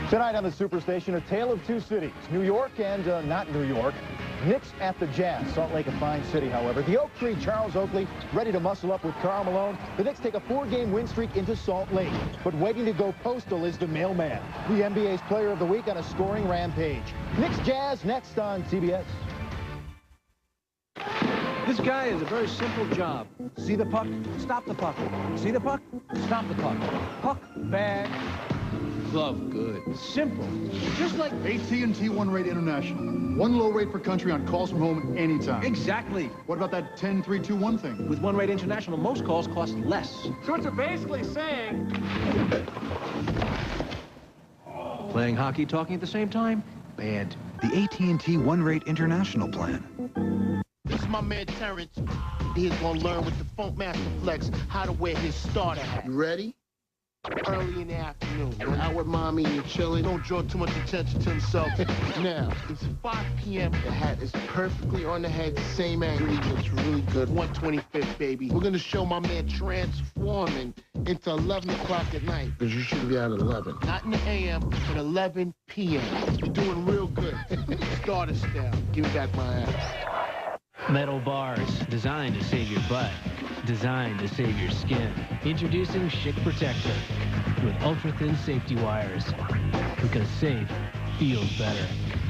Tonight on the Superstation, a tale of two cities, New York and not New York. Knicks at the Jazz. Salt Lake a fine city, however. The Oak Tree, Charles Oakley, ready to muscle up with Karl Malone. The Knicks take a 4-game win streak into Salt Lake. But waiting to go postal is the mailman, the NBA's Player of the Week on a scoring rampage. Knicks Jazz next on CBS. This guy has a very simple job. See the puck, stop the puck. See the puck, stop the puck. Puck, bag, glove, good. Simple. Just like AT&T One Rate International. One low rate per country on calls from home anytime. Exactly. What about that 10-3-2-1 thing? With One Rate International, most calls cost less. So what you're basically saying... Playing hockey, talking at the same time? Bad. The AT&T One Rate International plan. This is my man Terrence. He's gonna learn with the Funk Master Flex how to wear his starter hat. You ready? Early in the afternoon, you're out with mommy and you're chilling. Don't draw too much attention to himself. Now, it's 5 p.m. The hat is perfectly on the head, same angle. He looks really good. 125th, baby. We're gonna show my man transforming into 11 o'clock at night. Because you should be out at 11. Not in the a.m., but 11 p.m. You're doing real good. Starter style. Give me back my ass. Metal bars, designed to save your butt, designed to save your skin. Introducing Schick Protector with ultra-thin safety wires. Because safe feels better.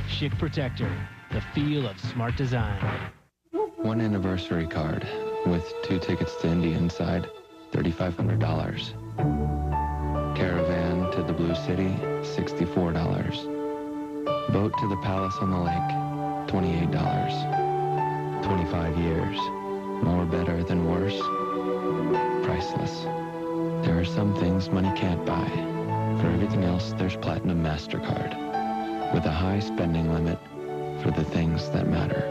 Schick Protector, the feel of smart design. One anniversary card with 2 tickets to Indy inside, $3,500. Caravan to the Blue City, $64. Boat to the Palace on the Lake, $28. 25 years. More better than worse. Priceless. There are some things money can't buy. For everything else, there's Platinum MasterCard. With a high spending limit for the things that matter.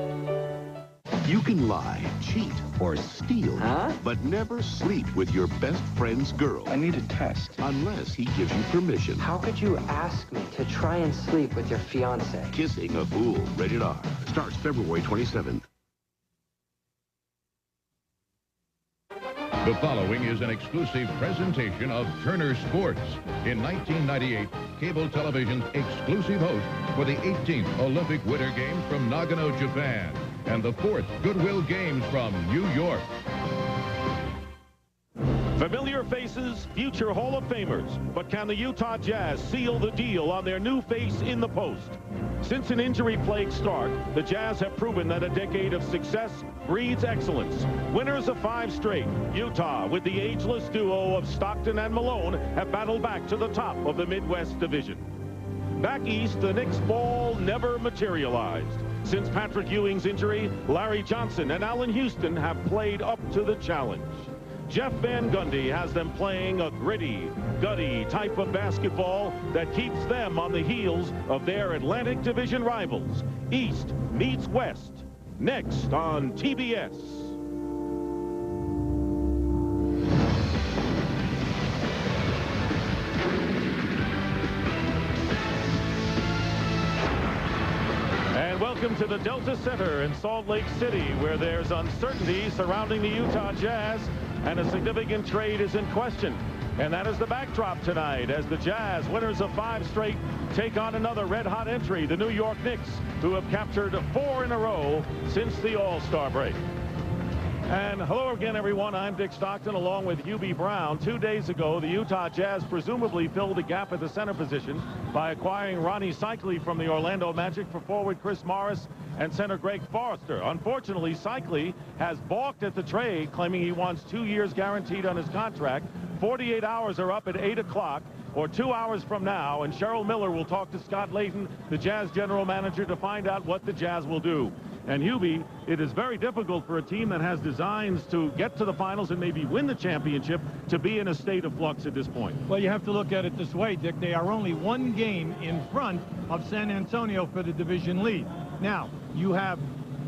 You can lie, cheat, or steal, but never sleep with your best friend's girl. I need a test. Unless he gives you permission. How could you ask me to try and sleep with your fiancé? Kissing a Fool. Rated R. Starts February 27th. The following is an exclusive presentation of Turner Sports. In 1998, cable television's exclusive host for the 18th Olympic Winter Games from Nagano, Japan, and the 4th Goodwill Games from New York. Familiar faces, future Hall of Famers, but can the Utah Jazz seal the deal on their new face in the post? Since an injury-plagued start, the Jazz have proven that a decade of success breeds excellence. Winners of 5 straight, Utah, with the ageless duo of Stockton and Malone, have battled back to the top of the Midwest Division. Back east, the Knicks' ball never materialized. Since Patrick Ewing's injury, Larry Johnson and Allan Houston have played up to the challenge. Jeff Van Gundy has them playing a gritty, gutty type of basketball that keeps them on the heels of their Atlantic Division rivals. East meets West. Next on TBS. And welcome to the Delta Center in Salt Lake City, where there's uncertainty surrounding the Utah Jazz, and a significant trade is in question. And that is the backdrop tonight as the Jazz, winners of 5 straight, take on another red-hot entry, the New York Knicks, who have captured 4 in a row since the All-Star break. And hello again, everyone. I'm Dick Stockton, along with Hubie Brown. 2 days ago, the Utah Jazz presumably filled a gap at the center position by acquiring Ronnie Cycli from the Orlando Magic for forward Chris Morris and center Greg Forrester. Unfortunately, Cycli has balked at the trade, claiming he wants 2 years guaranteed on his contract. 48 hours are up at 8 o'clock, or 2 hours from now, and Cheryl Miller will talk to Scott Layton, the Jazz general manager, to find out what the Jazz will do. And Hubie, it is very difficult for a team that has designs to get to the finals and maybe win the championship to be in a state of flux at this point. Well, you have to look at it this way, Dick. They are only 1 game in front of San Antonio for the division lead. Now, you have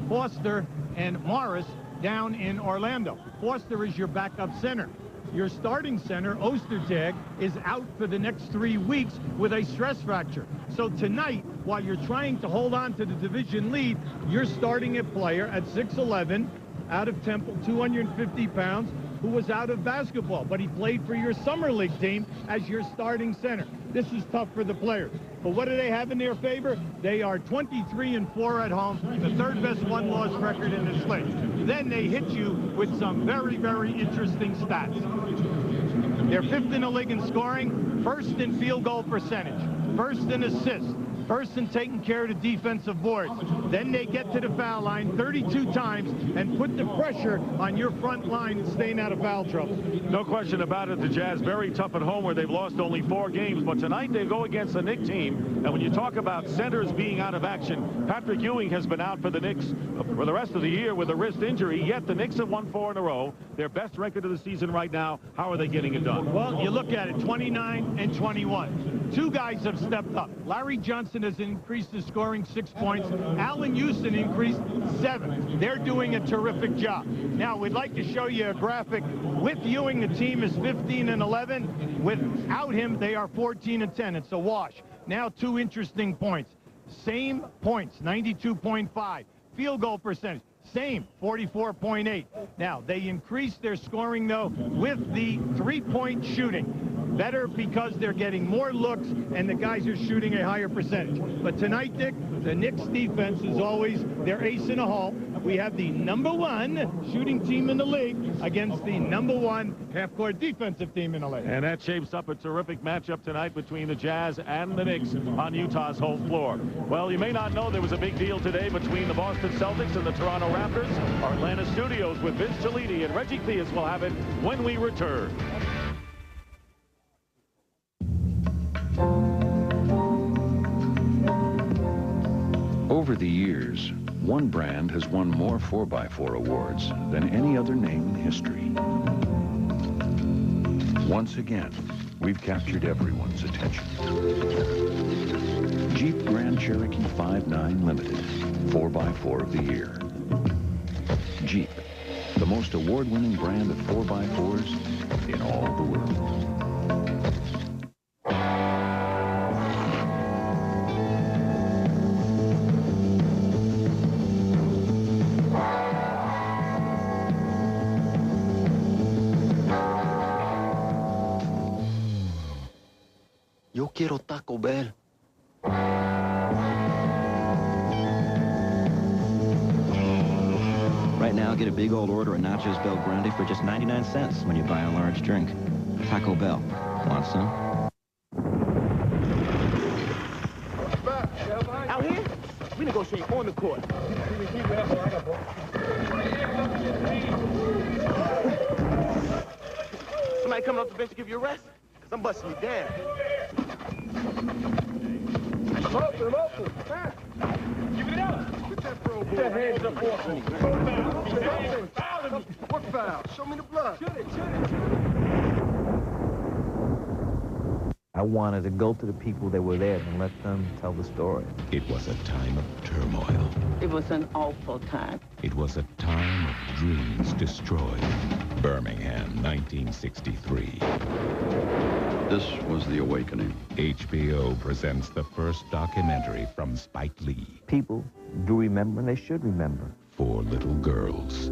Foster and Morris down in Orlando. Foster is your backup center. Your starting center, Ostertag, is out for the next 3 weeks with a stress fracture. So tonight, while you're trying to hold on to the division lead, you're starting a player at 6'11", out of Temple, 250 pounds, who was out of basketball, but he played for your summer league team as your starting center. This is tough for the players. But what do they have in their favor? They are 23-4 at home, the third best one-loss record in this league. Then they hit you with some very, very interesting stats. They're 5th in the league in scoring, 1st in field goal percentage, 1st in assists, 1st in taking care of the defensive boards. Then they get to the foul line 32 times and put the pressure on your front line and staying out of foul trouble. No question about it. The Jazz very tough at home where they've lost only 4 games. But tonight they go against the Knicks team. And when you talk about centers being out of action, Patrick Ewing has been out for the Knicks for the rest of the year with a wrist injury. Yet the Knicks have won 4 in a row. Their best record of the season right now. How are they getting it done? Well, you look at it, 29 and 21. 2 guys have stepped up. Larry Johnson has increased his scoring 6 points. Allan Houston increased 7. They're doing a terrific job. Now, we'd like to show you a graphic. With Ewing, the team is 15 and 11. Without him, they are 14 and 10. It's a wash. Now, 2 interesting points. Same points, 92.5. Field goal percentage, same, 44.8. Now, they increased their scoring, though, with the 3-point shooting. Better because they're getting more looks and the guys are shooting a higher percentage. But tonight, Dick, the Knicks defense is always their ace in the hole. We have the #1 shooting team in the league against the #1 half-court defensive team in the league. And that shapes up a terrific matchup tonight between the Jazz and the Knicks on Utah's home floor. Well, you may not know there was a big deal today between the Boston Celtics and the Toronto Raptors. Our Atlanta studios with Vince Cellini and Reggie Theus will have it when we return. Over the years, one brand has won more 4x4 awards than any other name in history. Once again, we've captured everyone's attention. Jeep Grand Cherokee 5.9 Limited, 4x4 of the year. Jeep, the most award-winning brand of 4x4s in all the world. Yo quiero Taco Bell. Right now, get a big old order of Nachos Bel Grande for just 99 cents when you buy a large drink. Taco Bell. Want some? Out here, we negotiate on the court. Somebody coming off the bench to give you a rest? Because I'm busting you down. I'm open. Give it up. Put that pro ball. Put your hands up off me. Foul. What foul? Show me the blood. Shoot it. I wanted to go to the people that were there and let them tell the story. It was a time of turmoil. It was an awful time. It was a time of dreams destroyed. Birmingham, 1963. This was the awakening. HBO presents the first documentary from Spike Lee. People do remember, and they should remember. 4 Little Girls.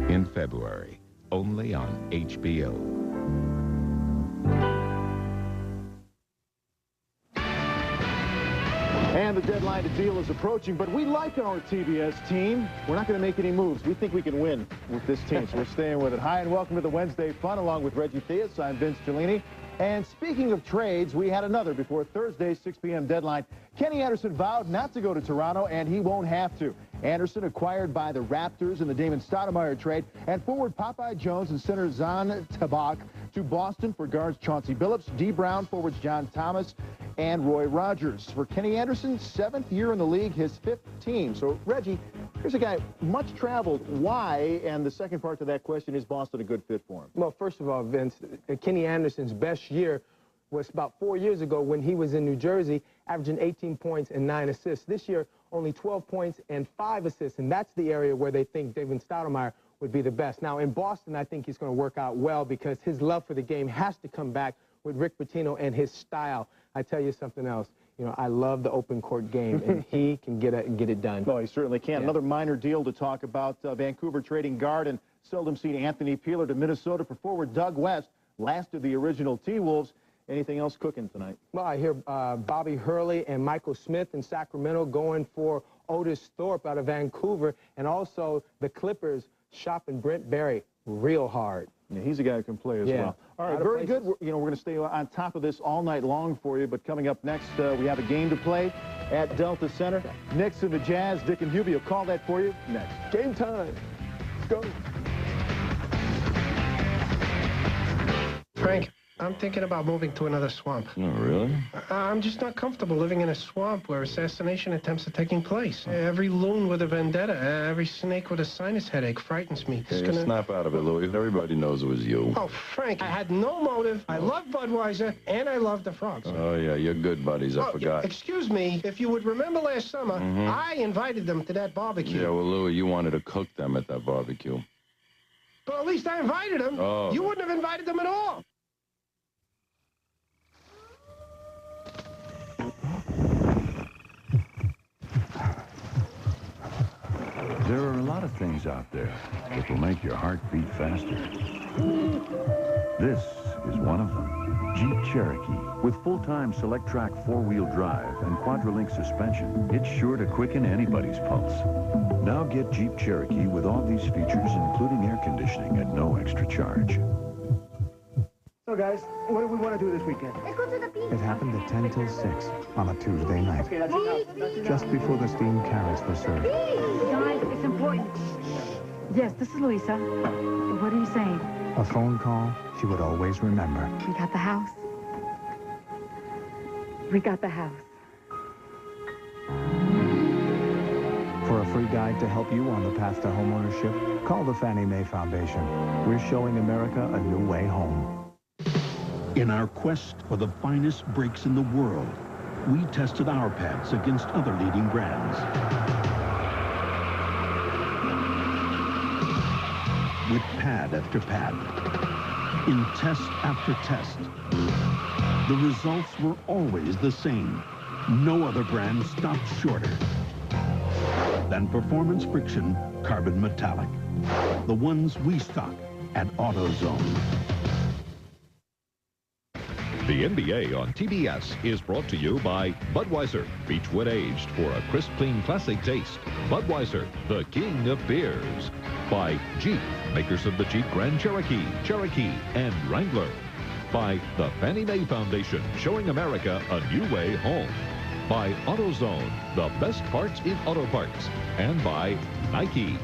In February, only on HBO. And the deadline to deal is approaching, but we like our TBS team. We're not going to make any moves. We think we can win with this team, so we're staying with it. Hi, and welcome to the Wednesday Fun, along with Reggie Theus. I'm Vince Cellini. And speaking of trades, we had another before Thursday's 6 p.m. deadline. Kenny Anderson vowed not to go to Toronto, and he won't have to. Anderson acquired by the Raptors in the Damon Stoudemire trade, and forward Popeye Jones and center Zahn Tabak to Boston for guards Chauncey Billups, D. Brown, forwards John Thomas, and Roy Rogers. For Kenny Anderson, 7th year in the league, his 5th team. So, Reggie, here's a guy much traveled. Why? And the second part to that question, is Boston a good fit for him? Well, first of all, Vince, Kenny Anderson's best year was about 4 years ago when he was in New Jersey, averaging 18 points and 9 assists. This year, only 12 points and 5 assists, and that's the area where they think Damon Stoudemire would be the best. Now, in Boston, I think he's going to work out well because his love for the game has to come back with Rick Pitino and his style. I tell you something else. You know, I love the open court game, and he can get it done. No, he certainly can. Yeah. Another minor deal to talk about. Vancouver trading guard and seldom seen Anthony Peeler to Minnesota for forward Doug West, last of the original T-Wolves. Anything else cooking tonight? Well, I hear Bobby Hurley and Michael Smith in Sacramento going for Otis Thorpe out of Vancouver, and also the Clippers shopping Brent Barry real hard. Yeah, he's a guy who can play as well. All right, very good. We're going to stay on top of this all night long for you, but coming up next, we have a game to play at Delta Center. Knicks and the Jazz. Dick and Hubie will call that for you next. Game time. Let's go. Frank, I'm thinking about moving to another swamp. Oh, really? I'm just not comfortable living in a swamp where assassination attempts are taking place. Every loon with a vendetta, every snake with a sinus headache frightens me. Hey, snap out of it, Louis. Everybody knows it was you. Oh, Frank, I had no motive. I love Budweiser, and I love the frogs. Oh, yeah, you're good buddies. I forgot. Excuse me, if you would remember last summer, I invited them to that barbecue. Yeah, well, Louis, you wanted to cook them at that barbecue. But at least I invited them. Oh. You wouldn't have invited them at all. There are a lot of things out there that will make your heart beat faster. This is one of them. Jeep Cherokee. With full-time select-track four-wheel drive and quadra-link suspension, it's sure to quicken anybody's pulse. Now get Jeep Cherokee with all these features, including air conditioning at no extra charge. So, guys, what do we want to do this weekend? Let's go to the beach. It happened at 10 till 6 on a Tuesday night, Okay, that's enough. just before the steamed carrots were served. Guys, it's important. Yes, this is Louisa. What are you saying? A phone call she would always remember. We got the house. We got the house. For a free guide to help you on the path to homeownership, call the Fannie Mae Foundation. We're showing America a new way home. In our quest for the finest brakes in the world, we tested our pads against other leading brands. With pad after pad, in test after test, the results were always the same. No other brand stopped shorter than Performance Friction Carbon Metallic, the ones we stock at AutoZone. The NBA on TBS is brought to you by Budweiser, Beechwood aged for a crisp, clean, classic taste. Budweiser, the king of beers. By Jeep, makers of the Jeep Grand Cherokee, Cherokee, and Wrangler. By the Fannie Mae Foundation, showing America a new way home. By AutoZone, the best parts in auto parts. And by Nike.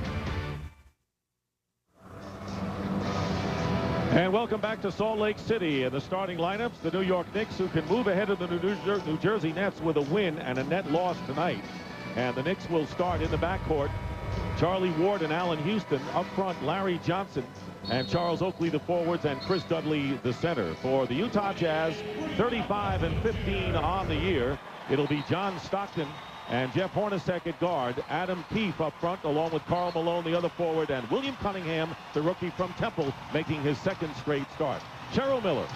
And welcome back to Salt Lake City. In the starting lineups, the New York Knicks, who can move ahead of the New Jersey Nets with a win and a net loss tonight. And the Knicks will start in the backcourt. Charlie Ward and Allan Houston. Up front, Larry Johnson and Charles Oakley, the forwards, and Chris Dudley, the center. For the Utah Jazz, 35-15 on the year. It'll be John Stockton and Jeff Hornacek at guard. Adam Keefe up front, along with Karl Malone, the other forward, and William Cunningham, the rookie from Temple, making his second straight start. Cheryl Miller.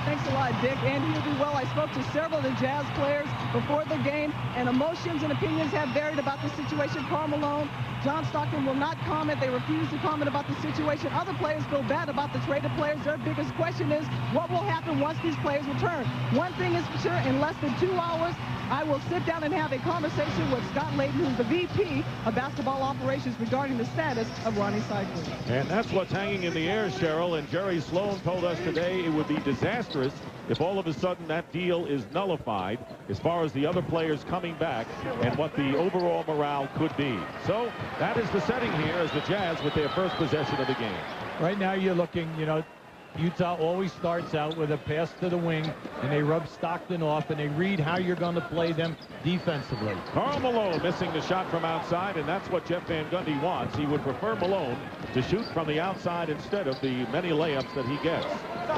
Thanks a lot, Dick. And you'll do well. I spoke to several of the Jazz players before the game, and emotions and opinions have varied about the situation. Karl Malone, John Stockton will not comment. They refuse to comment about the situation. Other players feel bad about the traded players. Their biggest question is, what will happen once these players return? One thing is for sure, in less than 2 hours, I will sit down and have a conversation with Scott Layton, who's the VP of basketball operations, regarding the status of Ronnie Cycling. And that's what's hanging in the air, Cheryl. And Jerry Sloan told us today it would be disastrous if all of a sudden that deal is nullified as far as the other players coming back and what the overall morale could be. So that is the setting here as the Jazz with their first possession of the game. Right now you're looking, Utah always starts out with a pass to the wing, and they rub Stockton off, and they read how you're going to play them defensively. Karl Malone missing the shot from outside, and that's what Jeff Van Gundy wants. He would prefer Malone to shoot from the outside instead of the many layups that he gets.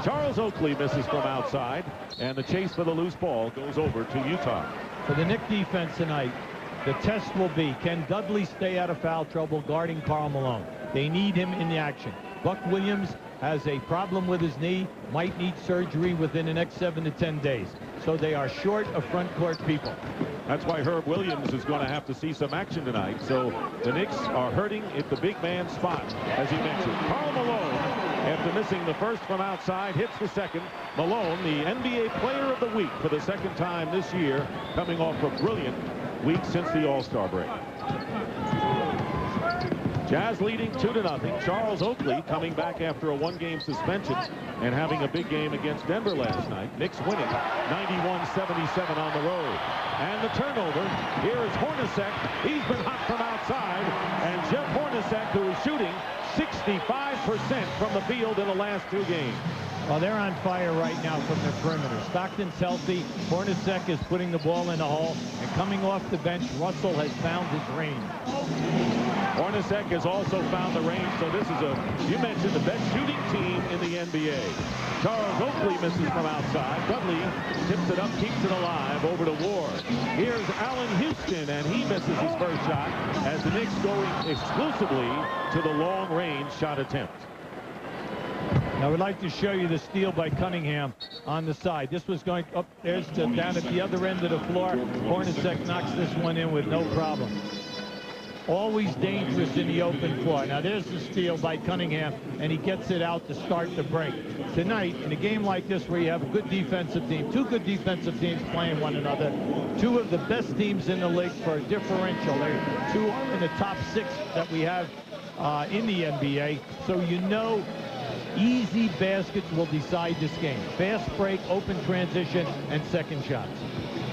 Charles Oakley misses from outside, and the chase for the loose ball goes over to Utah. For the Knick defense tonight, the test will be, can Dudley stay out of foul trouble guarding Karl Malone? They need him in the action. Buck Williams has a problem with his knee, might need surgery within the next 7 to 10 days. so they are short of front court people. That's why Herb Williams is going to have to see some action tonight. So the Knicks are hurting at the big man spot, as he mentioned. Karl Malone, after missing the first from outside, hits the second. Malone, the NBA Player of the Week for the second time this year, coming off a brilliant week since the All-Star break. Jazz leading 2-0. Charles Oakley coming back after a one-game suspension and having a big game against Denver last night. Knicks winning 91-77 on the road. And the turnover. Here is Hornacek. He's been hot from outside. And Jeff Hornacek, who is shooting 65% from the field in the last two games. Well, they're on fire right now from the perimeter. Stockton's healthy. Hornacek is putting the ball in the hole. And coming off the bench, Russell has found his range. Hornacek has also found the range, so this is you mentioned the best shooting team in the NBA. Charles Oakley misses from outside. Dudley tips it up, keeps it alive, over to Ward. Here's Allan Houston, and he misses his first shot as the Knicks going exclusively to the long-range shot attempt. Now, I would like to show you the steal by Cunningham on the side. This was going up, there's down at the other end of the floor. Hornacek knocks this one in with no problem. Always dangerous in the open floor. Now, there's the steal by Cunningham, and he gets it out to start the break. Tonight, in a game like this where you have a good defensive team, two good defensive teams playing one another, two of the best teams in the league for a differential. They're two in the top 6 that we have in the NBA. So you know easy baskets will decide this game. Fast break, open transition, and second shots.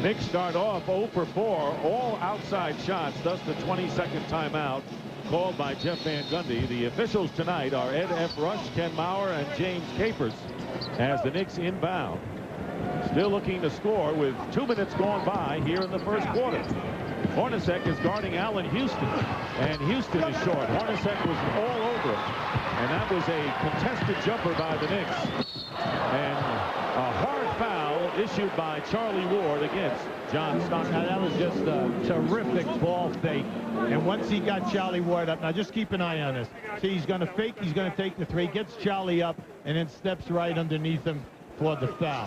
Knicks start off 0 for 4, all outside shots, thus the 22nd timeout called by Jeff Van Gundy. The officials tonight are Ed F. Rush, Ken Maurer, and James Capers as the Knicks inbound. Still looking to score with 2 minutes gone by here in the first quarter. Hornacek is guarding Allan Houston, and Houston is short. Hornacek was all over him, and that was a contested jumper by the Knicks. And a hard foul issued by Charlie Ward against John Stockton. Now, that was just a terrific ball fake. And once he got Charlie Ward up, now just keep an eye on this. See, he's going to fake, he's going to take the three, gets Charlie up, and then steps right underneath him for the foul.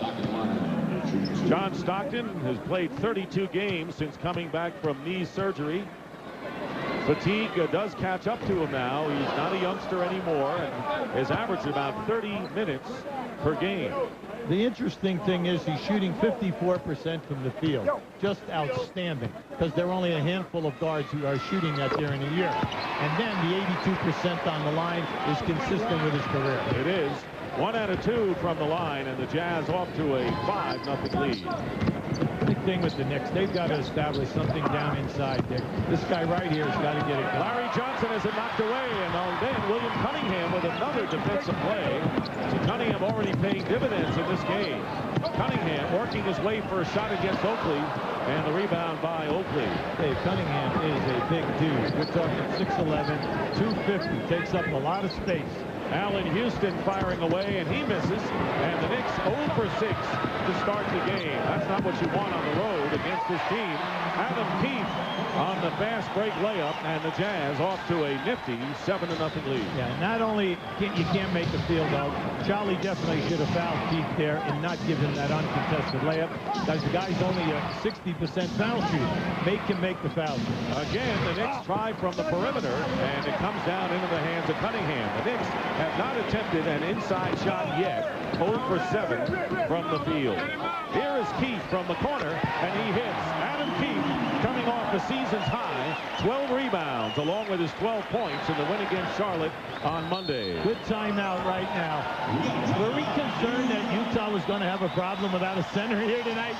John Stockton has played 32 games since coming back from knee surgery. Fatigue does catch up to him now. He's not a youngster anymore and has averaged about 30 minutes per game. The interesting thing is he's shooting 54% from the field. Just outstanding, because there are only a handful of guards who are shooting that during a year. And then the 82% on the line is consistent with his career. It is. 1 out of 2 from the line, and the Jazz off to a 5-0 lead. Big thing with the Knicks, they've got to establish something down inside, Dick. This guy right here has got to get it. Larry Johnson has it knocked away, and then William Cunningham with another defensive play. So Cunningham already paying dividends in this game. Cunningham working his way for a shot against Oakley, and the rebound by Oakley. Hey, Cunningham is a big dude. We're talking 6'11", 250, takes up a lot of space. Allan Houston firing away, and he misses. And the Knicks 0 for 6 to start the game. That's not what you want on the road against this team. Adam Keefe on the fast break layup, and the Jazz off to a nifty 7-0 lead. Yeah, not only you can't make the field goal, Charlie definitely should have fouled Keefe there and not give him that uncontested layup. Because the guy's only a 60% foul shooter. Make him make the foul. Again, the Knicks try from the perimeter, and it comes down into the hands of Cunningham. The Knicks have not attempted an inside shot yet. 0 for 7 from the field. Here is Keefe from the corner, and he hits. Adam Keefe coming off the season's high, 12 rebounds, along with his 12 points in the win against Charlotte on Monday. Good timeout right now. Were we concerned that Utah was going to have a problem without a center here tonight?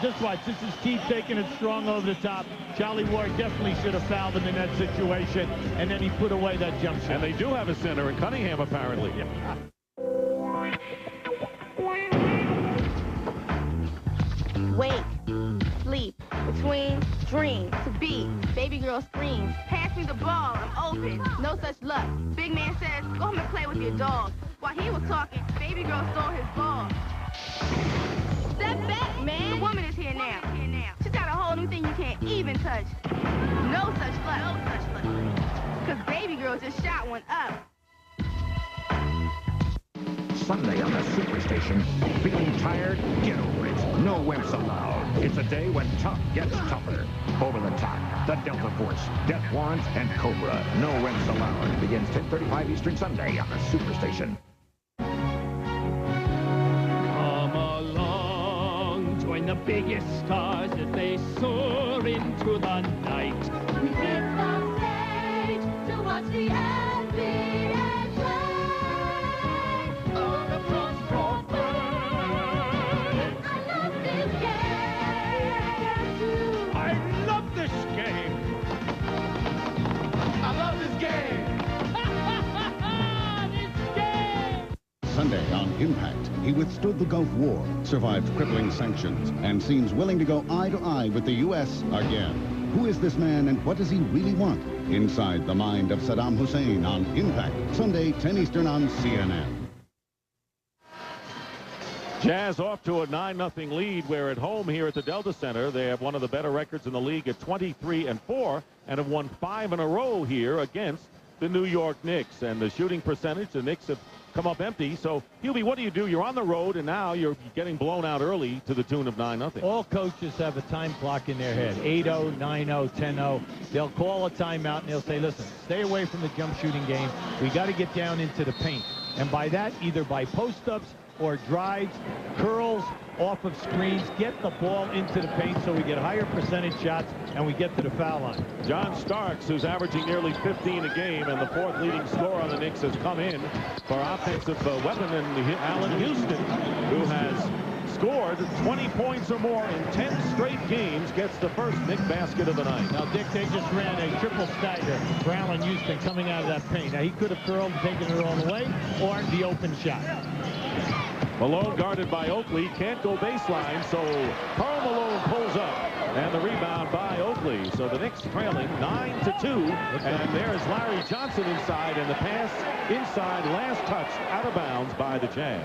Just watch. This is Keefe taking it strong over the top. Charlie Ward definitely should have fouled him in that situation, and then he put away that jump shot. And they do have a center in Cunningham, apparently. Wake, sleep, between, dream, to be, baby girl screams, pass me the ball, I'm open, no such luck. Big man says, go home and play with your dog. While he was talking, baby girl stole his ball. Step back, man. The woman is here now. She's got a whole new thing you can't even touch. No such luck. Because baby girl just shot one up. Sunday on the Superstation. Feeling tired? Get over it. No wimps allowed. It's a day when tough gets tougher. Over the top, the Delta Force, Death Warrant, and Cobra. No wimps allowed. Begins 10:35 Eastern Sunday on the Superstation. Come along, join the biggest stars as they soar into the night. We hit the stage to watch the NBA play. All the cross I love this game. I love this game. This game. Sunday on Impact, he withstood the Gulf War, survived crippling sanctions, and seems willing to go eye to eye with the U.S. again. Who is this man and what does he really want? Inside the mind of Saddam Hussein on Impact, Sunday, 10 Eastern on CNN. Jazz off to a 9-0 lead. We're at home here at the Delta Center. They have one of the better records in the league at 23-4 and have won 5 in a row here against the New York Knicks. And the shooting percentage, the Knicks have come up empty. So, Hubie, what do? You're on the road, and now you're getting blown out early to the tune of 9-0. All coaches have a time clock in their head. 8-0, 9-0, 10-0. They'll call a timeout, and they'll say, listen, stay away from the jump shooting game. We got to get down into the paint. And by that, either by post-ups or drives, curls off of screens, get the ball into the paint so we get higher percentage shots and we get to the foul line. John Starks, who's averaging nearly 15 a game, and the 4th leading scorer on the Knicks, has come in for offensive weapon, and Allan Houston, who has scored 20 points or more in 10 straight games, gets the first Knick basket of the night. Now, Dick, they just ran a triple stagger for Allan Houston coming out of that paint. Now, he could have curled and taken it all the way, or the open shot. Malone guarded by Oakley, can't go baseline, so Karl Malone pulls up, and the rebound by Oakley. So the Knicks trailing 9-2, and there's Larry Johnson inside, and the pass inside, last touch, out of bounds by the Jazz.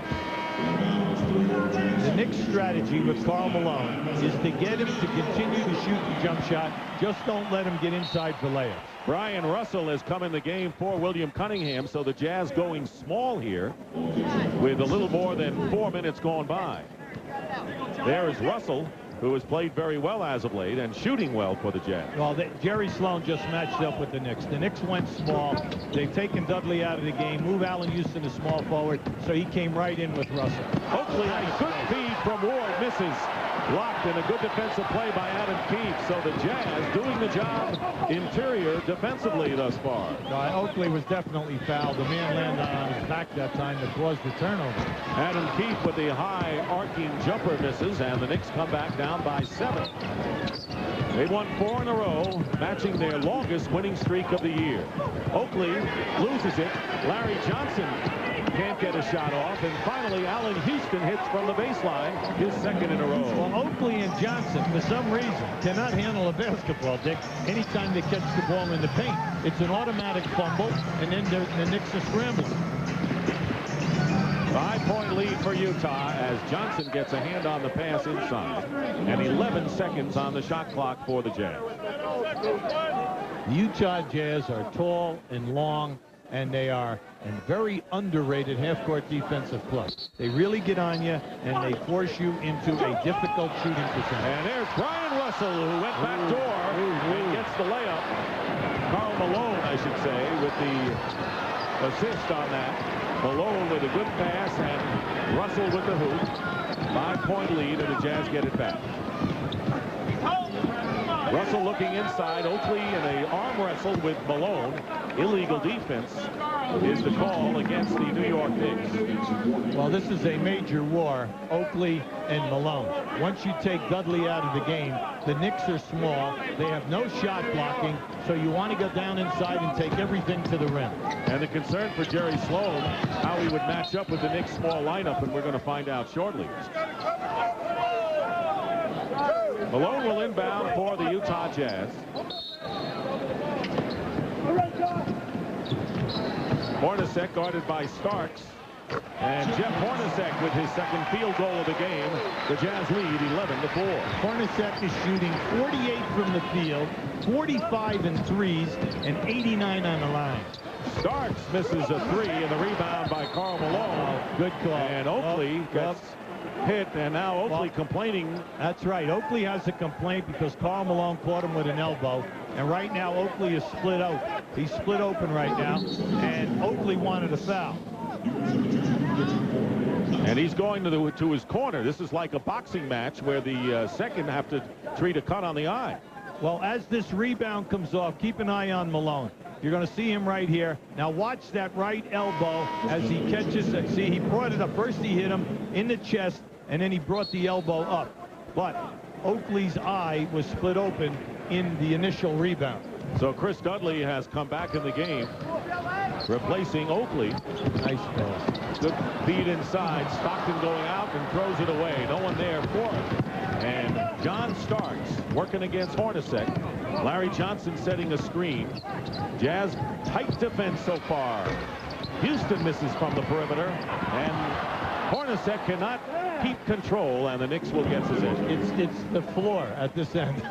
The Knicks' strategy with Karl Malone is to get him to continue to shoot the jump shot. Just don't let him get inside for layups. Brian Russell has come in the game for William Cunningham, so the Jazz going small here with a little more than 4 minutes gone by. There is Russell, who has played very well as of late and shooting well for the Jazz. Well, Jerry Sloan just matched up with the Knicks. The Knicks went small. They've taken Dudley out of the game, move Allan Houston to small forward, so he came right in with Russell. Oakley, a good feed from Ward, misses. Blocked, and a good defensive play by Adam Keefe. So the Jazz doing the job interior defensively thus far. Oakley was definitely fouled. The man landed on his back that time that caused the turnover. Adam Keefe with the high arcing jumper misses, and the Knicks come back down by 7. They've won 4 in a row, matching their longest winning streak of the year. Oakley loses it. Larry Johnson can't get a shot off, and finally Allan Houston hits from the baseline, his 2nd in a row. Well, Oakley and Johnson, for some reason, cannot handle a basketball, Dick. Anytime they catch the ball in the paint, it's an automatic fumble, and then the Knicks are scrambling. 5-point lead for Utah as Johnson gets a hand on the pass inside, and 11 seconds on the shot clock for the Jazz. The Utah Jazz are tall and long, and they are a very underrated half-court defensive club. They really get on you, and they force you into a difficult shooting percentage. And there's Brian Russell, who went back door and gets the layup. Karl Malone, I should say, with the assist on that. Malone with a good pass, and Russell with the hoop. 5-point lead, and the Jazz get it back. Russell looking inside. Oakley in an arm wrestle with Malone. Illegal defense is the call against the New York Knicks. Well, this is a major war, Oakley and Malone. Once you take Dudley out of the game, the Knicks are small. They have no shot blocking, so you want to go down inside and take everything to the rim. And the concern for Jerry Sloan, how he would match up with the Knicks' small lineup, and we're going to find out shortly. Malone will inbound for the Utah Jazz. Hornacek guarded by Starks. And Jeff Hornacek with his 2nd field goal of the game. The Jazz lead 11-4. Hornacek is shooting 48 from the field, 45 in threes, and 89 on the line. Starks misses a 3, and the rebound by Karl Malone. Good call. And Oakley gets hit, and now Oakley complaining. That's right. Oakley has a complaint because Karl Malone caught him with an elbow. And right now, Oakley is split out. He's split open right now, and Oakley wanted a foul. And he's going to his corner. This is like a boxing match where the second have to treat a cut on the eye. Well, as this rebound comes off, keep an eye on Malone. You're going to see him right here. Now watch that right elbow as he catches it. See, he brought it up. First he hit him in the chest, and then he brought the elbow up. But Oakley's eye was split open in the initial rebound. So Chris Dudley has come back in the game, replacing Oakley. Nice pass. Good feed inside. Stockton going out and throws it away. No one there for it. And John Starks working against Hornacek. Larry Johnson setting a screen. Jazz tight defense so far. Houston misses from the perimeter, and Hornacek cannot keep control, and the Knicks will get possession. It's the floor at this end.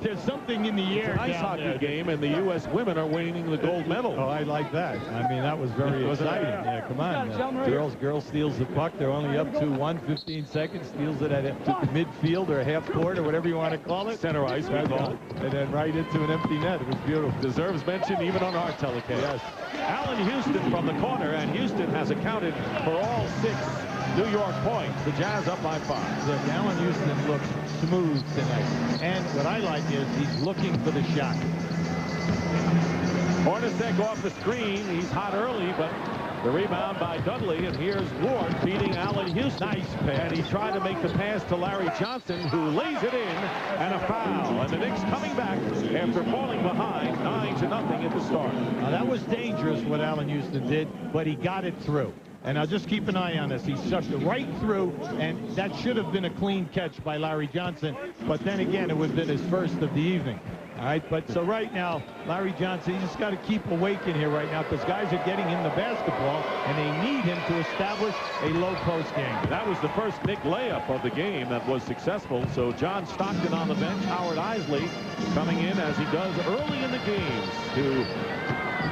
There's something in the air. It's an ice hockey game, and the U.S. women are winning the gold medal. Oh, I like that. I mean, that was very exciting. Yeah, come on. Girls steals the puck. They're only up 2-1, 15 seconds. Steals it at midfield or half court or whatever you want to call it. Center ice, we call it. And then right into an empty net. It was beautiful. Deserves mention even on our telecast. Yes. Allan Houston from the corner, and Houston has accounted for all 6 New York points. The Jazz up by 5. Look, Allan Houston looks smooth tonight. And what I like is he's looking for the shot. Hornacek off the screen. He's hot early, but the rebound by Dudley, and here's Ward feeding Allan Houston. Nice pass. And he tried to make the pass to Larry Johnson, who lays it in, and a foul. And the Knicks coming back after falling behind 9-0 at the start. Now, that was dangerous what Allan Houston did, but he got it through. And now just keep an eye on this. He sucked it right through, and that should have been a clean catch by Larry Johnson. But then again, it would have been his first of the evening. All right, but so right now, Larry Johnson, he just got to keep awake in here right now because guys are getting him the basketball, and they need him to establish a low-post game. That was the first Knick layup of the game that was successful. So John Stockton on the bench, Howard Isley coming in as he does early in the games to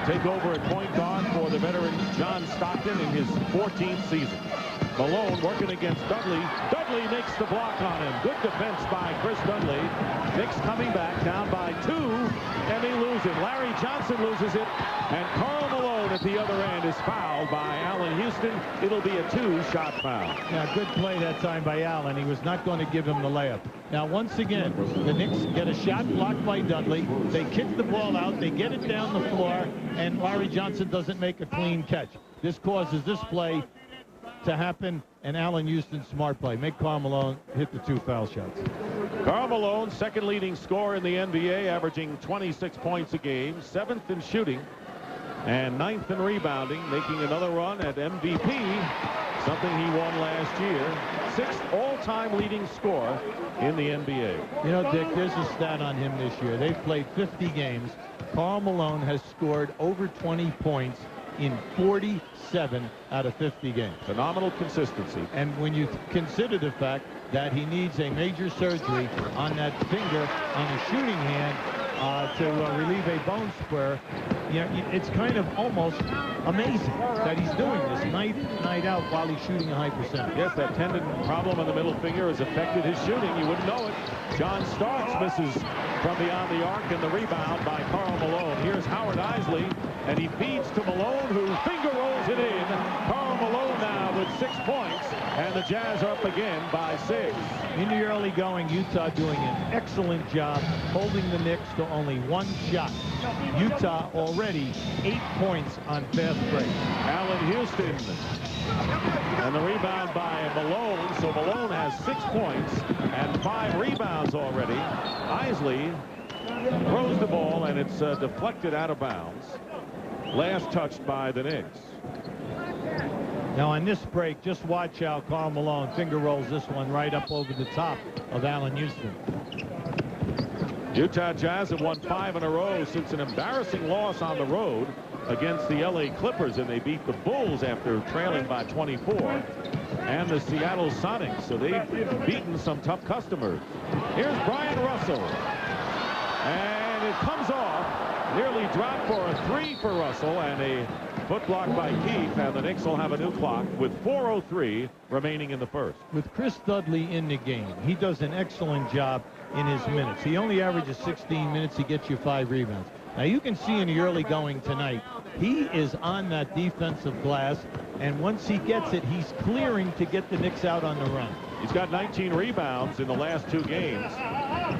take over at point guard for the veteran John Stockton in his 14th season. Malone working against Dudley. Dudley makes the block on him. Good defense by Chris Dudley. Knicks coming back down by 2, and they lose it. Larry Johnson loses it, and Karl Malone at the other end is fouled by Allan Houston. It'll be a 2-shot foul. Yeah, good play that time by Allan. He was not going to give him the layup. Now, once again, the Knicks get a shot blocked by Dudley. They kick the ball out. They get it down the floor, and Larry Johnson doesn't make a clean catch. This causes this play to happen, and Allan Houston's smart play. Make Karl Malone hit the 2 foul shots. Karl Malone, second leading scorer in the NBA, averaging 26 points a game, 7th in shooting, and 9th in rebounding, making another run at MVP, something he won last year. 6th all-time leading scorer in the NBA. You know, Dick, there's a stat on him this year. They've played 50 games. Karl Malone has scored over 20 points in 47 out of 50 games. Phenomenal consistency. And when you consider the fact that he needs a major surgery on that finger on his shooting hand to relieve a bone spur, you know, it's kind of almost amazing that he's doing this night in, night out while he's shooting a high percentage. Yes, that tendon problem on the middle finger has affected his shooting. You wouldn't know it. John Starks misses from beyond the arc, and the rebound by Karl Malone. Here's Howard Isley, and he feeds to Malone, who finger rolls it in. Karl Malone now with 6 points, and the Jazz are up again by 6. In the early going, Utah doing an excellent job holding the Knicks to only 1 shot. Utah already 8 points on fast break. Allan Houston, and the rebound by Malone. So Malone has 6 points and 5 rebounds already. Isley throws the ball, and it's deflected out of bounds. Last touched by the Knicks. Now on this break, just watch how Karl Malone finger rolls this one right up over the top of Allan Houston. Utah Jazz have won 5 in a row since an embarrassing loss on the road against the LA Clippers, and they beat the Bulls after trailing by 24, and the Seattle Sonics. So they've beaten some tough customers. Here's Brian Russell, and it comes off. Nearly dropped for a 3 for Russell, and a Foot block by Keith, and the Knicks will have a new clock with 4:03 remaining in the first. With Chris Dudley in the game, he does an excellent job in his minutes. He only averages 16 minutes. He gets you 5 rebounds. Now, you can see in the early going tonight, he is on that defensive glass, and once he gets it, he's clearing to get the Knicks out on the run. He's got 19 rebounds in the last 2 games.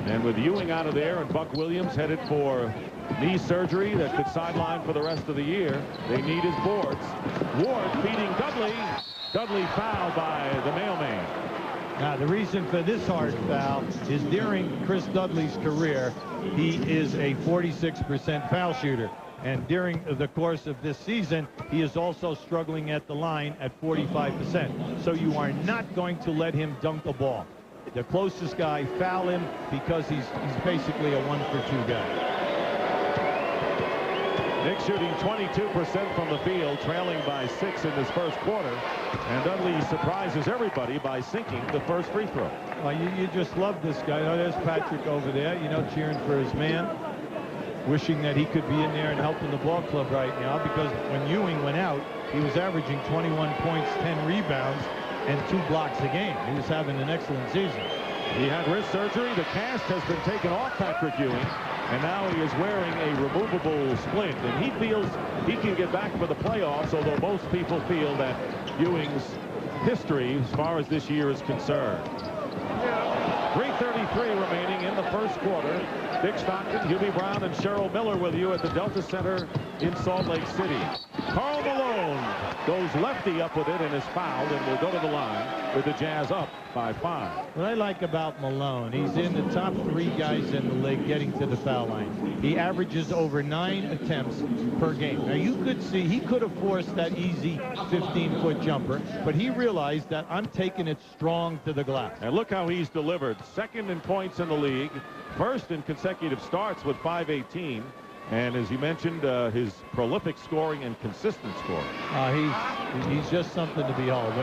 And with Ewing out of there and Buck Williams headed for knee surgery that could sideline for the rest of the year, they need his boards. Ward feeding Dudley. Dudley fouled by the mailman. Now, the reason for this hard foul is during Chris Dudley's career, he is a 46% foul shooter. And during the course of this season, he is also struggling at the line at 45%. So you are not going to let him dunk a ball. The closest guy, foul him, because he's basically a 1-for-2 guy. Knicks shooting 22% from the field, trailing by 6 in this first quarter. And Dudley surprises everybody by sinking the first free throw. Well, you just love this guy. Oh, there's Patrick over there, you know, cheering for his man. Wishing that he could be in there and helping the ball club right now, because when Ewing went out, he was averaging 21 points, 10 rebounds, and 2 blocks a game. He was having an excellent season. He had wrist surgery. The cast has been taken off Patrick Ewing, and now he is wearing a removable splint, and he feels he can get back for the playoffs, although most people feel that Ewing's history as far as this year is concerned. 3:33 remaining in the first quarter. Dick Stockton, Hubie Brown, and Cheryl Miller with you at the Delta Center in Salt Lake City. Karl Malone goes lefty up with it and is fouled, and will go to the line with the Jazz up by 5. What I like about Malone, he's in the top 3 guys in the league getting to the foul line. He averages over 9 attempts per game. Now, you could see he could have forced that easy 15-foot jumper, but he realized that I'm taking it strong to the glass. And look how he's delivered. Second in points in the league, first in consecutive starts with 518. And as you mentioned, his prolific scoring and consistent scoring. He's just something to behold.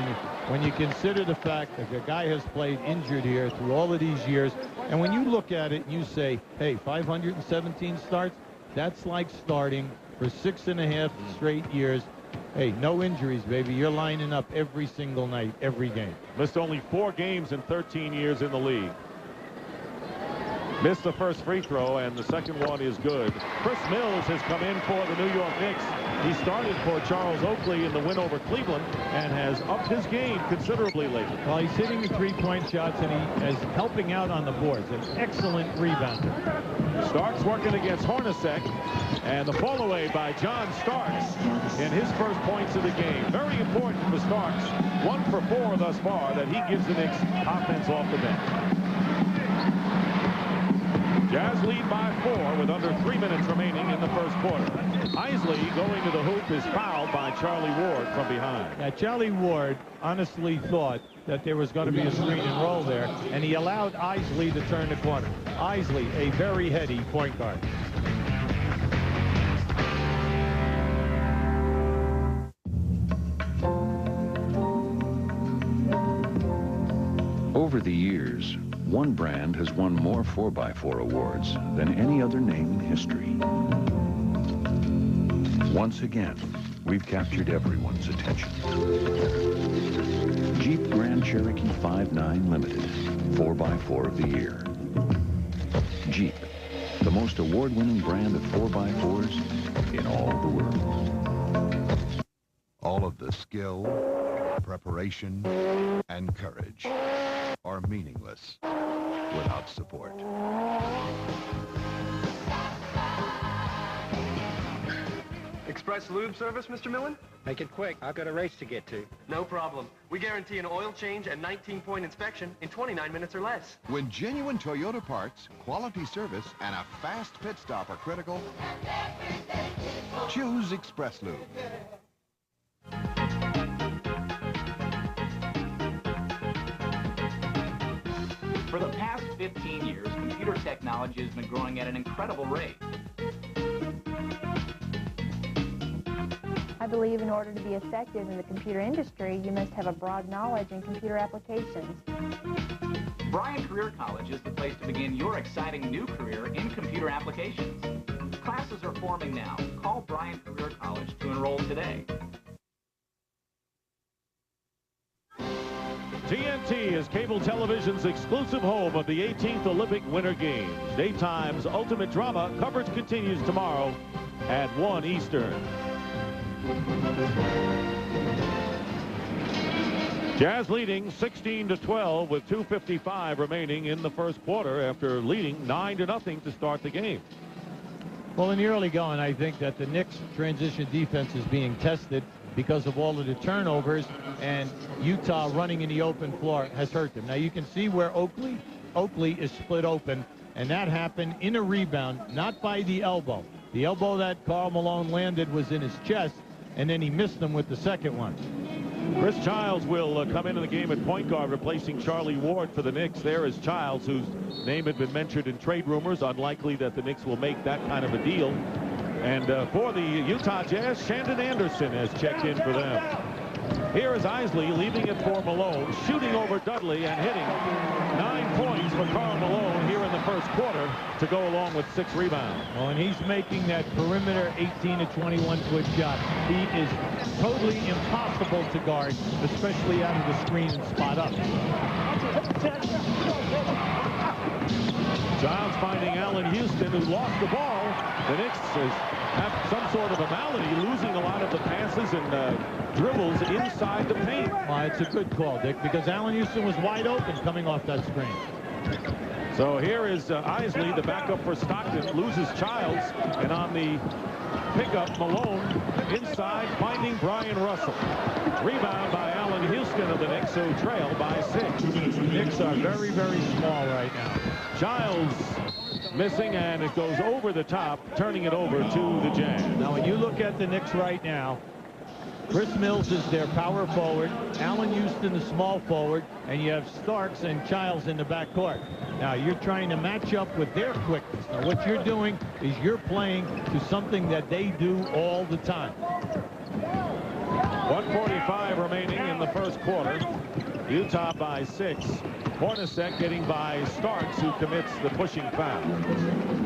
When you consider the fact that the guy has played injured here through all of these years, and when you look at it and you say, hey, 517 starts, that's like starting for 6.5 straight years. Hey, no injuries, baby. You're lining up every single night, every game. Missed only 4 games in 13 years in the league. Missed the first free throw, and the second one is good. Chris Mills has come in for the New York Knicks. He started for Charles Oakley in the win over Cleveland and has upped his game considerably lately. Well, he's hitting the 3-point shots, and he is helping out on the boards. An excellent rebounder. Starks working against Hornacek, and the fall away by John Starks in his first points of the game. Very important for Starks. 1 for 4 thus far that he gives the Knicks offense off the bench. Jazz lead by 4 with under 3 minutes remaining in the first quarter. Isley going to the hoop is fouled by Charlie Ward from behind. Now, Charlie Ward honestly thought that there was going to be a screen and roll there, and he allowed Isley to turn the corner. Isley, a very heady point guard. Over the years, one brand has won more 4x4 awards than any other name in history. Once again, we've captured everyone's attention. Jeep Grand Cherokee 5.9 Limited, 4x4 of the year. Jeep, the most award-winning brand of 4x4s in all the world. All of the skill, preparation, and courage are meaningless without support. Express Lube service, Mr. Millen? Make it quick. I've got a race to get to. No problem. We guarantee an oil change and 19-point inspection in 29 minutes or less. When genuine Toyota parts, quality service, and a fast pit stop are critical, choose Express Lube. For the past 15 years, computer technology has been growing at an incredible rate. I believe in order to be effective in the computer industry, you must have a broad knowledge in computer applications. Bryant Career College is the place to begin your exciting new career in computer applications. Classes are forming now. Call Bryant Career College to enroll today. TNT is cable television's exclusive home of the 18th Olympic Winter Games. Daytime's ultimate drama coverage continues tomorrow at 1 Eastern. Jazz leading 16-12 with 2:55 remaining in the first quarter after leading 9-0 to start the game. Well, in the early going, I think that the Knicks transition defense is being tested because of all of the turnovers, and Utah running in the open floor has hurt them. Now you can see where Oakley is split open, and that happened in a rebound, not by the elbow. The elbow that Karl Malone landed was in his chest, and then he missed them with the second one. Chris Childs will come into the game at point guard, replacing Charlie Ward for the Knicks. There is Childs, whose name had been mentioned in trade rumors. Unlikely that the Knicks will make that kind of a deal. And for the Utah Jazz, Shandon Anderson has checked in for them. Here is Isley leaving it for Malone, shooting over Dudley and hitting 9 points for Karl Malone here in the first quarter to go along with 6 rebounds. Well, and he's making that perimeter 18 to 21 foot shot. He is totally impossible to guard, especially out of the screen and spot up. Childs finding Allan Houston, who lost the ball. The Knicks have some sort of a malady, losing a lot of the passes and dribbles inside the paint. Well, it's a good call, Dick, because Allan Houston was wide open coming off that screen. So here is Isley, the backup for Stockton, loses Childs, and on the pickup, Malone inside, finding Brian Russell. Rebound by Allan Houston of the Knicks, who trail by 6. The Knicks are very, very small right now. Childs missing, and it goes over the top, turning it over to the Jazz. Now, when you look at the Knicks right now, Chris Mills is their power forward, Allan Houston the small forward, and you have Starks and Childs in the backcourt. Now you're trying to match up with their quickness. Now what you're doing is you're playing to something that they do all the time. 1:45 remaining in the first quarter. Utah by 6. Hornacek getting by Starks, who commits the pushing foul.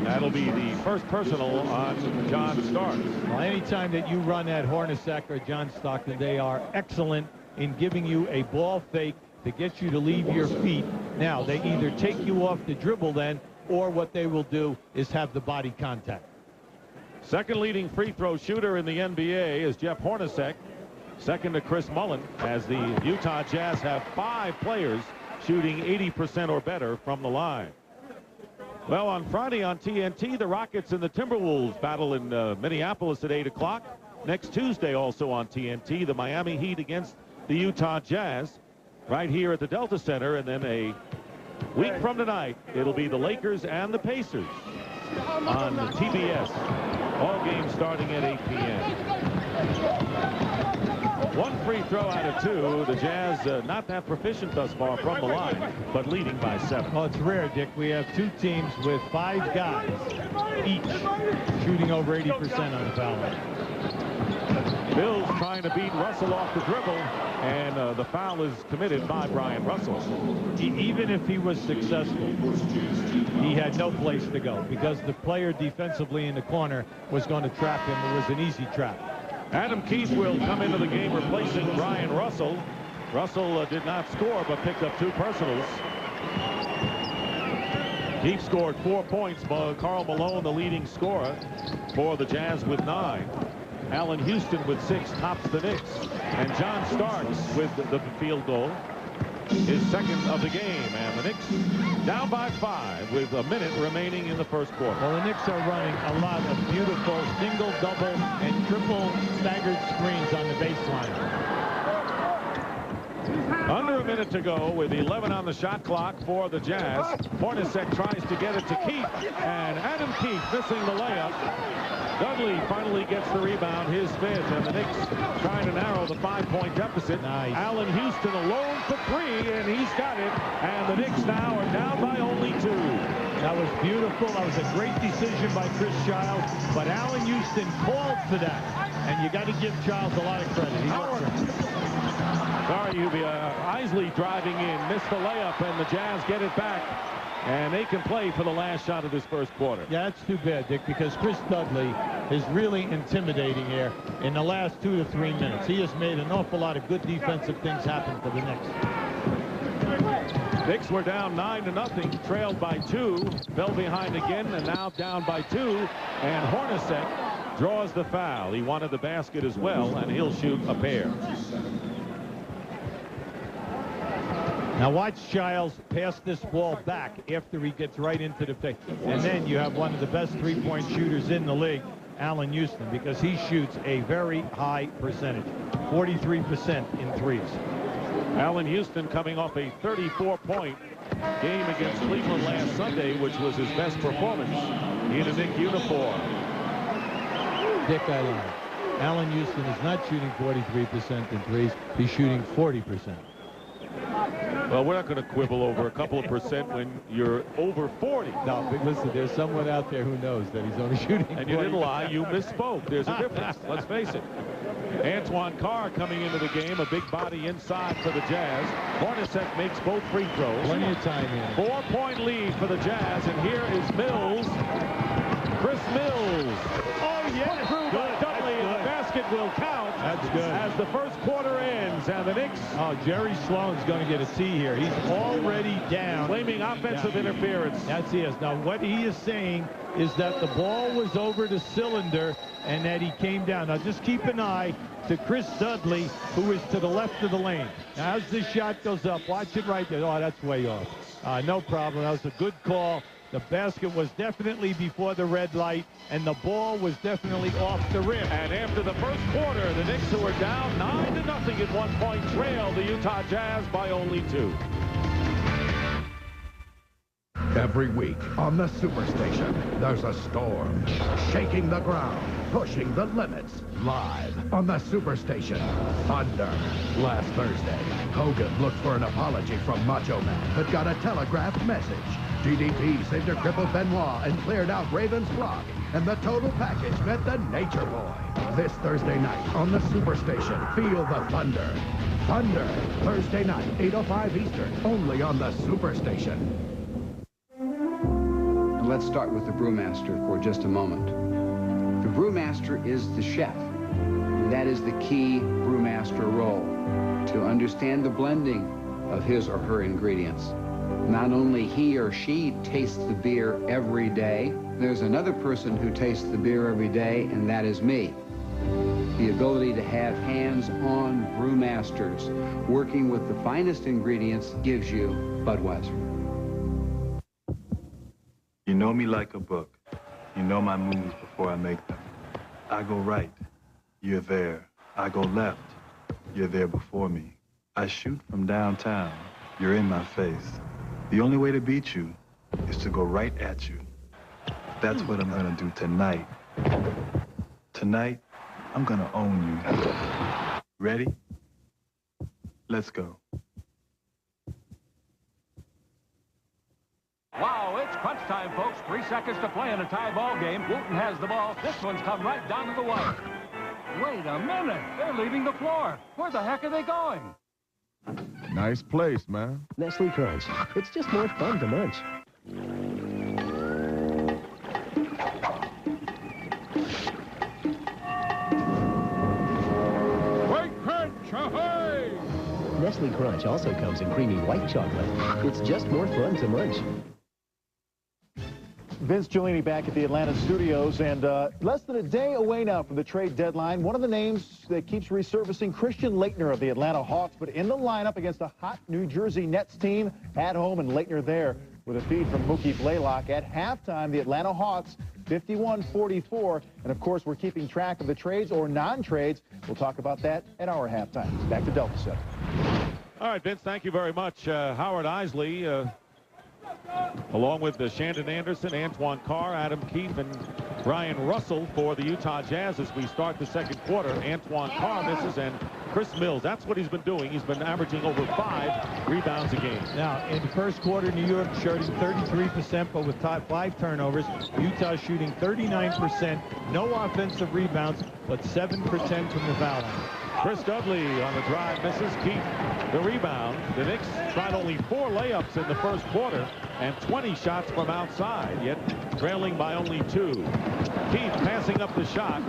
That'll be the first personal on John Starks. Well, anytime that you run at Hornacek or John Stockton, they are excellent in giving you a ball fake to get you to leave your feet. Now, they either take you off the dribble then, or what they will do is have the body contact. Second leading free throw shooter in the NBA is Jeff Hornacek. Second to Chris Mullen, as the Utah Jazz have 5 players shooting 80% or better from the line. Well, on Friday on TNT, the Rockets and the Timberwolves battle in Minneapolis at 8 o'clock. Next Tuesday, also on TNT, the Miami Heat against the Utah Jazz right here at the Delta Center. And then a week from tonight, it'll be the Lakers and the Pacers on the TBS. All games starting at 8 p.m. 1 free throw out of 2. The Jazz not that proficient thus far from the line, but leading by 7. Well, it's rare, Dick. We have 2 teams with 5 guys each shooting over 80% on the foul line. Bills trying to beat Russell off the dribble, and the foul is committed by Brian Russell. Even if he was successful, he had no place to go because the player defensively in the corner was going to trap him. It was an easy trap. Adam Keith will come into the game replacing Brian Russell. Russell did not score, but picked up 2 personals. Keith scored 4 points, but Karl Malone, the leading scorer for the Jazz, with 9. Allan Houston with 6 tops the Knicks. And John Starks with the field goal, his second of the game. And the Knicks down by 5 with a minute remaining in the first quarter. Well, the Knicks are running a lot of beautiful single, double, and triple staggered screens on the baseline. Under a minute to go with 11 on the shot clock for the Jazz. Hornacek tries to get it to Keith, and Adam Keith missing the layup. Dudley finally gets the rebound, his 5th, and the Knicks trying to narrow the 5-point deficit. Nice. Allan Houston alone for 3, and he's got it. And the Knicks now are down by only 2. That was beautiful. That was a great decision by Chris Childs, but Allan Houston called for that, and you got to give Childs a lot of credit. Sorry, Isley driving in, missed the layup, and the Jazz get it back. And they can play for the last shot of this first quarter. Yeah, that's too bad, Dick, because Chris Dudley is really intimidating here in the last 2 to 3 minutes. He has made an awful lot of good defensive things happen for the Knicks. Knicks were down 9-0, trailed by 2, fell behind again, and now down by 2. And Hornacek draws the foul. He wanted the basket as well, and he'll shoot a pair. Now watch Giles pass this ball back after he gets right into the paint. And then you have one of the best three-point shooters in the league, Allan Houston, because he shoots a very high percentage, 43% in threes. Allan Houston coming off a 34-point game against Cleveland last Sunday, which was his best performance in a Knick uniform. Dick, I lied. Allan Houston is not shooting 43% in threes. He's shooting 40%. Well, we're not going to quibble over a couple of percent when you're over 40. No, but listen, there's someone out there who knows that he's only shooting 40%. And you didn't lie. You misspoke. There's a difference. Let's face it. Antoine Carr coming into the game, a big body inside for the Jazz. Hornacek makes both free throws. Plenty of time here. 4-point lead for the Jazz, and here is Mills. Chris Mills. Oh, yes. Good. Dudley, and the basket will count. That's good. As the first quarter ends, and the Knicks. Oh, Jerry Sloan's going to get a T here. He's already down. Claiming offensive interference. Yes, he is. Now, what he is saying is that the ball was over the cylinder and that he came down. Now, just keep an eye to Chris Dudley, who is to the left of the lane. Now, as this shot goes up, watch it right there. Oh, that's way off. No problem. That was a good call. The basket was definitely before the red light, and the ball was definitely off the rim. And after the first quarter, the Knicks, who were down 9-0 at 1 point, trailed the Utah Jazz by only 2. Every week on the Superstation, there's a storm shaking the ground, pushing the limits. Live on the Superstation, Thunder. Last Thursday, Hogan looked for an apology from Macho Man, but got a telegraphed message. DDP saved a crippled Benoit and cleared out Raven's flock, and the total package met the Nature Boy. This Thursday night on the Superstation, feel the Thunder. Thunder, Thursday night, 8:05 Eastern, only on the Superstation. Let's start with the brewmaster for just a moment. The brewmaster is the chef. And that is the key brewmaster role, to understand the blending of his or her ingredients. Not only he or she tastes the beer every day, there's another person who tastes the beer every day, and that is me. The ability to have hands-on brewmasters working with the finest ingredients gives you Budweiser. You know me like a book. You know my moves before I make them. I go right, you're there. I go left, you're there before me. I shoot from downtown, you're in my face. The only way to beat you is to go right at you. That's what I'm gonna do tonight. Tonight, I'm gonna own you. Ready? Let's go. Wow, it's crunch time, folks. 3 seconds to play in a tie ball game. Wooten has the ball. This one's come right down to the wire. Wait a minute. They're leaving the floor. Where the heck are they going? Nice place, man. Nestle Crunch. It's just more fun to munch. White Crunch, ahoy! Nestle Crunch also comes in creamy white chocolate. It's just more fun to munch. Vince Giannini back at the Atlanta studios, and less than a day away now from the trade deadline. One of the names that keeps resurfacing, Christian Laettner of the Atlanta Hawks, but in the lineup against a hot New Jersey Nets team at home, and Laettner there with a feed from Mookie Blaylock. At halftime, the Atlanta Hawks 51-44, and of course we're keeping track of the trades or non-trades. We'll talk about that at our halftime. Back to Delta 7. All right, Vince, thank you very much. Howard Isley, along with Shandon Anderson, Antoine Carr, Adam Keefe, and Brian Russell for the Utah Jazz as we start the second quarter. Antoine Carr misses, and Chris Mills, that's what he's been doing. He's been averaging over 5 rebounds a game. Now, in the first quarter, New York shooting 33%, but with 5 turnovers. Utah shooting 39%, no offensive rebounds, but 7% from the foul line. Chris Dudley on the drive misses. Keith the rebound. The Knicks tried only 4 layups in the first quarter and 20 shots from outside, yet trailing by only 2. Keith passing up the shot.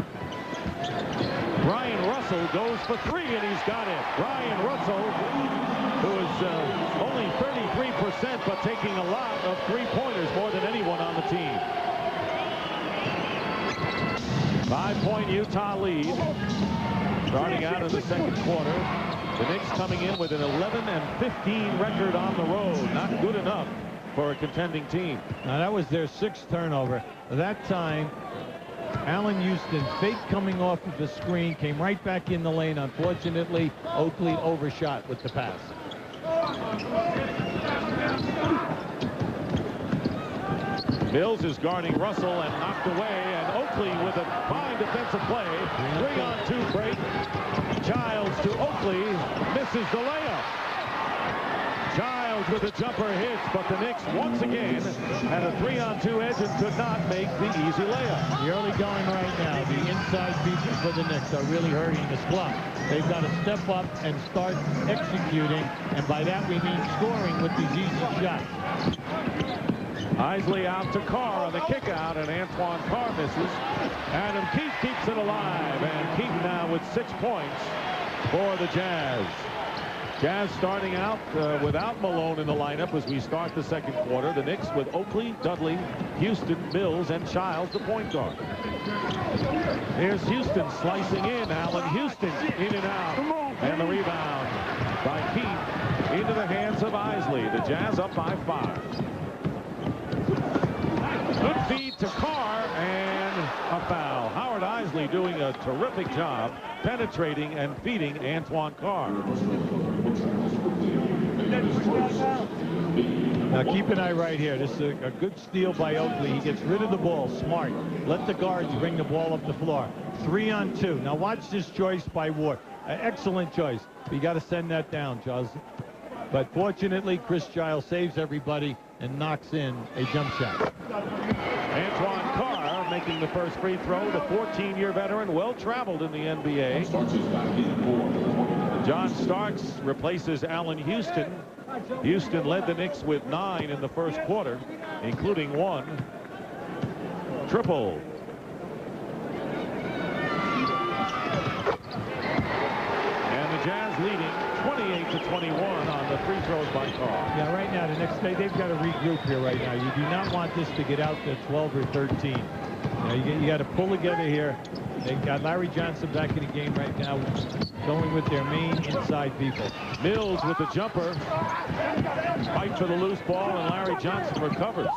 Brian Russell goes for 3, and he's got it. Brian Russell, who is only 33%, but taking a lot of 3-pointers, more than anyone on the team. 5-point Utah lead. Starting out in the second quarter. The Knicks coming in with an 11-15 record on the road. Not good enough for a contending team. Now, that was their 6th turnover. That time, Allan Houston, fake coming off of the screen, came right back in the lane. Unfortunately, Oakley overshot with the pass. Mills is guarding Russell and knocked away, and Oakley with a fine defensive play. 3-on-2 break. Childs to Oakley, misses the layup. Childs with a jumper hits, but the Knicks once again had a 3-on-2 edge and could not make the easy layup. The early going right now, the inside people for the Knicks are really hurting this clock. They've got to step up and start executing, and by that we mean scoring with these easy shots. Isley out to Carr on the kick out, and Antoine Carr misses. Adam Keith keeps it alive, and Keith now with 6 points for the Jazz. Jazz starting out without Malone in the lineup as we start the second quarter. The Knicks with Oakley, Dudley, Houston, Mills, and Childs, the point guard. Here's Houston slicing in. Allan Houston in and out. And the rebound by Keith into the hands of Isley. The Jazz up by 5. Good feed to Carr, and a foul. Howard Isley doing a terrific job penetrating and feeding Antoine Carr. Now keep an eye right here. This is a good steal by Oakley. He gets rid of the ball. Smart. Let the guards bring the ball up the floor. 3-on-2. Now watch this choice by Ward. Excellent choice. You got to send that down, Charles. But fortunately, Chris Giles saves everybody and knocks in a jump shot. Antoine Carr making the first free throw. The 14-year veteran, well-traveled in the NBA. John Starks replaces Allan Houston. Houston led the Knicks with 9 in the first quarter, including 1 triple. And the Jazz leading 28-21 on the free throws by Carr. Yeah, right now, the Knicks, they've got to regroup here right now. You do not want this to get out to 12 or 13. You got to pull together here. They've got Larry Johnson back in the game right now, going with their main inside people. Mills with the jumper. Fight for the loose ball, and Larry Johnson recovers.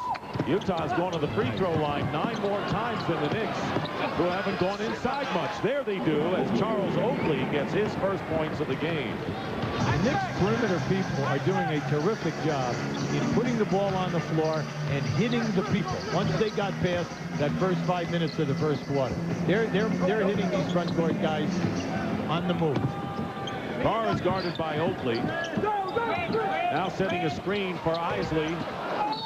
Utah's going to the free throw line 9 more times than the Knicks, who haven't gone inside much. There they do, as Charles Oakley gets his first points of the game. The Knicks perimeter people are doing a terrific job in putting the ball on the floor and hitting the people. Once they got past that first 5 minutes of the first quarter, they're hitting these front court guys on the move. Carr is guarded by Oakley. Now setting a screen for Isley.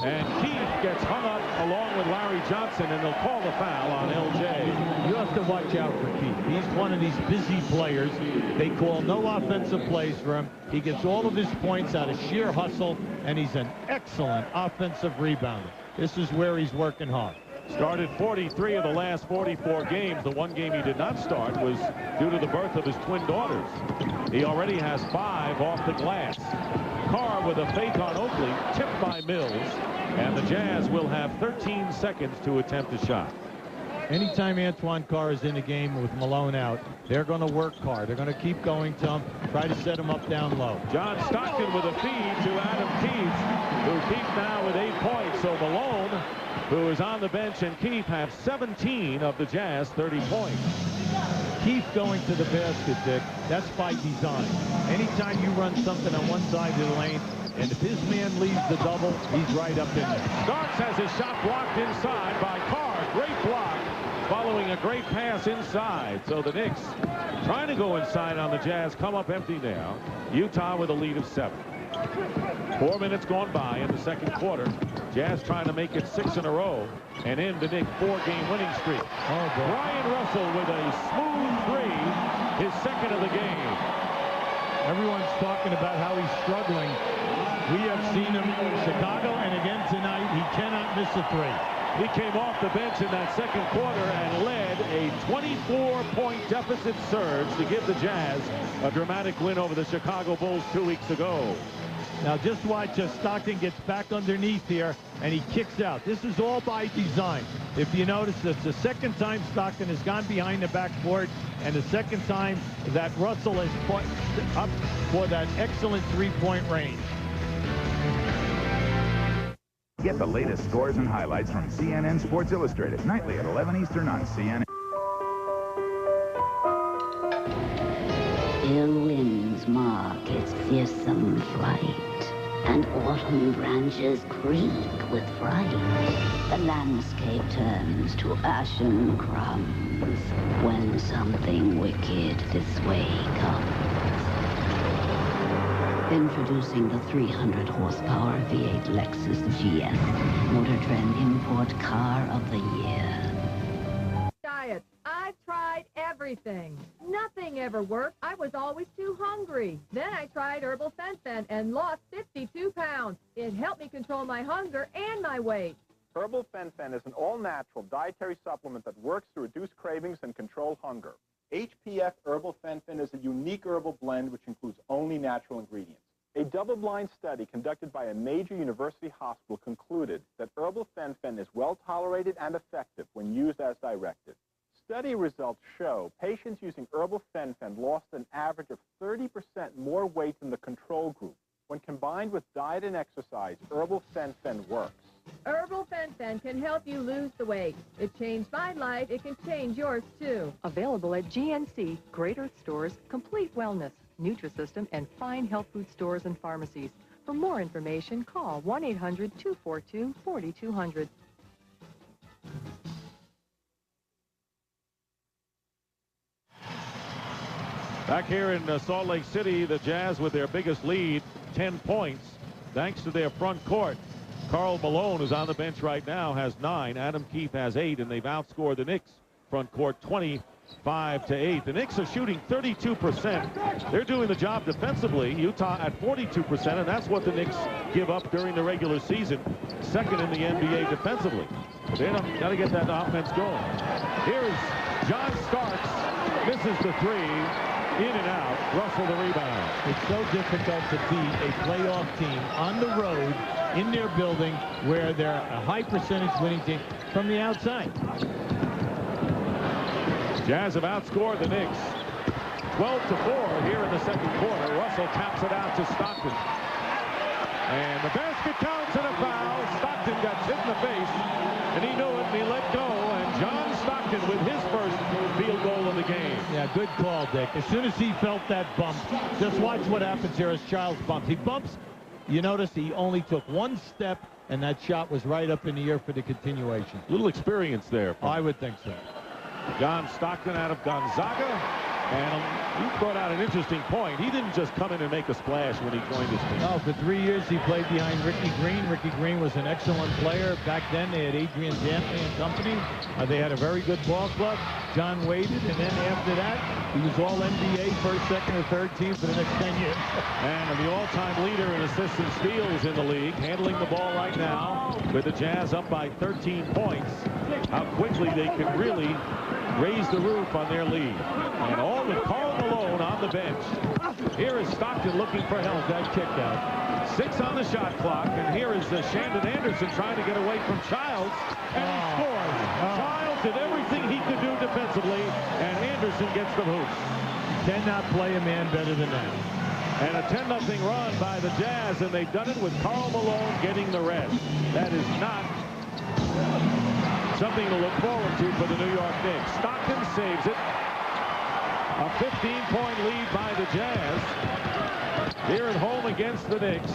And Keith gets hung up along with Larry Johnson, and they'll call the foul on LJ. You have to watch out for Keith. He's one of these busy players. They call no offensive plays for him. He gets all of his points out of sheer hustle, and he's an excellent offensive rebounder. This is where he's working hard. Started 43 of the last 44 games. The one game he did not start was due to the birth of his twin daughters. He already has 5 off the glass. Carr with a fake on Oakley, tipped by Mills, and the Jazz will have 13 seconds to attempt a shot. Anytime Antoine Carr is in the game with Malone out, they're going to work hard. They're going to keep going to him, try to set him up down low. John Stockton with a feed to Adam Keith, who Keith now with 8 points. So Malone, who is on the bench, and Keith have 17 of the Jazz 30 points. Keith going to the basket, Dick, that's by design. Anytime you run something on one side of the lane, and if his man leaves the double, he's right up in there. Starks has his shot blocked inside by Carr. Great block following a great pass inside. So the Knicks trying to go inside on the Jazz, come up empty now. Utah with a lead of 7. 4 minutes gone by in the second quarter. Jazz trying to make it 6 in a row and end the Knicks 4-game winning streak. Oh, boy. Brian Russell with a smooth 3, his second second of the game. Everyone's talking about how he's struggling. We have seen him in Chicago, and again tonight, he cannot miss a three. He came off the bench in that second quarter and led a 24-point deficit surge to give the Jazz a dramatic win over the Chicago Bulls 2 weeks ago. Now just watch as Stockton gets back underneath here, and he kicks out. This is all by design. If you notice, it's the second time Stockton has gone behind the backboard, and the second time that Russell has put up for that excellent three-point range. Get the latest scores and highlights from CNN Sports Illustrated nightly at 11 Eastern on CNN. Ill winds mark its fearsome flight, and autumn branches creak with fright. The landscape turns to ashen crumbs when something wicked this way comes. Introducing the 300 horsepower V8 Lexus GS, Motor Trend Import Car of the Year. Diet. I've tried everything. Nothing ever worked. I was always too hungry. Then I tried Herbal Fen-Phen and lost 52 pounds. It helped me control my hunger and my weight. Herbal Fen-Phen is an all-natural dietary supplement that works to reduce cravings and control hunger. HPF Herbal Fen-Phen is a unique herbal blend which includes only natural ingredients. A double-blind study conducted by a major university hospital concluded that Herbal Fen-Phen is well-tolerated and effective when used as directed. Study results show patients using Herbal Fen-Phen lost an average of 30% more weight than the control group. When combined with diet and exercise, Herbal Fen-Phen works. Herbal Fen-Phen can help you lose the weight. It changed my life. It can change yours, too. Available at GNC, Great Earth Stores, Complete Wellness, Nutrisystem, and fine health food stores and pharmacies. For more information, call 1-800-242-4200. Back here in Salt Lake City, the Jazz with their biggest lead, 10 points, thanks to their front court. Karl Malone, who's on the bench right now, has 9. Adam Keefe has 8, and they've outscored the Knicks front court 25-8. The Knicks are shooting 32%. They're doing the job defensively. Utah at 42%, and that's what the Knicks give up during the regular season. Second in the NBA defensively. But they got to get that offense going. Here is John Starks. Misses the three. In and out. Russell the rebound. It's so difficult to beat a playoff team on the road in their building where they're a high percentage winning team from the outside. Jazz have outscored the Knicks 12-4 here in the second quarter. Russell taps it out to Stockton. And the basket counts and a foul. Stockton got hit in the face, and he knew it, and he let go. And John Stockton with his first field goal of the game. Yeah, good call, Dick. As soon as he felt that bump, just watch what happens here as Childs bumps. He bumps. You notice he only took one step, and that shot was right up in the air for the continuation. Little experience there. I would think so. John Stockton out of Gonzaga. And you brought out an interesting point. He didn't just come in and make a splash when he joined his team. No, for 3 years he played behind Ricky Green. Ricky Green was an excellent player. Back then they had Adrian Dantley and company. They had a very good ball club. John waited, and then after that, he was all NBA, first, second, or third team for the next 10 years. And the all-time leader in assist and steals in the league, handling the ball right now with the Jazz up by 13 points. How quickly they can really raise the roof on their lead. And all with Karl Malone on the bench. Here is Stockton looking for help. That kick out. 6 on the shot clock. And here is Shandon Anderson trying to get away from Childs. And he scores. Childs did everything he could do defensively. And Anderson gets the hoop. Cannot play a man better than that. And a 10-0 run by the Jazz. And they've done it with Karl Malone getting the rest. That is not something to look forward to for the New York Knicks. Stockton saves it. A 15-point lead by the Jazz. Here at home against the Knicks.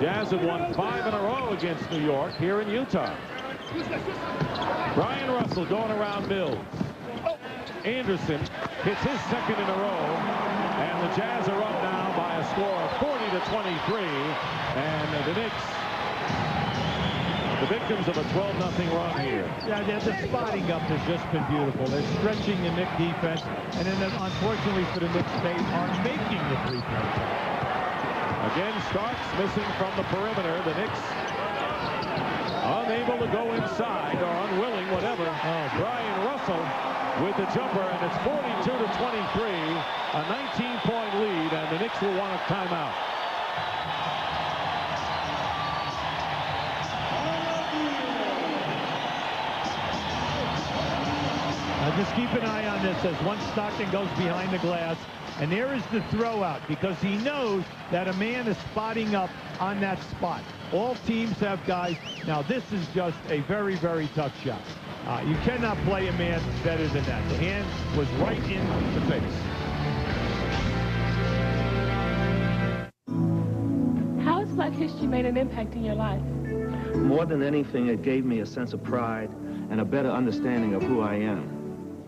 Jazz have won 5 in a row against New York here in Utah. Brian Russell going around Mills. Anderson hits his second in a row. And the Jazz are up now by a score of 40-23. And the Knicks the victims of a 12-0 run here. Yeah, the spotting up has just been beautiful. They're stretching the Knicks defense, and then unfortunately for the Knicks, they are making the three-point shot. Again, Starks missing from the perimeter. The Knicks unable to go inside or unwilling, whatever. Brian Russell with the jumper, and it's 42-23, a 19-point lead, and the Knicks will want a timeout. Just keep an eye on this as once Stockton goes behind the glass, and there is the throw out because he knows that a man is spotting up on that spot. All teams have guys. Now this is just a very, very tough shot. You cannot play a man better than that. The hand was right in the face. How has Black history made an impact in your life? More than anything, it gave me a sense of pride and a better understanding of who I am.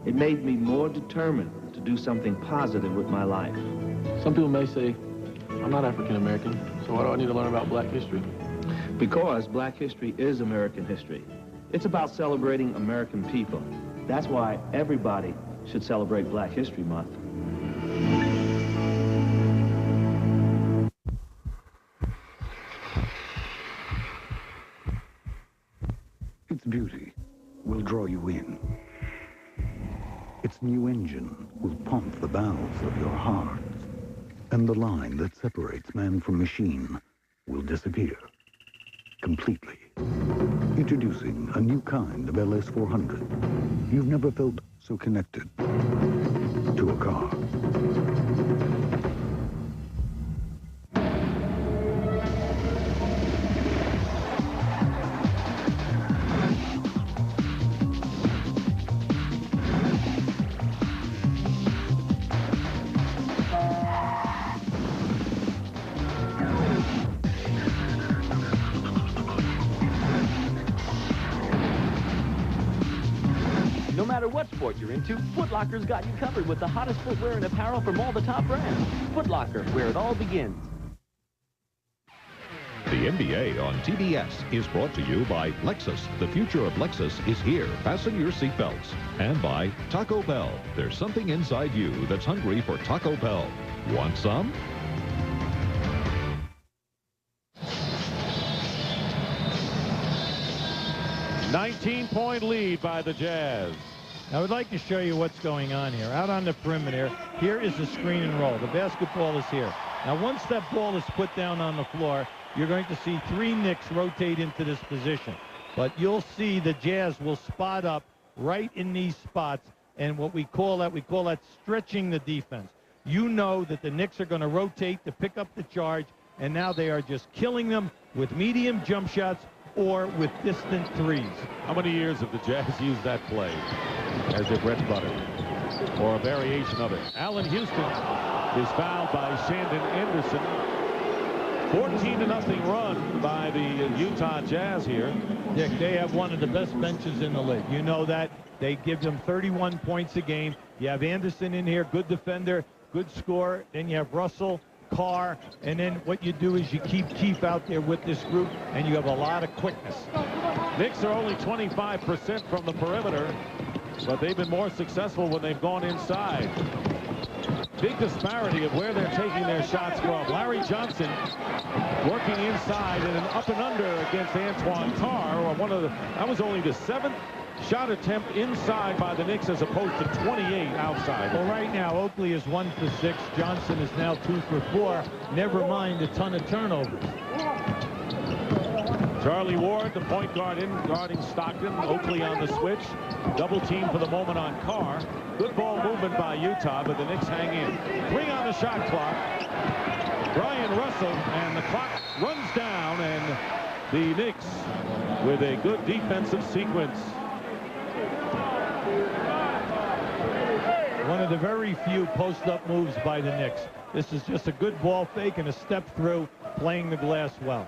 It made me more determined to do something positive with my life. Some people may say, I'm not African American, so why do I need to learn about Black history? Because Black history is American history. It's about celebrating American people. That's why everybody should celebrate Black History Month. Its beauty will draw you in. Its new engine will pump the valves of your heart. And the line that separates man from machine will disappear completely. Introducing a new kind of LS400. You've never felt so connected to a car. No matter what sport you're into, Foot Locker's got you covered with the hottest footwear and apparel from all the top brands. Foot Locker, where it all begins. The NBA on TBS is brought to you by Lexus. The future of Lexus is here. Fasten your seatbelts. And by Taco Bell. There's something inside you that's hungry for Taco Bell. Want some? $19-point lead by the Jazz. I would like to show you what's going on here. Out on the perimeter, here is the screen and roll. The basketball is here. Now, once that ball is put down on the floor, you're going to see three Knicks rotate into this position. But you'll see the Jazz will spot up right in these spots, and what we call that stretching the defense. You know that the Knicks are going to rotate to pick up the charge, and now they are just killing them with medium jump shots or with distant threes. How many years have the Jazz used that play as their bread and butter, or a variation of it? Allan Houston is fouled by Shandon Anderson. 14-0 run by the Utah Jazz here. Dick, they have one of the best benches in the league. You know that. They give them 31 points a game. You have Anderson in here, good defender, good scorer. Then you have Russell, Carr, and then what you do is you keep Keefe out there with this group, and you have a lot of quickness. Knicks are only 25% from the perimeter, but they've been more successful when they've gone inside. Big disparity of where they're taking their shots from. Larry Johnson working inside and an up and under against Antoine Carr, or that was only the 7th shot attempt inside by the Knicks as opposed to 28 outside. Well, right now, Oakley is 1 for 6. Johnson is now 2 for 4. Never mind a ton of turnovers. Charlie Ward, the point guard, in guarding Stockton. Oakley on the switch. Double team for the moment on Carr. Good ball movement by Utah, but the Knicks hang in. 3 on the shot clock. Brian Russell, and the clock runs down, and the Knicks with a good defensive sequence. One of the very few post-up moves by the Knicks. This is just a good ball fake and a step through, playing the glass well.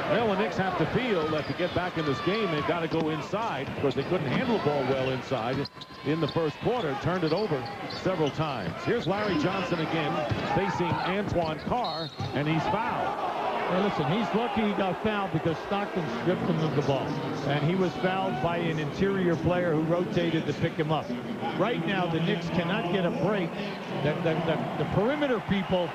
Well, the Knicks have to feel that to get back in this game, they've got to go inside, because they couldn't handle the ball well inside in the first quarter. Turned it over several times. Here's Larry Johnson again, facing Antoine Carr, and he's fouled. Well, listen, he's lucky he got fouled because Stockton stripped him of the ball. And he was fouled by an interior player who rotated to pick him up. Right now, the Knicks cannot get a break. The perimeter people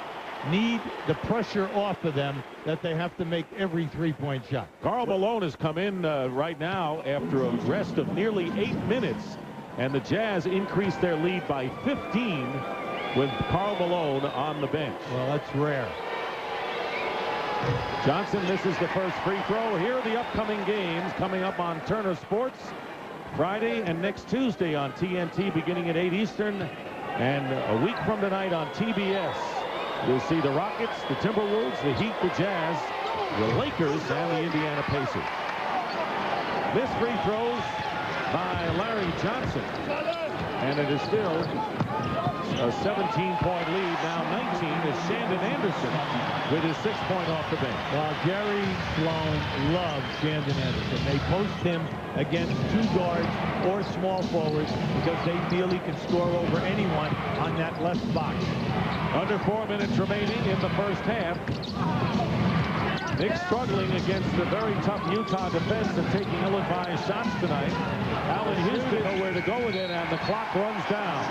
need the pressure off of them that they have to make every three-point shot. Karl Malone has come in right now after a rest of nearly 8 minutes. And the Jazz increased their lead by 15 with Karl Malone on the bench. Well, that's rare. Johnson misses the first free throw. Here are the upcoming games coming up on Turner Sports. Friday and next Tuesday on TNT beginning at 8 Eastern. And a week from tonight on TBS, you'll see the Rockets, the Timberwolves, the Heat, the Jazz, the Lakers, and the Indiana Pacers. Missed free throws by Larry Johnson. And it is still a 17-point lead. Now 19 is Shandon Anderson with his 6-point off the bench. Well, Jerry Sloan loves Shandon Anderson. They post him against 2 guards or small forwards because they feel he can score over anyone on that left box. Under 4 minutes remaining in the first half. Knicks struggling against the very tough Utah defense and taking ill-advised shots tonight. Allan Houston nowhere to go with it, and the clock runs down.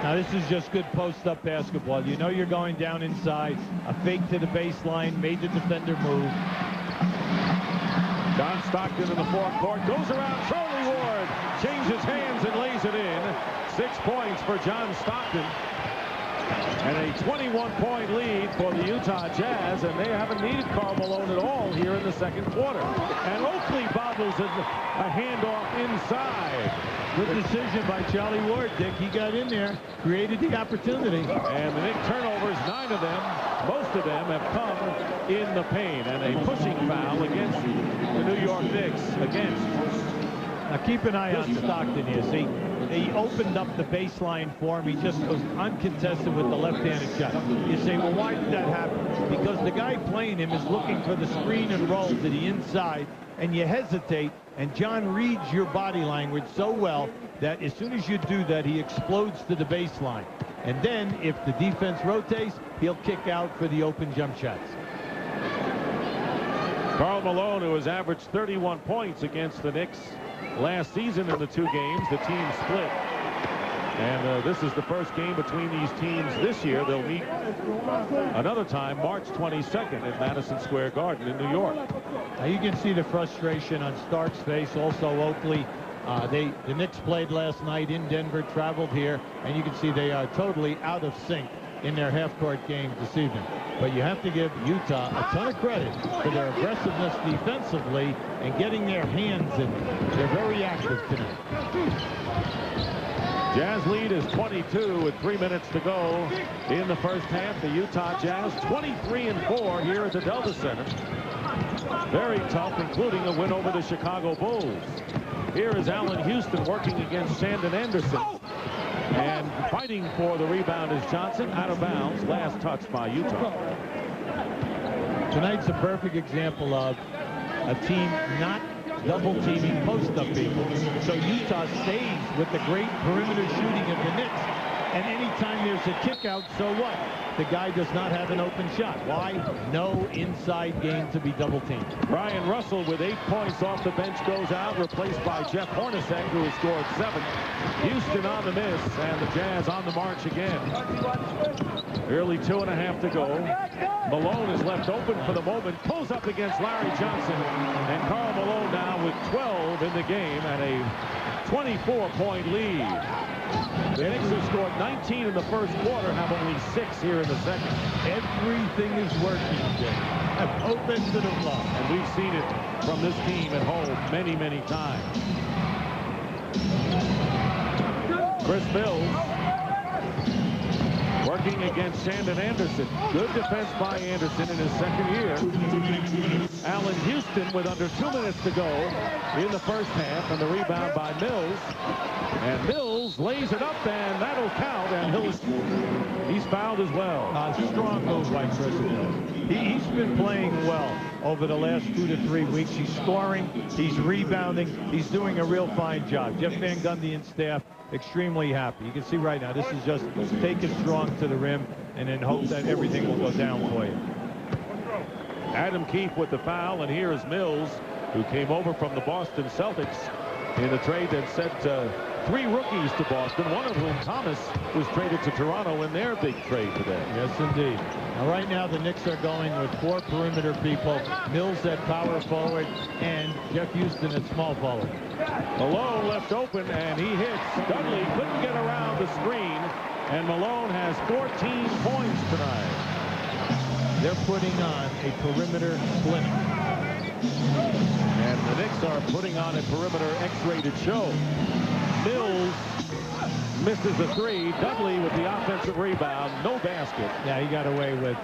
Now this is just good post-up basketball. You know you're going down inside. A fake to the baseline, made the defender move. John Stockton in the forecourt, goes around Charlie Ward, changes hands and lays it in. 6 points for John Stockton. And a 21-point lead for the Utah Jazz, and they haven't needed Karl Malone at all here in the second quarter. And Oakley bobbles a handoff inside. Good decision by Charlie Ward, Dick. He got in there, created the opportunity. And the Knicks turnovers, 9 of them, most of them have come in the paint. And a pushing foul against the New York Knicks. Now keep an eye on Stockton here. See, he opened up the baseline for him. He just was uncontested with the left-handed shot. You say, well, why did that happen? Because the guy playing him is looking for the screen and roll to the inside, and you hesitate, and John reads your body language so well that as soon as you do that, he explodes to the baseline. And then, if the defense rotates, he'll kick out for the open jump shots. Karl Malone, who has averaged 31 points against the Knicks last season in the 2 games, the team split. And this is the first game between these teams this year. They'll meet another time March 22nd at Madison Square Garden in New York. Now you can see the frustration on Stark's face. Also Oakley. The Knicks played last night in Denver, traveled here, and you can see they are totally out of sync in their half-court game this evening. But you have to give Utah a ton of credit for their aggressiveness defensively and getting their hands in. They're very active tonight. Jazz lead is 22 with 3 minutes to go in the first half. The Utah Jazz 23-4 here at the Delta Center. Very tough, including a win over the Chicago Bulls. Here is Allan Houston working against Shandon Anderson. And fighting for the rebound is Johnson, out of bounds. Last touch by Utah. Tonight's a perfect example of a team not double-teaming post-up people. So Utah stays with the great perimeter shooting of the Knicks. And anytime there's a kick-out, so what? The guy does not have an open shot. Why? No inside game to be double-teamed. Brian Russell with 8 points off the bench goes out, replaced by Jeff Hornacek, who has scored 7. Houston on the miss, and the Jazz on the march again. Barely 2.5 to go. Malone is left open for the moment, pulls up against Larry Johnson, and Karl Malone now with 12 in the game and a 24-point lead. The Knicks have scored 19 in the first quarter, have only 6 here in the second. Everything is working, Jay. Open to the block. And we've seen it from this team at home many, many times. Chris Mills working against Shandon Anderson. Good defense by Anderson in his second year. Allan Houston with under 2 minutes to go in the first half, and the rebound by Mills. And Mills lays it up, and that'll count, and he's fouled as well. Strong move by Chris Mills. He's been playing well. over the last 2 to 3 weeks. He's scoring, he's rebounding, he's doing a real fine job. Jeff Van Gundy and staff extremely happy. You can see right now, this is just take it strong to the rim and then hope that everything will go down for you. Adam Keefe with the foul, and here is Mills, who came over from the Boston Celtics in a trade that sent 3 rookies to Boston, one of whom, Thomas, was traded to Toronto in their big trade today. Yes, indeed. Now, right now, the Knicks are going with 4 perimeter people. Mills at power forward and Jeff Houston at small forward. Malone left open, and he hits. Dudley couldn't get around the screen, and Malone has 14 points tonight. They're putting on a perimeter clinic. And the Knicks are putting on a perimeter X-rated show. Mills misses a 3. Dudley with the offensive rebound. No basket. Yeah, he got away with,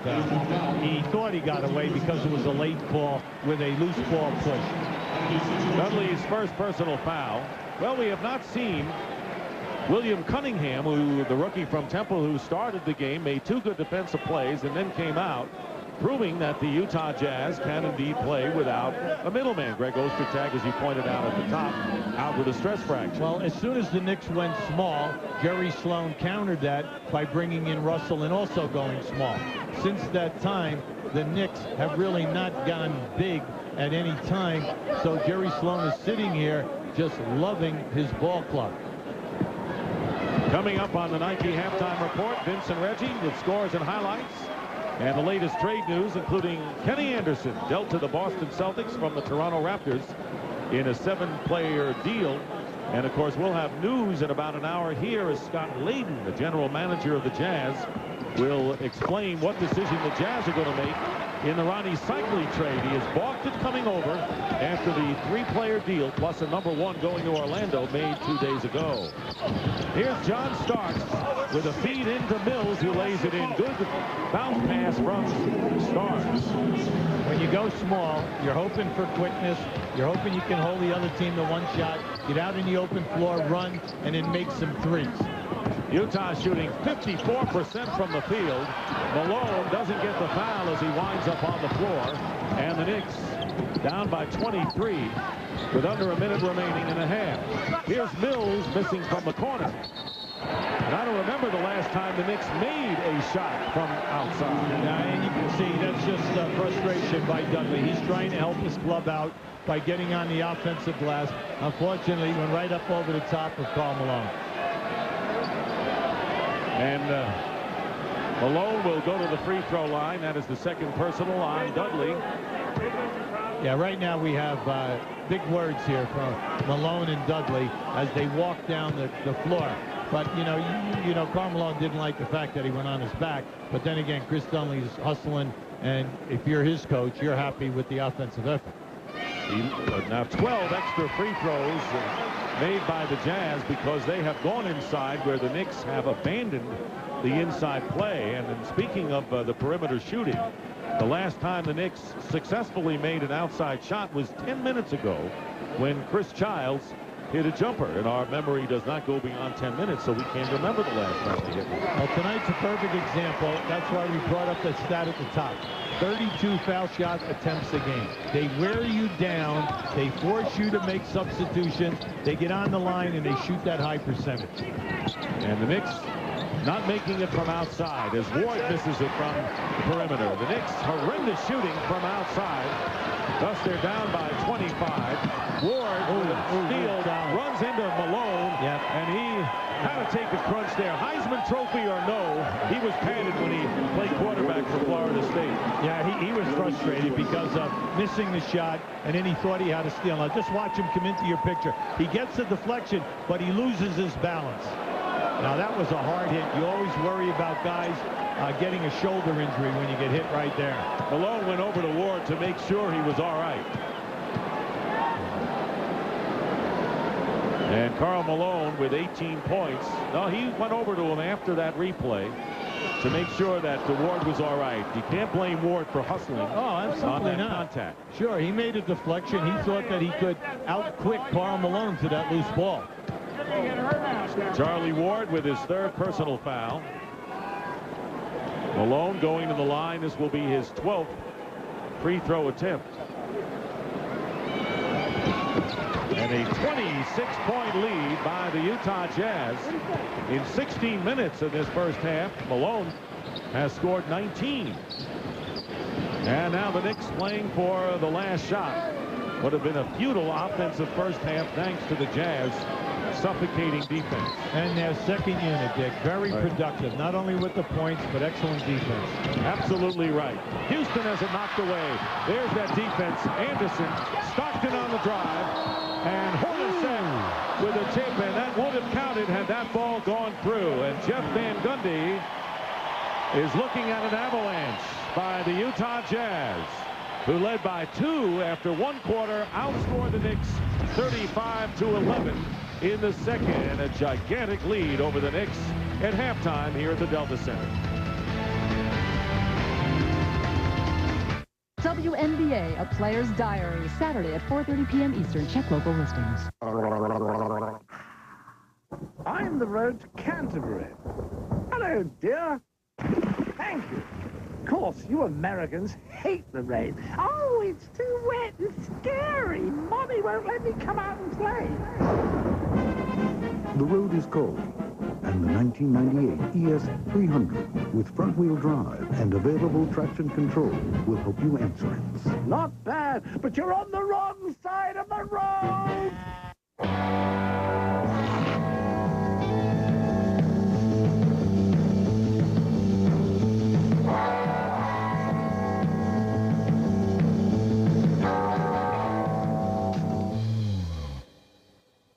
he thought he got away because it was a late ball with a loose ball push. Dudley's first personal foul. Well, we have not seen William Cunningham, who the rookie from Temple who started the game, made 2 good defensive plays and then came out, proving that the Utah Jazz can indeed play without a middleman. Greg Ostertag, as you pointed out at the top, out with a stress fracture. Well, as soon as the Knicks went small, Jerry Sloan countered that by bringing in Russell and also going small. Since that time, the Knicks have really not gone big at any time, so Jerry Sloan is sitting here just loving his ball club. Coming up on the Nike halftime report, Vince and Reggie with scores and highlights. And the latest trade news, including Kenny Anderson, dealt to the Boston Celtics from the Toronto Raptors in a 7-player deal. And, of course, we'll have news in about an hour here as Scott Layden, the general manager of the Jazz, will explain what decision the Jazz are going to make in the Ronnie Cycli trade. He has balked at coming over after the 3-player deal plus a #1 going to Orlando made 2 days ago. Here's John Starks with a feed into Mills, who lays it in. Good bounce pass from Starks. When you go small, you're hoping for quickness. You're hoping you can hold the other team to 1 shot, get out in the open floor, run, and then make some threes. Utah shooting 54% from the field. Malone doesn't get the foul as he winds up on the floor. And the Knicks down by 23 with under a minute remaining in a half. Here's Mills missing from the corner. And I don't remember the last time the Knicks made a shot from outside. Yeah, and you can see that's just frustration by Dudley. He's trying to help his club out by getting on the offensive glass. Unfortunately, he went right up over the top of Karl Malone. And Malone will go to the free throw line. That is the second personal on Dudley. Yeah, right now we have big words here from Malone and Dudley as they walk down the floor. But, you know, Karl Malone didn't like the fact that he went on his back. But then again, Chris Dunley's hustling, and if you're his coach, you're happy with the offensive effort. Now 12 extra free throws made by the Jazz because they have gone inside where the Knicks have abandoned the inside play. And then speaking of the perimeter shooting, the last time the Knicks successfully made an outside shot was 10 minutes ago when Chris Childs hit a jumper, and our memory does not go beyond 10 minutes, so we can't remember the last time they hit one. Well, tonight's a perfect example. That's why we brought up the stat at the top. 32 foul shot attempts a game. They wear you down. They force you to make substitutions. They get on the line, and they shoot that high percentage. And the Knicks not making it from outside as Ward misses it from the perimeter. The Knicks horrendous shooting from outside. Thus they're down by 25. Ward with a steal runs into Malone, and he had to take a crunch there. Heisman Trophy or no, he was padded when he played quarterback for Florida State. Yeah, he was frustrated because of missing the shot, and then he thought he had a steal. Now just watch him come into your picture. He gets a deflection, but he loses his balance. Now that was a hard hit. You always worry about guys getting a shoulder injury when you get hit right there. Malone went over to Ward to make sure he was all right. And Karl Malone with 18 points. No, he went over to him after that replay to make sure that the Ward was all right. You can't blame Ward for hustling on that contact. Sure, he made a deflection. He thought that he could out-quick Karl Malone to that loose ball. Charlie Ward with his third personal foul. Malone going to the line. This will be his 12th free throw attempt. And a 26-point lead by the Utah Jazz. In 16 minutes of this first half, Malone has scored 19. And now the Knicks playing for the last shot. Would have been a futile offensive first half thanks to the Jazz suffocating defense. And their second unit, Dick, very productive, not only with the points, but excellent defense. Absolutely right. Houston has it knocked away. There's that defense. Anderson, Stockton on the drive, and HarL'son with a chip, and that would have counted had that ball gone through. And Jeff Van Gundy is looking at an avalanche by the Utah Jazz, who led by 2 after 1 quarter, outscored the Knicks 35-11 in the second. A gigantic lead over the Knicks at halftime here at the Delta Center. WNBA, A Player's Diary, Saturday at 4:30 p.m. Eastern. Check local listings. I'm the road to Canterbury. Hello, dear. Thank you. Of course, you Americans hate the rain. Oh, it's too wet and scary. Mommy won't let me come out and play. The road is cold, and the 1998 ES300 with front-wheel drive and available traction control will help you answer it. Not bad, but you're on the wrong side of the road.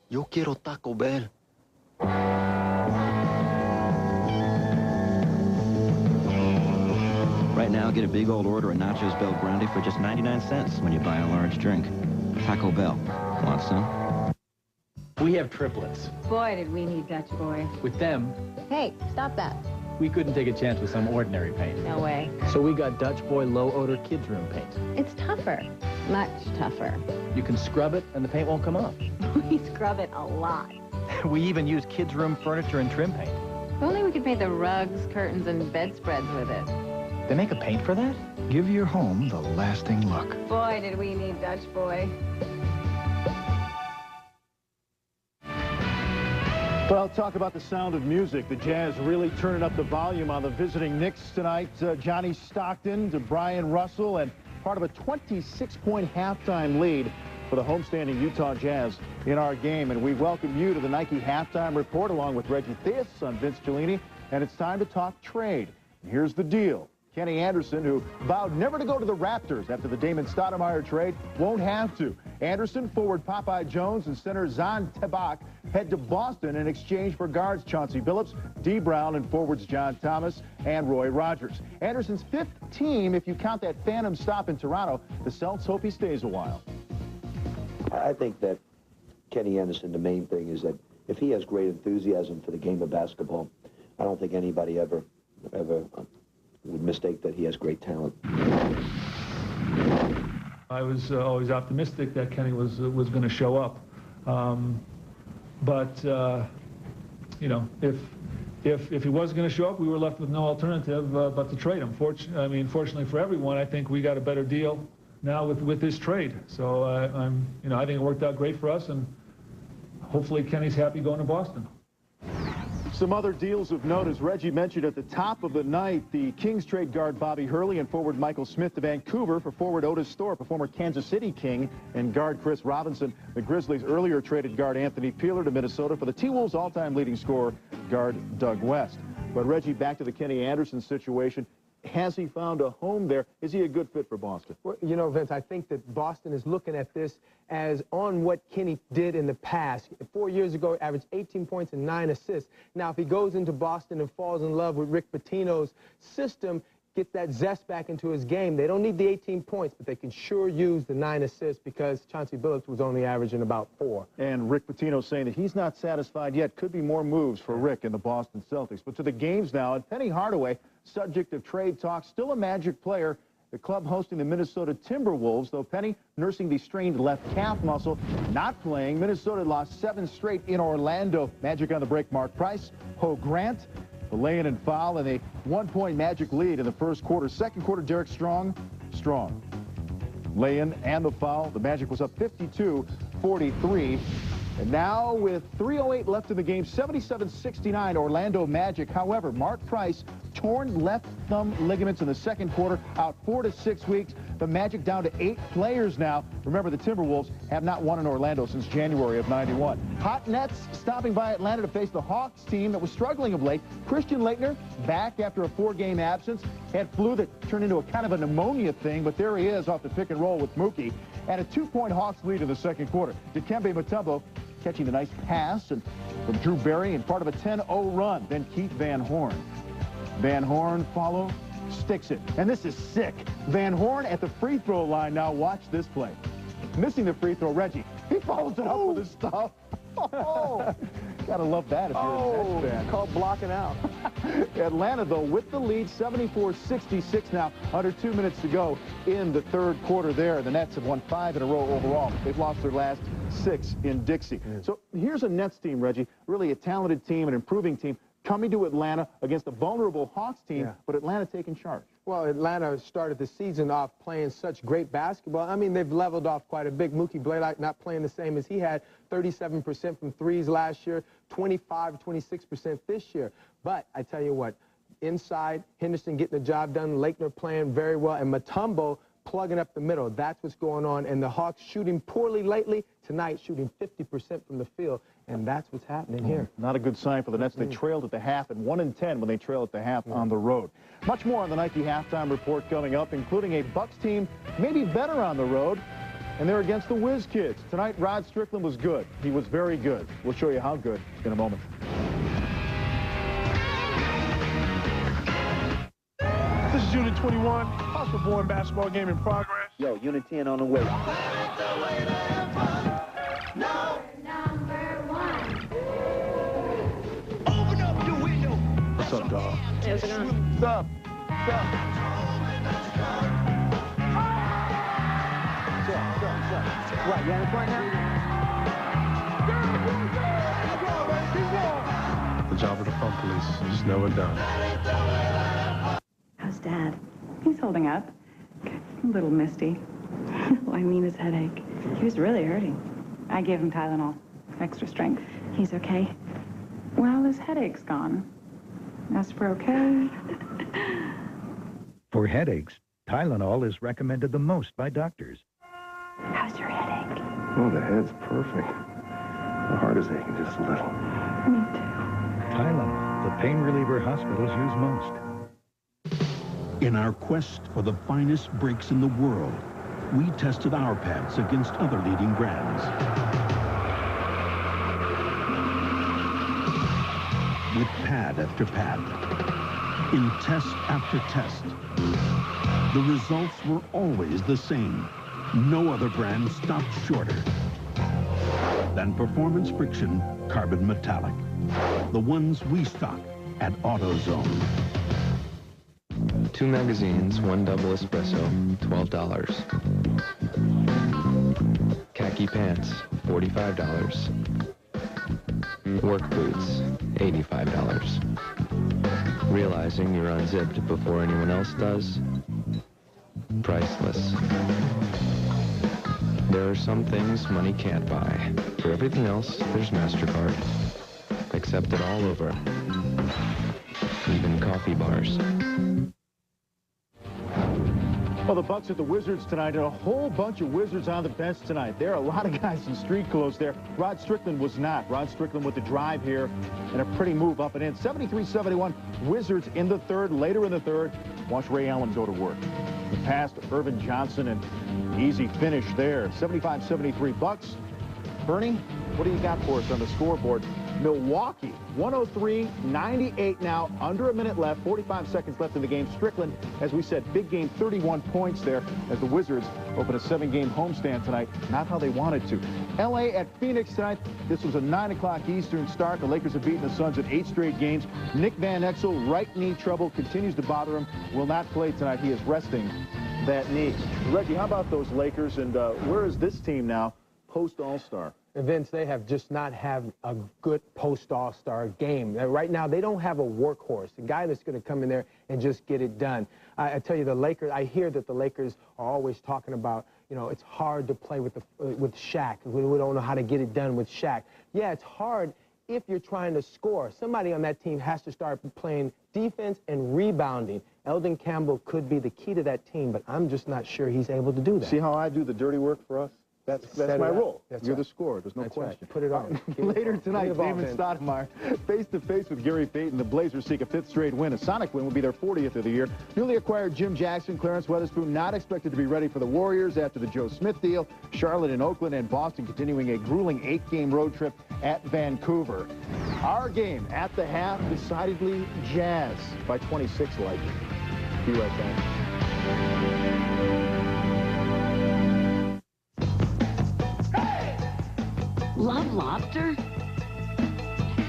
Yo quiero Taco Bell. Right now, get a big old order of Nachos Bel Grande for just 99 cents when you buy a large drink. Taco Bell. Want some? We have triplets. Boy, did we need Dutch Boy. With them, Hey, stop that. we couldn't take a chance with some ordinary paint. No way. So we got Dutch Boy low-odor kids' room paint. It's tougher. Much tougher. You can scrub it, and the paint won't come off. We scrub it a lot. We even use kids' room furniture and trim paint. If only we could paint the rugs, curtains, and bedspreads with it. They make a paint for that? Give your home the lasting look. Boy, did we need Dutch Boy. Well, talk about the sound of music. The Jazz really turning up the volume on the visiting Knicks tonight. Johnny Stockton to Brian Russell, and part of a 26-point halftime lead for the homestanding Utah Jazz in our game. And we welcome you to the Nike Halftime Report along with Reggie Theus. I'm Vince Giulini, and it's time to talk trade. And here's the deal. Kenny Anderson, who vowed never to go to the Raptors after the Damon Stoudemire trade, won't have to. Anderson, forward Popeye Jones, and center Zahn Tabak head to Boston in exchange for guards Chauncey Billups, D. Brown, and forwards John Thomas and Roy Rogers. Anderson's 5th team, if you count that phantom stop in Toronto. The Celts hope he stays a while. I think that Kenny Anderson, the main thing is that if he has great enthusiasm for the game of basketball, I don't think anybody ever would mistake that he has great talent. I was always optimistic that Kenny was going to show up, but you know, if he was going to show up, we were left with no alternative but to trade him. Fortunately for everyone, I think we got a better deal now with this trade. So I think it worked out great for us, and hopefully Kenny's happy going to Boston. Some other deals of note, as Reggie mentioned at the top of the night, the Kings trade guard Bobby Hurley and forward Michael Smith to Vancouver for forward Otis Thorpe, a former Kansas City King, and guard Chris Robinson. The Grizzlies earlier traded guard Anthony Peeler to Minnesota for the T-Wolves' all-time leading scorer, guard Doug West. But Reggie, back to the Kenny Anderson situation. Has he found a home there? Is he a good fit for Boston? Well, you know, Vince, I think that Boston is looking at this as on what Kenny did in the past. 4 years ago, he averaged 18 points and 9 assists. Now, if he goes into Boston and falls in love with Rick Pitino's system, get that zest back into his game. They don't need the 18 points, but they can sure use the 9 assists because Chauncey Billups was only averaging about 4. And Rick Pitino saying that he's not satisfied yet. Could be more moves for Rick and the Boston Celtics. But to the games now, and Penny Hardaway, subject of trade talks, still a Magic player. The club hosting the Minnesota Timberwolves, though Penny nursing the strained left calf muscle, not playing. Minnesota lost 7 straight in Orlando. Magic on the break, Mark Price, Ho Grant, the lay-in and foul, and a 1-point Magic lead in the first quarter. Second quarter, Derek Strong. lay-in and the foul. The Magic was up 52-43. And now with 3:08 left in the game, 77-69 Orlando Magic. However, Mark Price torn left thumb ligaments in the second quarter, out 4 to 6 weeks. The Magic down to 8 players now. Remember, the Timberwolves have not won in Orlando since January of '91. Hot Nets stopping by Atlanta to face the Hawks team that was struggling of late. Christian Laettner back after a 4-game absence. Had flu that turned into a kind of a pneumonia thing, but there he is off the pick and roll with Mookie. And a 2-point Hawks lead in the second quarter. Dikembe Mutombo catching a nice pass and from Drew Barry and part of a 10-0 run. Then Keith Van Horn. Van Horn follow, sticks it. And this is sick. Van Horn at the free throw line now. Watch this play. Missing the free throw, Reggie. He follows it up with his stuff. Oh, gotta love that if you're a Nets fan. Called blocking out. Atlanta, though, with the lead, 74-66 now, under 2 minutes to go in the third quarter there. The Nets have won 5 in a row overall. They've lost their last 6 in Dixie. So here's a Nets team, Reggie, really a talented team, an improving team, coming to Atlanta against a vulnerable Hawks team, but Atlanta taking charge. Well, Atlanta started the season off playing such great basketball. I mean, they've leveled off quite a bit. Mookie Blaylock not playing the same as he had, 37% from threes last year, 25-26% this year. But I tell you what, inside, Henderson getting the job done, Laettner playing very well, and Mutombo plugging up the middle. That's what's going on. And the Hawks shooting poorly lately. Tonight, shooting 50% from the field. And that's what's happening here. Not a good sign for the Nets. They trailed at the half, and 1-10 when they trail at the half on the road. Much more on the Nike halftime report coming up, including a Bucks team maybe better on the road, and they're against the Whiz Kids. Tonight, Rod Strickland was good. He was very good. We'll show you how good in a moment. This is Unit 21, Possible Born basketball game in progress. Yo, Unit 10 on the way. What's up, dog? Hey, how's it going? What's up? What's up? Right, you in the front now? The job of the phone police is just never done. How's Dad? He's holding up. A little misty. I mean his headache. He was really hurting. I gave him Tylenol. Extra strength. He's okay? Well, his headache's gone. As for okay? For headaches, Tylenol is recommended the most by doctors. How's your headache? Oh, the head's perfect. The heart is aching just a little. Me too. Tylenol, the pain reliever hospitals use most. In our quest for the finest brakes in the world, we tested our pads against other leading brands. With pad after pad, in test after test, the results were always the same. No other brand stopped shorter than Performance Friction Carbon Metallic, the ones we stock at AutoZone. 2 magazines, 1 double espresso, $12. Khaki pants, $45. Work boots, $85. Realizing you're unzipped before anyone else does? Priceless. There are some things money can't buy. For everything else, there's MasterCard. Accepted all over. Even coffee bars. Well, the Bucks at the Wizards tonight, and a whole bunch of Wizards on the bench tonight. There are a lot of guys in street clothes there. Rod Strickland was not. Rod Strickland with the drive here and a pretty move up and in. 73-71 Wizards in the third. Later in the third, watch Ray Allen go to work. The pass to Irvin Johnson and easy finish there. 75-73 Bucks. Bernie, what do you got for us on the scoreboard? Milwaukee, 103-98 now, under a minute left, 45 seconds left in the game. Strickland, as we said, big game, 31 points there as the Wizards open a 7-game homestand tonight. Not how they wanted to. L.A. at Phoenix tonight. This was a 9 o'clock Eastern start. The Lakers have beaten the Suns in 8 straight games. Nick Van Exel, right knee trouble, continues to bother him. Will not play tonight. He is resting that knee. Reggie, how about those Lakers, and where is this team now post-All-Star? Vince, they have just not had a good post-All-Star game. Right now, they don't have a workhorse, a guy that's going to come in there and just get it done. I tell you, the Lakers, I hear that the Lakers are always talking about, you know, it's hard to play with Shaq. We don't know how to get it done with Shaq. Yeah, it's hard if you're trying to score. Somebody on that team has to start playing defense and rebounding. Eldon Campbell could be the key to that team, but I'm just not sure he's able to do that. See how I do the dirty work for us? That's my role. You're the scorer. There's no question. Right. Put it on. Later tonight, Damon Stoudemire face-to-face with Gary Payton. The Blazers seek a 5th straight win. A Sonic win will be their 40th of the year. Newly acquired Jim Jackson, Clarence Weatherspoon not expected to be ready for the Warriors after the Joe Smith deal. Charlotte and Oakland and Boston continuing a grueling 8-game road trip at Vancouver. Our game at the half, decidedly Jazz by 26 likely. Be right back. Love lobster?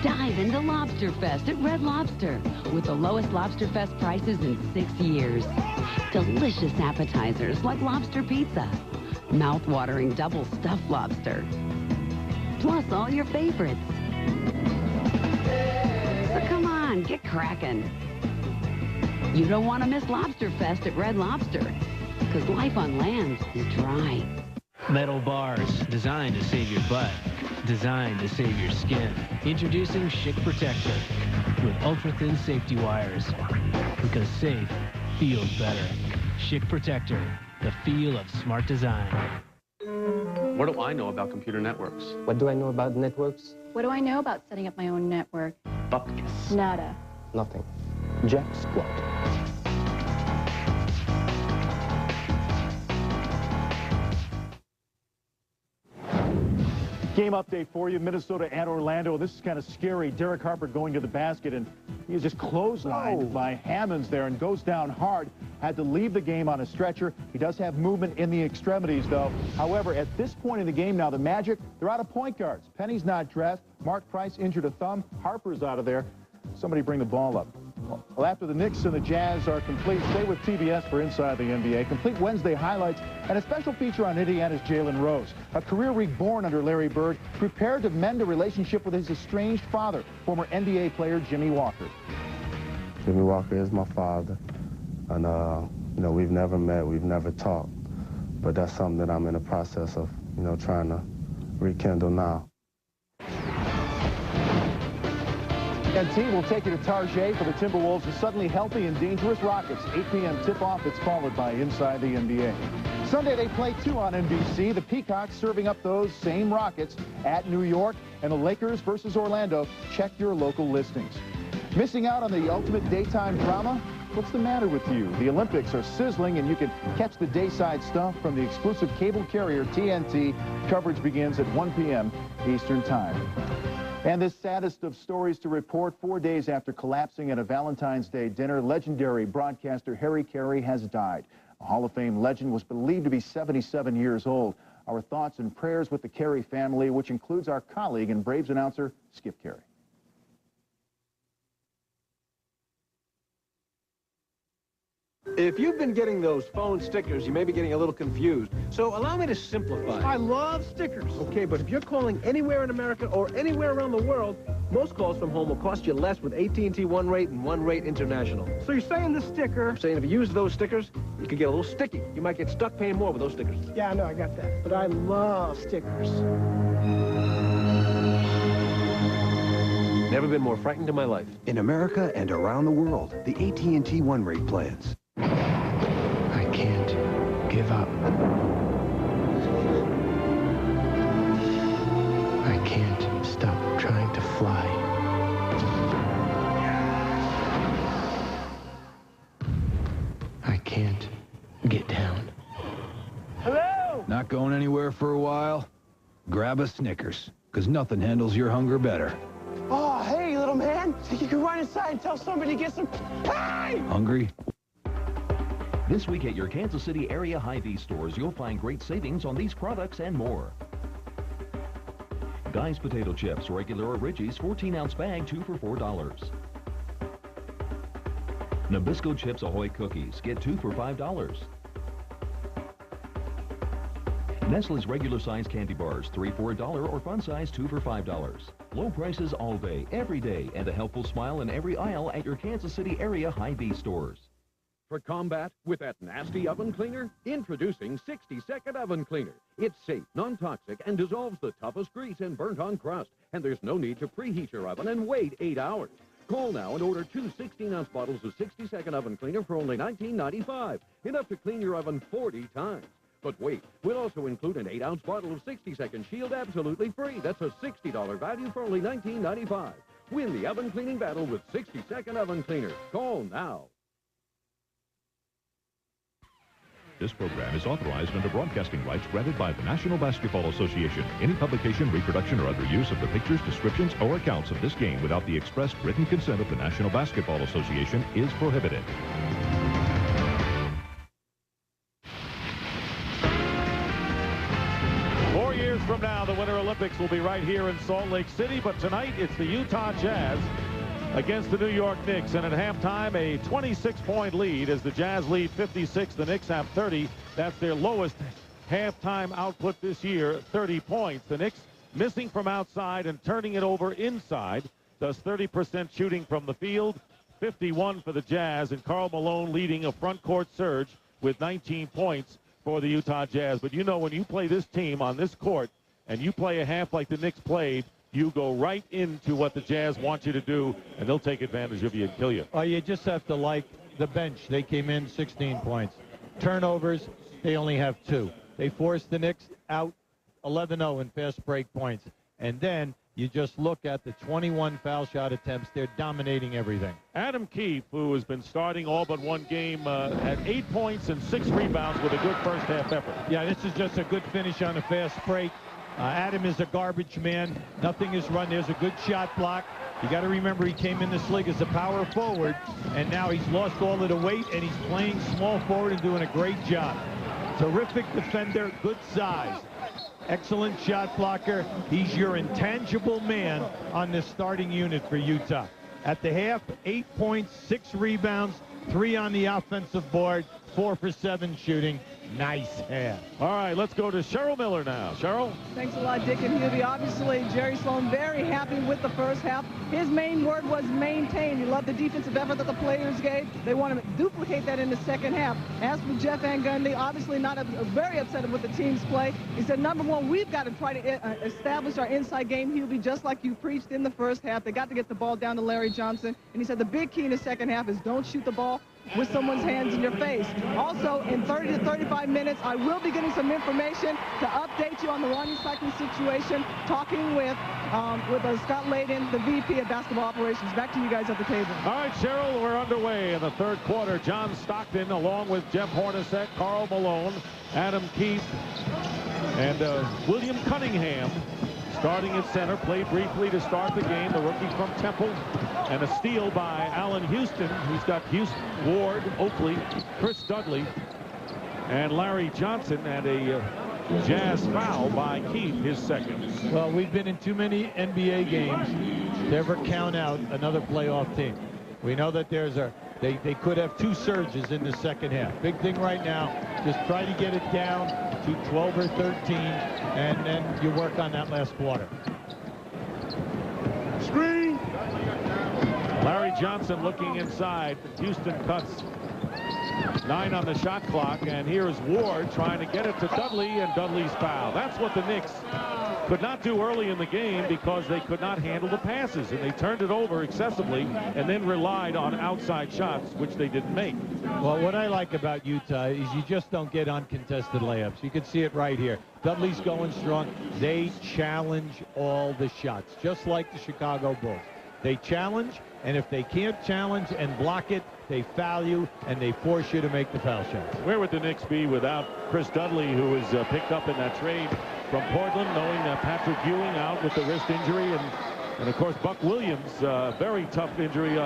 Dive into Lobster Fest at Red Lobster with the lowest Lobster Fest prices in 6 years. Delicious appetizers like lobster pizza, mouth-watering double stuffed lobster, plus all your favorites. So come on, get cracking. You don't want to miss Lobster Fest at Red Lobster, because life on land is dry. Metal bars, designed to save your butt, designed to save your skin. Introducing Schick Protector with ultra-thin safety wires, because safe feels better. Schick Protector, the feel of smart design. What do I know about computer networks? What do I know about networks? What do I know about setting up my own network? Bupkis. Nada. Nothing. Jack squat. Game update for you, Minnesota and Orlando. This is kind of scary. Derek Harper going to the basket, and he was just clotheslined by Hammonds there and goes down hard. Had to leave the game on a stretcher. He does have movement in the extremities, though. However, at this point in the game now, the Magic, they're out of point guards. Penny's not dressed. Mark Price injured a thumb. Harper's out of there. Somebody bring the ball up. Well, after the Knicks and the Jazz are complete, stay with TBS for Inside the NBA. Complete Wednesday highlights and a special feature on Indiana's Jalen Rose. A career reborn under Larry Bird, prepared to mend a relationship with his estranged father, former NBA player Jimmy Walker. Jimmy Walker is my father. And, you know, we've never met, we've never talked. But that's something that I'm in the process of, you know, trying to rekindle now. And team will take you to Tarjay for the Timberwolves, the suddenly healthy and dangerous Rockets. 8 p.m. tip-off. It's followed by Inside the NBA. Sunday they play 2 on NBC. The Peacocks serving up those same Rockets at New York, and the Lakers versus Orlando. Check your local listings. Missing out on the ultimate daytime drama? What's the matter with you? The Olympics are sizzling, and you can catch the dayside stuff from the exclusive cable carrier TNT. Coverage begins at 1 p.m. Eastern Time. And this saddest of stories to report, 4 days after collapsing at a Valentine's Day dinner, legendary broadcaster Harry Carey has died. A Hall of Fame legend was believed to be 77 years old. Our thoughts and prayers with the Carey family, which includes our colleague and Braves announcer, Skip Carey. If you've been getting those phone stickers, you may be getting a little confused. So allow me to simplify. I love stickers. Okay, but if you're calling anywhere in America or anywhere around the world, most calls from home will cost you less with AT&T One Rate and One Rate International. So you're saying the sticker... I'm saying if you use those stickers, you could get a little sticky. You might get stuck paying more with those stickers. Yeah, I know, I got that. But I love stickers. Never been more frightened in my life. In America and around the world, the AT&T One Rate plans. I can't give up. I can't stop trying to fly. I can't get down. Hello? Not going anywhere for a while? Grab a Snickers, because nothing handles your hunger better. Oh, hey, little man. Think you can run inside and tell somebody to get some... Hey! Hungry? This week at your Kansas City area Hy-Vee stores, you'll find great savings on these products and more. Guy's potato chips, regular or Reggie's 14-ounce bag, 2 for $4. Nabisco Chips Ahoy cookies, get 2 for $5. Nestle's regular size candy bars, 3 for $1, or fun size, 2 for $5. Low prices all day, every day, and a helpful smile in every aisle at your Kansas City area Hy-Vee stores. for combat with that nasty oven cleaner? Introducing 60-second oven cleaner. It's safe, non-toxic, and dissolves the toughest grease and burnt-on crust. And there's no need to preheat your oven and wait 8 hours. Call now and order 2 16-ounce bottles of 60-second oven cleaner for only $19.95. Enough to clean your oven 40 times. But wait, we'll also include an 8-ounce bottle of 60-second Shield absolutely free. That's a $60 value for only $19.95. Win the oven cleaning battle with 60-second oven cleaner. Call now. This program is authorized under broadcasting rights granted by the National Basketball Association. Any publication, reproduction, or other use of the pictures, descriptions, or accounts of this game without the express written consent of the National Basketball Association is prohibited. From now, the Winter Olympics will be right here in Salt Lake City, but tonight it's the Utah Jazz against the New York Knicks, and at halftime a 26-point lead as the Jazz lead 56. The Knicks have 30. That's their lowest halftime output this year, 30 points. The Knicks missing from outside and turning it over inside, thus 30% shooting from the field, 51 for the Jazz, and Karl Malone leading a front court surge with 19 points for the Utah Jazz. But you know, when you play this team on this court and you play a half like the Knicks played, you go right into what the Jazz want you to do, and they'll take advantage of you and kill you. Oh, you just have to like the bench. They came in 16 points. Turnovers, they only have 2. They forced the Knicks out 11-0 in fast break points. And then you just look at the 21 foul shot attempts. They're dominating everything. Adam Keefe, who has been starting all but one game, had 8 points and 6 rebounds with a good first half effort. Yeah, this is just a good finish on a fast break. Adam is a garbage man. Nothing is run. There's a good shot block. You got to remember he came in this league as a power forward, and now he's lost all of the weight, and he's playing small forward and doing a great job. Terrific defender, good size. Excellent shot blocker. He's your intangible man on this starting unit for Utah. At the half, 8 points, 6 rebounds, 3 on the offensive board, 4 for 7 shooting. Nice half. All right, let's go to Cheryl Miller now. Cheryl? Thanks a lot, Dick and Hubie. Obviously, Jerry Sloan very happy with the first half. His main word was maintain. He loved the defensive effort that the players gave. They want to duplicate that in the second half. As for Jeff Van Gundy, obviously not very upset with the team's play. He said, number one, we've got to try to establish our inside game, Hubie, just like you preached in the first half. They got to get the ball down to Larry Johnson. And he said the big key in the second half is don't shoot the ball with someone's hands in your face. Also, in 30 to 35 minutes, I will be getting some information to update you on the Ronnie Cycling situation, talking with Scott Layden, the VP of Basketball Operations. Back to you guys at the table. All right, Cheryl, we're underway in the third quarter. John Stockton, along with Jeff Hornacek, Karl Malone, Adam Keefe, and William Cunningham, starting at center, played briefly to start the game. The rookie from Temple, and a steal by Allan Houston. He's got Houston, Ward, Oakley, Chris Dudley, and Larry Johnson, and a Jazz foul by Keefe, his second. Well, we've been in too many NBA games to ever count out another playoff team. We know that they could have 2 surges in the second half. Big thing right now, just try to get it down to 12 or 13, and then you work on that last quarter. Screen! Larry Johnson looking inside. Houston cuts. 9 on the shot clock, and here's Ward trying to get it to Dudley, and Dudley's foul. That's what the Knicks could not do early in the game because they could not handle the passes, and they turned it over excessively and then relied on outside shots, which they didn't make. Well, what I like about Utah is you just don't get uncontested layups. You can see it right here. Dudley's going strong. They challenge all the shots, just like the Chicago Bulls. They challenge, and if they can't challenge and block it, they foul you, and they force you to make the foul shots. Where would the Knicks be without Chris Dudley, who was picked up in that trade from Portland, knowing that Patrick Ewing out with the wrist injury, and of course Buck Williams, very tough injury,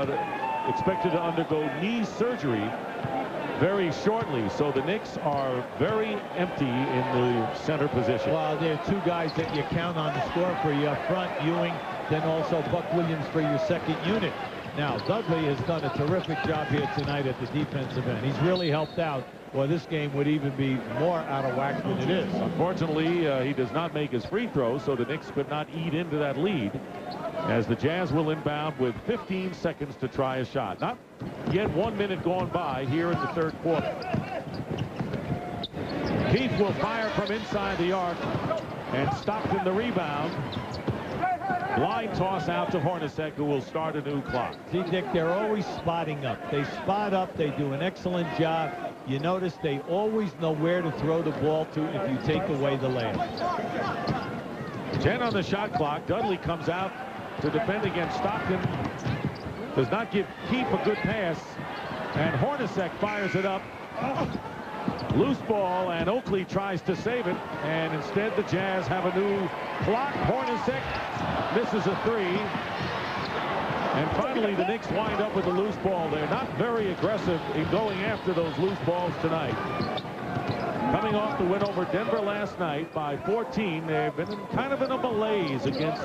expected to undergo knee surgery very shortly. So the Knicks are very empty in the center position. Well, there are 2 guys that you count on to score for you up front, Ewing, then also Buck Williams for your second unit. Now, Dudley has done a terrific job here tonight at the defensive end. He's really helped out. Well, this game would even be more out of whack than it is. Unfortunately, he does not make his free throws, so the Knicks could not eat into that lead. as the Jazz will inbound with 15 seconds to try a shot. Not yet 1 minute gone by here in the third quarter. Keith will fire from inside the arc, and Stockton the rebound. Line toss out to Hornacek, who will start a new clock. See, Dick, they're always spotting up. They spot up. They do an excellent job. You notice they always know where to throw the ball to if you take away the layup. 10 on the shot clock. Dudley comes out to defend against Stockton. Does not give Keith a good pass. And Hornacek fires it up. Loose ball, and Oakley tries to save it. And instead, the Jazz have a new clock. Hornacek misses a three. And finally, the Knicks wind up with a loose ball. They're not very aggressive in going after those loose balls tonight. Coming off the win over Denver last night by 14, they've been kind of in a malaise against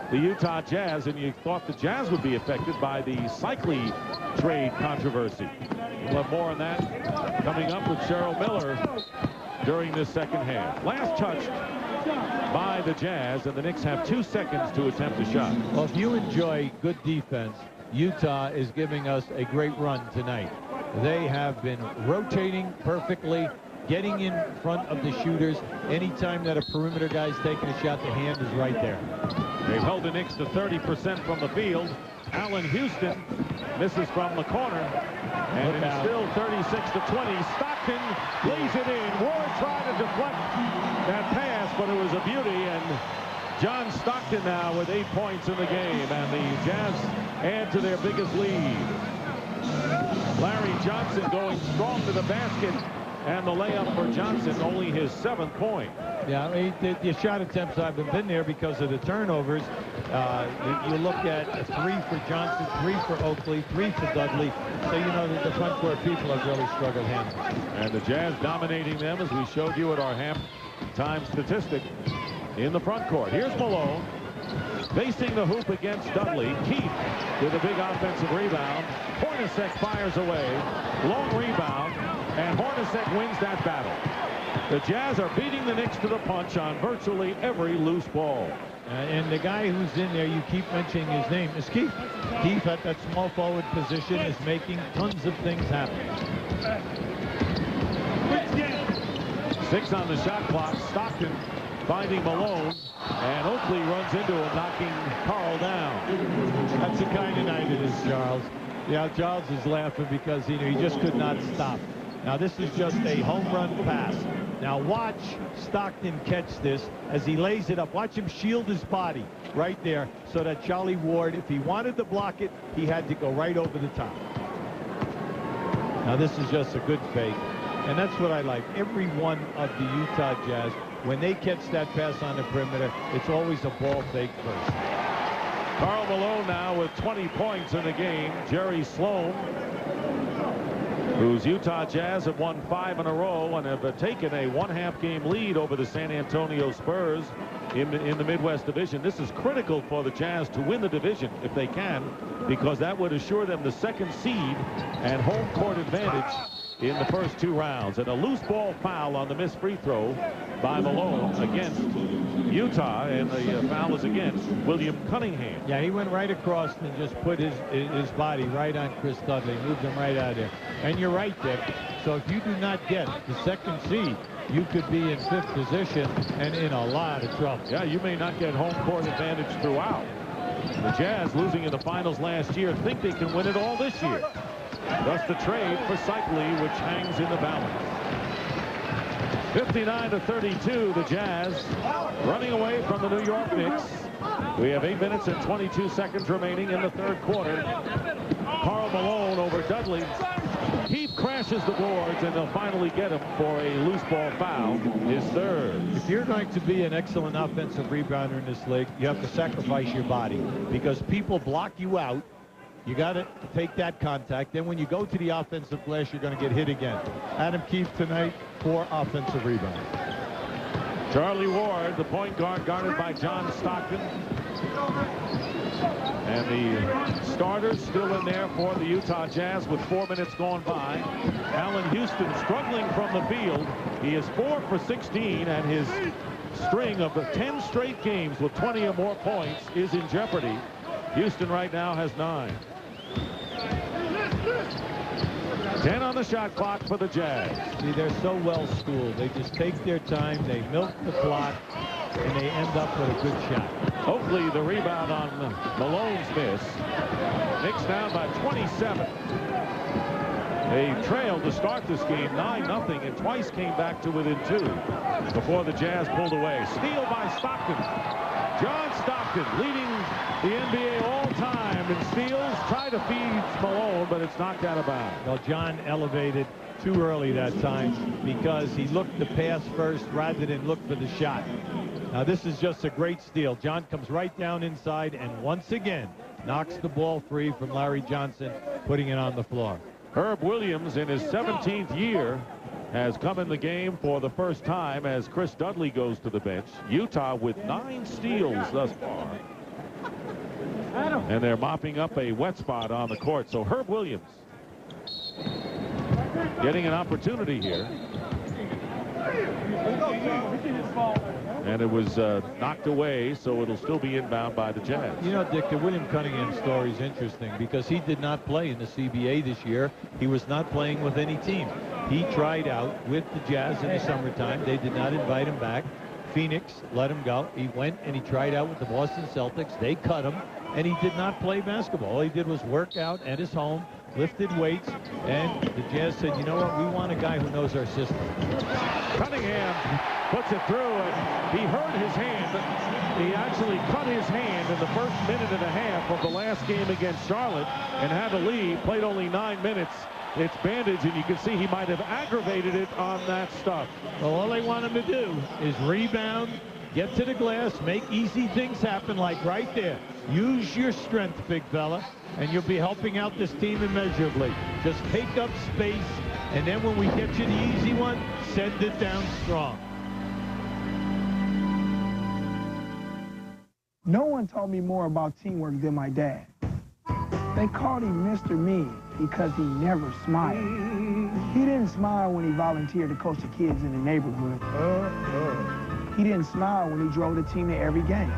the Utah Jazz, and you thought the Jazz would be affected by the Cycli trade controversy. We'll have more on that coming up with Cheryl Miller during this second half. Last touched by the Jazz, and the Knicks have 2 seconds to attempt a shot. Well, if you enjoy good defense, Utah is giving us a great run tonight. They have been rotating perfectly, getting in front of the shooters. Anytime that a perimeter guy's taking a shot, the hand is right there. They've held the Knicks to 30% from the field. Allan Houston misses from the corner, and it is still 36-20. Stockton lays it in. Ward tried to deflect that pass, but it was a beauty, and John Stockton now with 8 points in the game, and the Jazz add to their biggest lead. Larry Johnson going strong to the basket, and the layup for Johnson, only his 7th point. Yeah, I mean, the shot attempts haven't been there because of the turnovers. You look at 3 for Johnson, 3 for Oakley, 3 for Dudley. So you know that the front court people have really struggled handling. And the Jazz dominating them, as we showed you at our halftime statistic, in the front court. Here's Malone facing the hoop against Dudley. Keith with a big offensive rebound. Hornacek fires away. Long rebound. And Hornacek wins that battle. The Jazz are beating the Knicks to the punch on virtually every loose ball. And the guy who's in there, you keep mentioning his name, is Keith. Keith at that small forward position is making tons of things happen. 6 on the shot clock. Stockton finding Malone, and Oakley runs into him, knocking Karl down. That's the kind of night it is, Charles. Yeah, Charles is laughing because he just could not stop. Now this is just a home run pass. Now watch Stockton catch this as he lays it up. Watch him shield his body right there so that Charlie Ward, if he wanted to block it, he had to go right over the top. Now this is just a good fake. And that's what I like. Every one of the Utah Jazz, when they catch that pass on the perimeter, it's always a ball fake first. Karl Malone now with 20 points in the game. Jerry Sloan, whose Utah Jazz have won 5 in a row and have taken a 1/2 game lead over the San Antonio Spurs in the Midwest Division. This is critical for the Jazz to win the division if they can, because that would assure them the 2nd seed and home court advantage in the first 2 rounds. And a loose ball foul on the missed free throw by Malone against Utah, and the foul is against William Cunningham. Yeah, he went right across and just put his body right on Chris Dudley, moved him right out of there. And you're right, Dick. So if you do not get the 2nd seed, you could be in 5th position and in a lot of trouble. Yeah, you may not get home court advantage throughout. The Jazz, losing in the finals last year, think they can win it all this year. Thus the trade for Cycli, which hangs in the balance. 59-32, the Jazz running away from the New York Knicks. We have 8 minutes and 22 seconds remaining in the third quarter. Karl Malone over Dudley. Keith crashes the boards, and they'll finally get him for a loose ball foul, his 3rd. If you're going to be an excellent offensive rebounder in this league, you have to sacrifice your body, because people block you out. You got to take that contact. Then when you go to the offensive glass, you're going to get hit again. Adam Keefe tonight, 4 offensive rebounds. Charlie Ward, the point guard, guarded by John Stockton. And the starters still in there for the Utah Jazz with 4 minutes gone by. Allan Houston struggling from the field. He is 4 for 16, and his string of 10 straight games with 20 or more points is in jeopardy. Houston right now has 9. 10 on the shot clock for the Jazz. See, they're so well schooled. They just take their time, they milk the clock, and they end up with a good shot. Oakley, the rebound on Malone's miss. Knicks down by 27. They trailed to start this game 9-0 and twice came back to within 2 before the Jazz pulled away. Steal by Stockton. John Stockton leading the NBA all-time in steals. Try to feed Malone, but it's knocked out of bounds. Well, John elevated too early that time because he looked to pass first rather than look for the shot. Now, this is just a great steal. John comes right down inside and once again knocks the ball free from Larry Johnson, putting it on the floor. Herb Williams, in his 17th year, has come in the game for the first time as Chris Dudley goes to the bench. Utah with 9 steals thus far. And they're mopping up a wet spot on the court. So Herb Williams getting an opportunity here. And it was knocked away, so it'll still be inbound by the Jazz. You know, Dick, the William Cunningham story is interesting because he did not play in the CBA this year. He was not playing with any team. He tried out with the Jazz in the summertime. They did not invite him back. Phoenix let him go. He went and he tried out with the Boston Celtics. They cut him, and he did not play basketball. All he did was work out at his home, lifted weights, and the Jazz said, you know what, we want a guy who knows our system. Cunningham puts it through, and he hurt his hand. He actually cut his hand in the first minute and a half of the last game against Charlotte and had to leave. Played only 9 minutes. It's bandaged, and you can see he might have aggravated it on that stuff. Well, all they want him to do is rebound, get to the glass, make easy things happen like right there. Use your strength, big fella, and you'll be helping out this team immeasurably. Just take up space, and then when we get you the easy one, send it down strong. No one taught me more about teamwork than my dad. They called him Mr. Mean because he never smiled. He didn't smile when he volunteered to coach the kids in the neighborhood. He didn't smile when he drove the team to every game,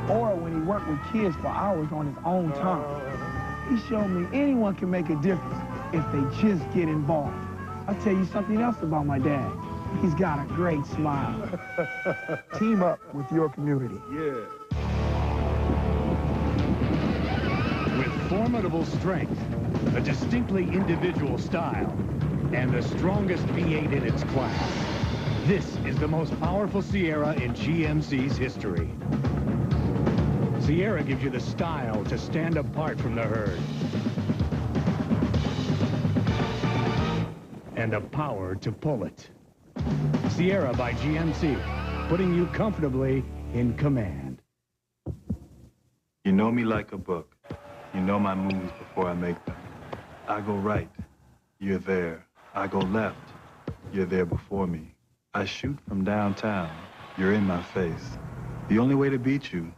or when he worked with kids for hours on his own time. He showed me anyone can make a difference if they just get involved. I'll tell you something else about my dad. He's got a great smile. Team up with your community. Yeah. With formidable strength, a distinctly individual style, and the strongest V8 in its class, this is the most powerful Sierra in GMC's history. Sierra gives you the style to stand apart from the herd, and the power to pull it. Sierra by GMC, putting you comfortably in command. You know me like a book. You know my moves before I make them. I go right, you're there. I go left, you're there before me. I shoot from downtown, you're in my face. The only way to beat you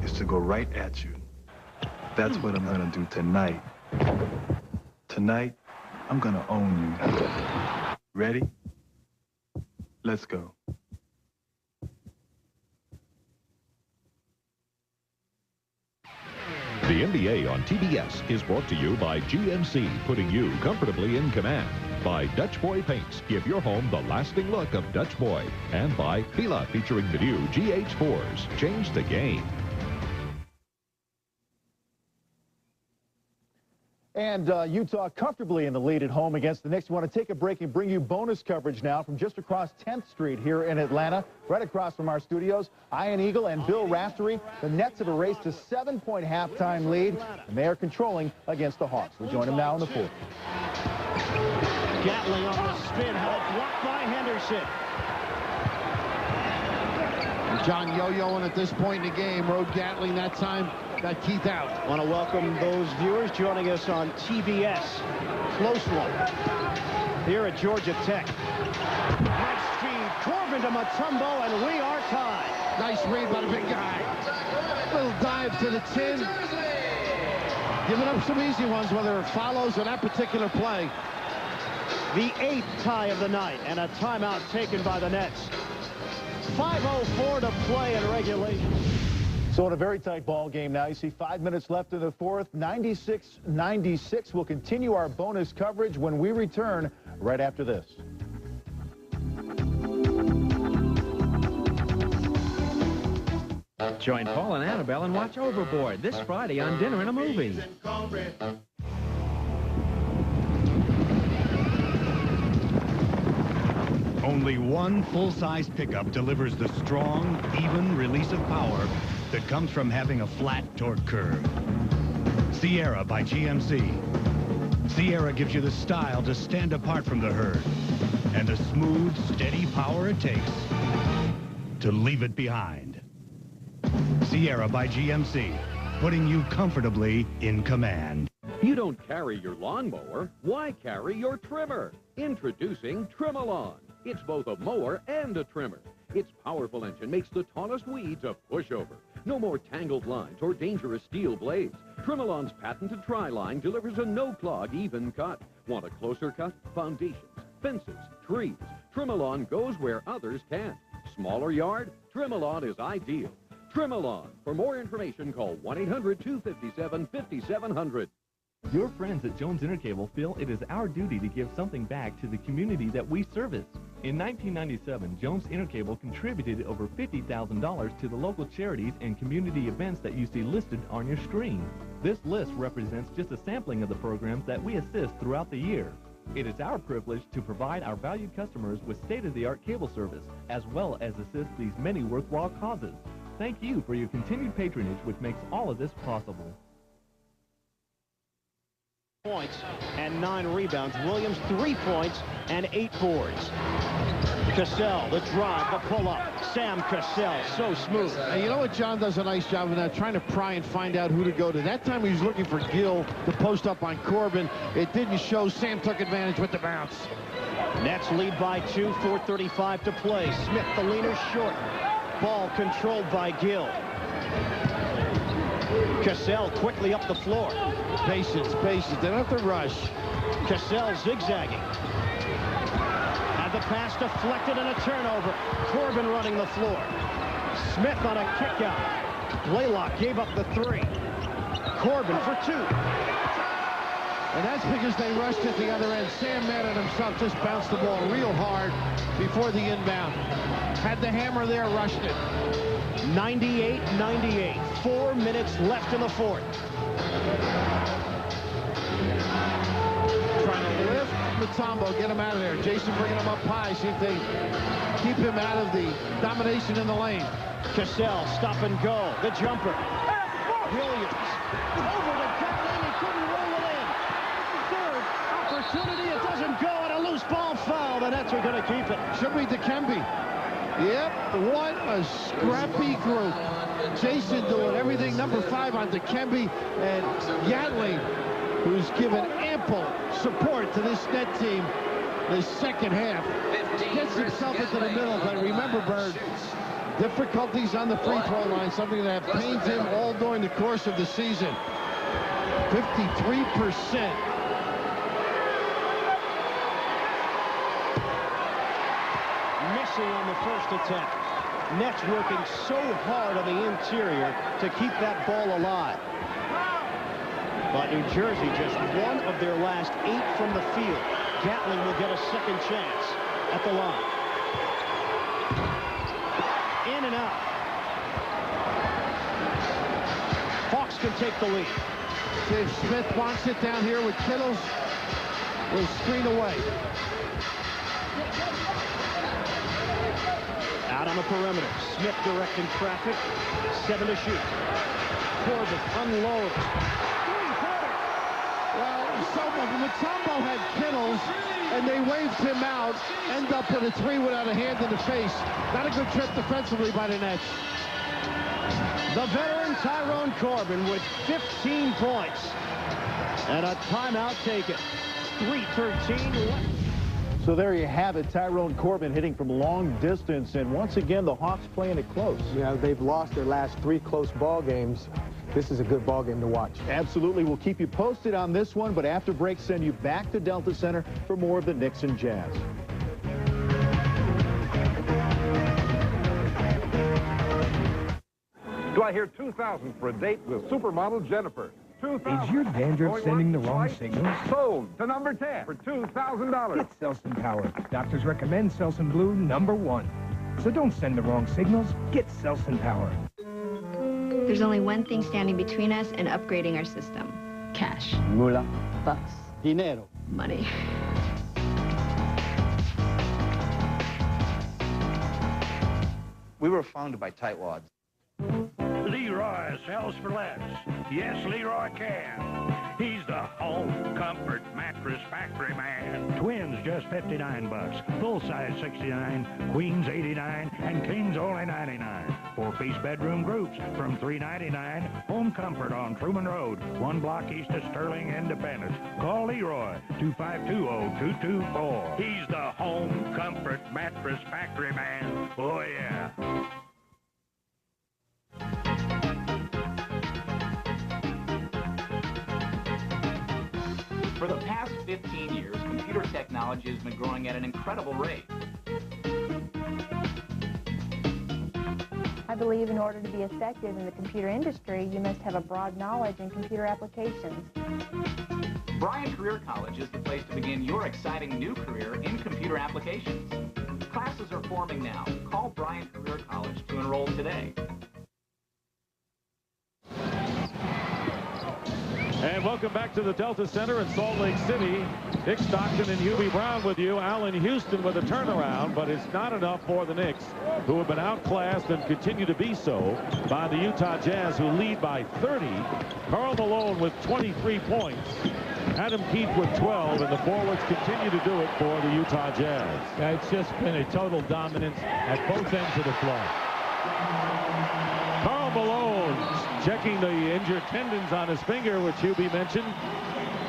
is to go right at you. That's what I'm gonna do tonight. Tonight, I'm gonna own you. Ready? Let's go. The NBA on TBS is brought to you by GMC, putting you comfortably in command. By Dutch Boy Paints, give your home the lasting look of Dutch Boy. And by Fila, featuring the new GH4s. Change the game. And Utah comfortably in the lead at home against the Knicks. We want to take a break and bring you bonus coverage now from just across 10th Street here in Atlanta, right across from our studios. Ian Eagle and Bill Raftery. The Nets have erased a 7-point halftime lead, and they are controlling against the Hawks. We join them now in the fourth. Gatling on the spin, blocked by Henderson. John yo-yoing at this point in the game. Rode Gatling that time. Got Keith out. I want to welcome those viewers joining us on TBS. Close one here at Georgia Tech. Nice feed. Corbin to Mutombo, and we are tied. Nice read by the big guy. Little dive to the chin. Giving up some easy ones, whether it follows or that particular play. The 8th tie of the night, and a timeout taken by the Nets. 5:04 to play in regulation. So in a very tight ball game now, you see 5 minutes left in the fourth, 96-96. We'll continue our bonus coverage when we return right after this. Join Paul and Annabelle and watch Overboard this Friday on Dinner and a Movie. Only one full-size pickup delivers the strong, even release of power that comes from having a flat torque curve. Sierra by GMC. Sierra gives you the style to stand apart from the herd and the smooth, steady power it takes to leave it behind. Sierra by GMC, putting you comfortably in command. You don't carry your lawnmower. Why carry your trimmer? Introducing Trim-A-Lawn. It's both a mower and a trimmer. Its powerful engine makes the tallest weeds a pushover. No more tangled lines or dangerous steel blades. Trim-A-Lawn's patented tri-line delivers a no-clog, even cut. Want a closer cut? Foundations, fences, trees. Trim-A-Lawn goes where others can't. Smaller yard? Trim-A-Lawn is ideal. Trim-A-Lawn. For more information, call 1-800-257-5700. Your friends at Jones Intercable feel it is our duty to give something back to the community that we service. In 1997, Jones Intercable contributed over $50,000 to the local charities and community events that you see listed on your screen. This list represents just a sampling of the programs that we assist throughout the year. It is our privilege to provide our valued customers with state-of-the-art cable service, as well as assist these many worthwhile causes. Thank you for your continued patronage, which makes all of this possible. Points and 9 rebounds. Williams 3 points and 8 boards. Cassell, the drive, the pull-up. Sam Cassell, so smooth. And you know what John does a nice job of that, trying to pry and find out who to go to. That time he was looking for Gill to post up on Corbin. It didn't show. Sam took advantage with the bounce. Nets lead by 2, 4:35 to play. Smith, the leaner, short. Ball controlled by Gill. Cassell quickly up the floor. Patience, patience. They don't have to rush. Cassell zigzagging. And the pass deflected and a turnover. Corbin running the floor. Smith on a kick out. Blaylock gave up the 3. Corbin for 2. And that's because they rushed at the other end. Sam Madden himself just bounced the ball real hard before the inbound. Had the hammer there, rushed it. 98-98. 4 minutes left in the fourth. Trying to lift Mutombo, get him out of there. Jason bringing him up high, see if they keep him out of the domination in the lane. Cassell, stop and go. The jumper. Williams. Over to Gatlin. He couldn't roll it in. Third opportunity. It doesn't go. And a loose ball foul. The Nets are going to keep it. Should be Dikembe. Yep, what a scrappy group. Jason doing everything. Number 5 on Dikembe, and Gatling, who's given ample support to this net team the second half. Gets himself into the middle, but remember, Bird, difficulties on the free throw line, something that pains him all during the course of the season. 53%. On the first attempt. Nets working so hard on the interior to keep that ball alive. But New Jersey just one of their last 8 from the field. Gatling will get a second chance at the line. In and out. Hawks can take the lead. Dave Smith wants it down here with Kittles. Will screen away. Out on the perimeter. Smith directing traffic. 7 to shoot. Corbin unloads. Well, Mutombo had Kittles, and they waved him out. End up with a 3 without a hand in the face. Not a good trip defensively by the Nets. The veteran Tyrone Corbin with 15 points. And a timeout taken. 3:13 left. So there you have it, Tyrone Corbin hitting from long distance, and once again the Hawks playing it close. Yeah, they've lost their last 3 close ball games. This is a good ball game to watch. Absolutely. We'll keep you posted on this one, but after break, send you back to Delta Center for more of the Knicks and Jazz. Do I hear 2,000 for a date with supermodel Jennifer? 2,000. Is your dandruff sending the wrong signals? Sold to number 10 for $2,000. Get Selsun Power. Doctors recommend Selsun Blue #1. So don't send the wrong signals. Get Selsun Power. There's only one thing standing between us and upgrading our system. Cash. Mula. Bucks. Dinero. Money. We were founded by tightwads. Leroy sells for less. Yes, Leroy can. He's the home comfort mattress factory man. Twins just $59. Full size $69. Queens $89. And kings only $99. 4-piece bedroom groups from $399. Home comfort on Truman Road, 1 block east of Sterling, Independence. Call Leroy 252-0224. He's the home comfort mattress factory man. Oh yeah. For the past 15 years, computer technology has been growing at an incredible rate. I believe in order to be effective in the computer industry, you must have a broad knowledge in computer applications. Bryant Career College is the place to begin your exciting new career in computer applications. Classes are forming now. Call Bryant Career College to enroll today. And welcome back to the Delta Center in Salt Lake City. Dick Stockton and Hubie Brown with you. Allan Houston with a turnaround, but it's not enough for the Knicks, who have been outclassed and continue to be so by the Utah Jazz, who lead by 30. Karl Malone with 23 points. Adam Keefe with 12, and the forwards continue to do it for the Utah Jazz. Yeah, it's just been a total dominance at both ends of the floor. Karl Malone checking the injured tendons on his finger, which Hubie mentioned.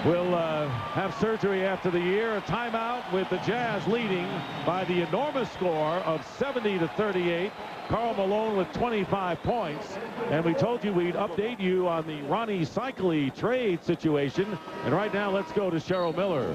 Will have surgery after the year. A timeout with the Jazz leading by the enormous score of 70-38. Karl Malone with 25 points. And we told you we'd update you on the Ronnie Cycli trade situation. And right now, let's go to Cheryl Miller.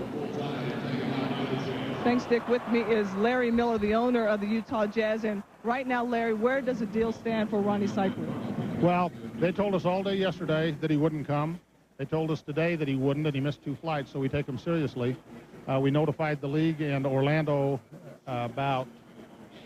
Thanks, Dick. With me is Larry Miller, the owner of the Utah Jazz. And right now, Larry, where does the deal stand for Ronnie Cycli? Well, they told us all day yesterday that he wouldn't come. They told us today that he wouldn't, and he missed 2 flights, so we take him seriously. We notified the league and Orlando about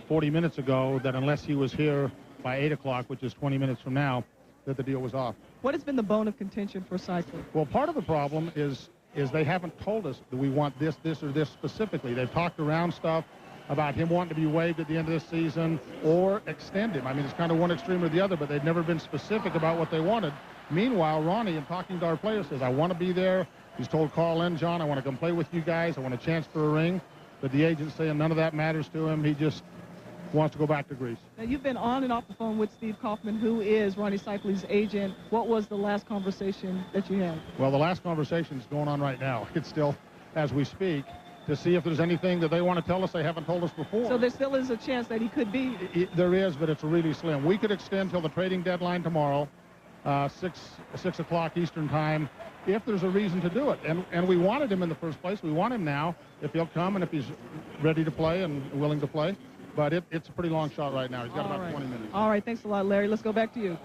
40 minutes ago that unless he was here by 8 o'clock, which is 20 minutes from now, that the deal was off. What has been the bone of contention for Cycli? Well, part of the problem is they haven't told us that we want this, or this specifically. They've talked around stuff about him wanting to be waived at the end of this season or extend him. I mean, it's kind of one extreme or the other, but they've never been specific about what they wanted. Meanwhile, Ronnie, in talking to our players, says, I want to be there. He's told Carl and John, I want to come play with you guys. I want a chance for a ring. But the agent's saying none of that matters to him. He just wants to go back to Greece. Now, you've been on and off the phone with Steve Kaufman, who is Ronnie Cycli's agent. What was the last conversation that you had? Well, the last conversation is going on right now. It's still, as we speak, to see if there's anything that they want to tell us they haven't told us before. So there still is a chance that he could be? There is, but it's really slim. We could extend till the trading deadline tomorrow, 6 o'clock Eastern time, if there's a reason to do it. And we wanted him in the first place. We want him now, if he'll come and if he's ready to play and willing to play. But it's a pretty long shot right now. He's got about 20 minutes. All right, thanks a lot, Larry. Let's go back to you.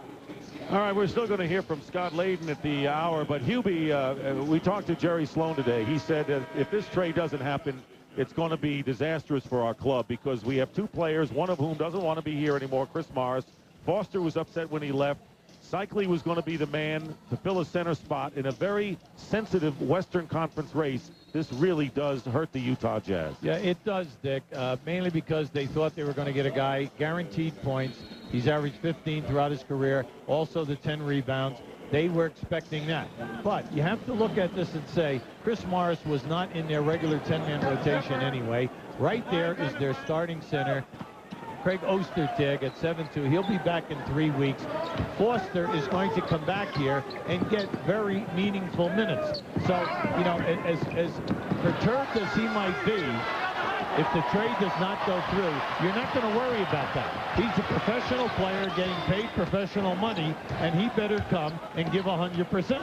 All right, we're still going to hear from Scott Layden at the hour, but Hubie, we talked to Jerry Sloan today. He said that if this trade doesn't happen, it's going to be disastrous for our club because we have 2 players, one of whom doesn't want to be here anymore, Chris Morris. Foster was upset when he left. Cycli was going to be the man to fill a center spot in a very sensitive Western Conference race. This really does hurt the Utah Jazz. Yeah, it does, Dick, mainly because they thought they were going to get a guy guaranteed points. He's averaged 15 throughout his career, also the 10 rebounds. They were expecting that. But you have to look at this and say, Chris Morris was not in their regular 10-man rotation anyway. Right there is their starting center. Craig Ostertag at 7'2". He'll be back in 3 weeks. Foster is going to come back here and get very meaningful minutes. So, you know, as perturbed as he might be, if the trade does not go through, you're not going to worry about that. He's a professional player getting paid professional money, and he better come and give 100%.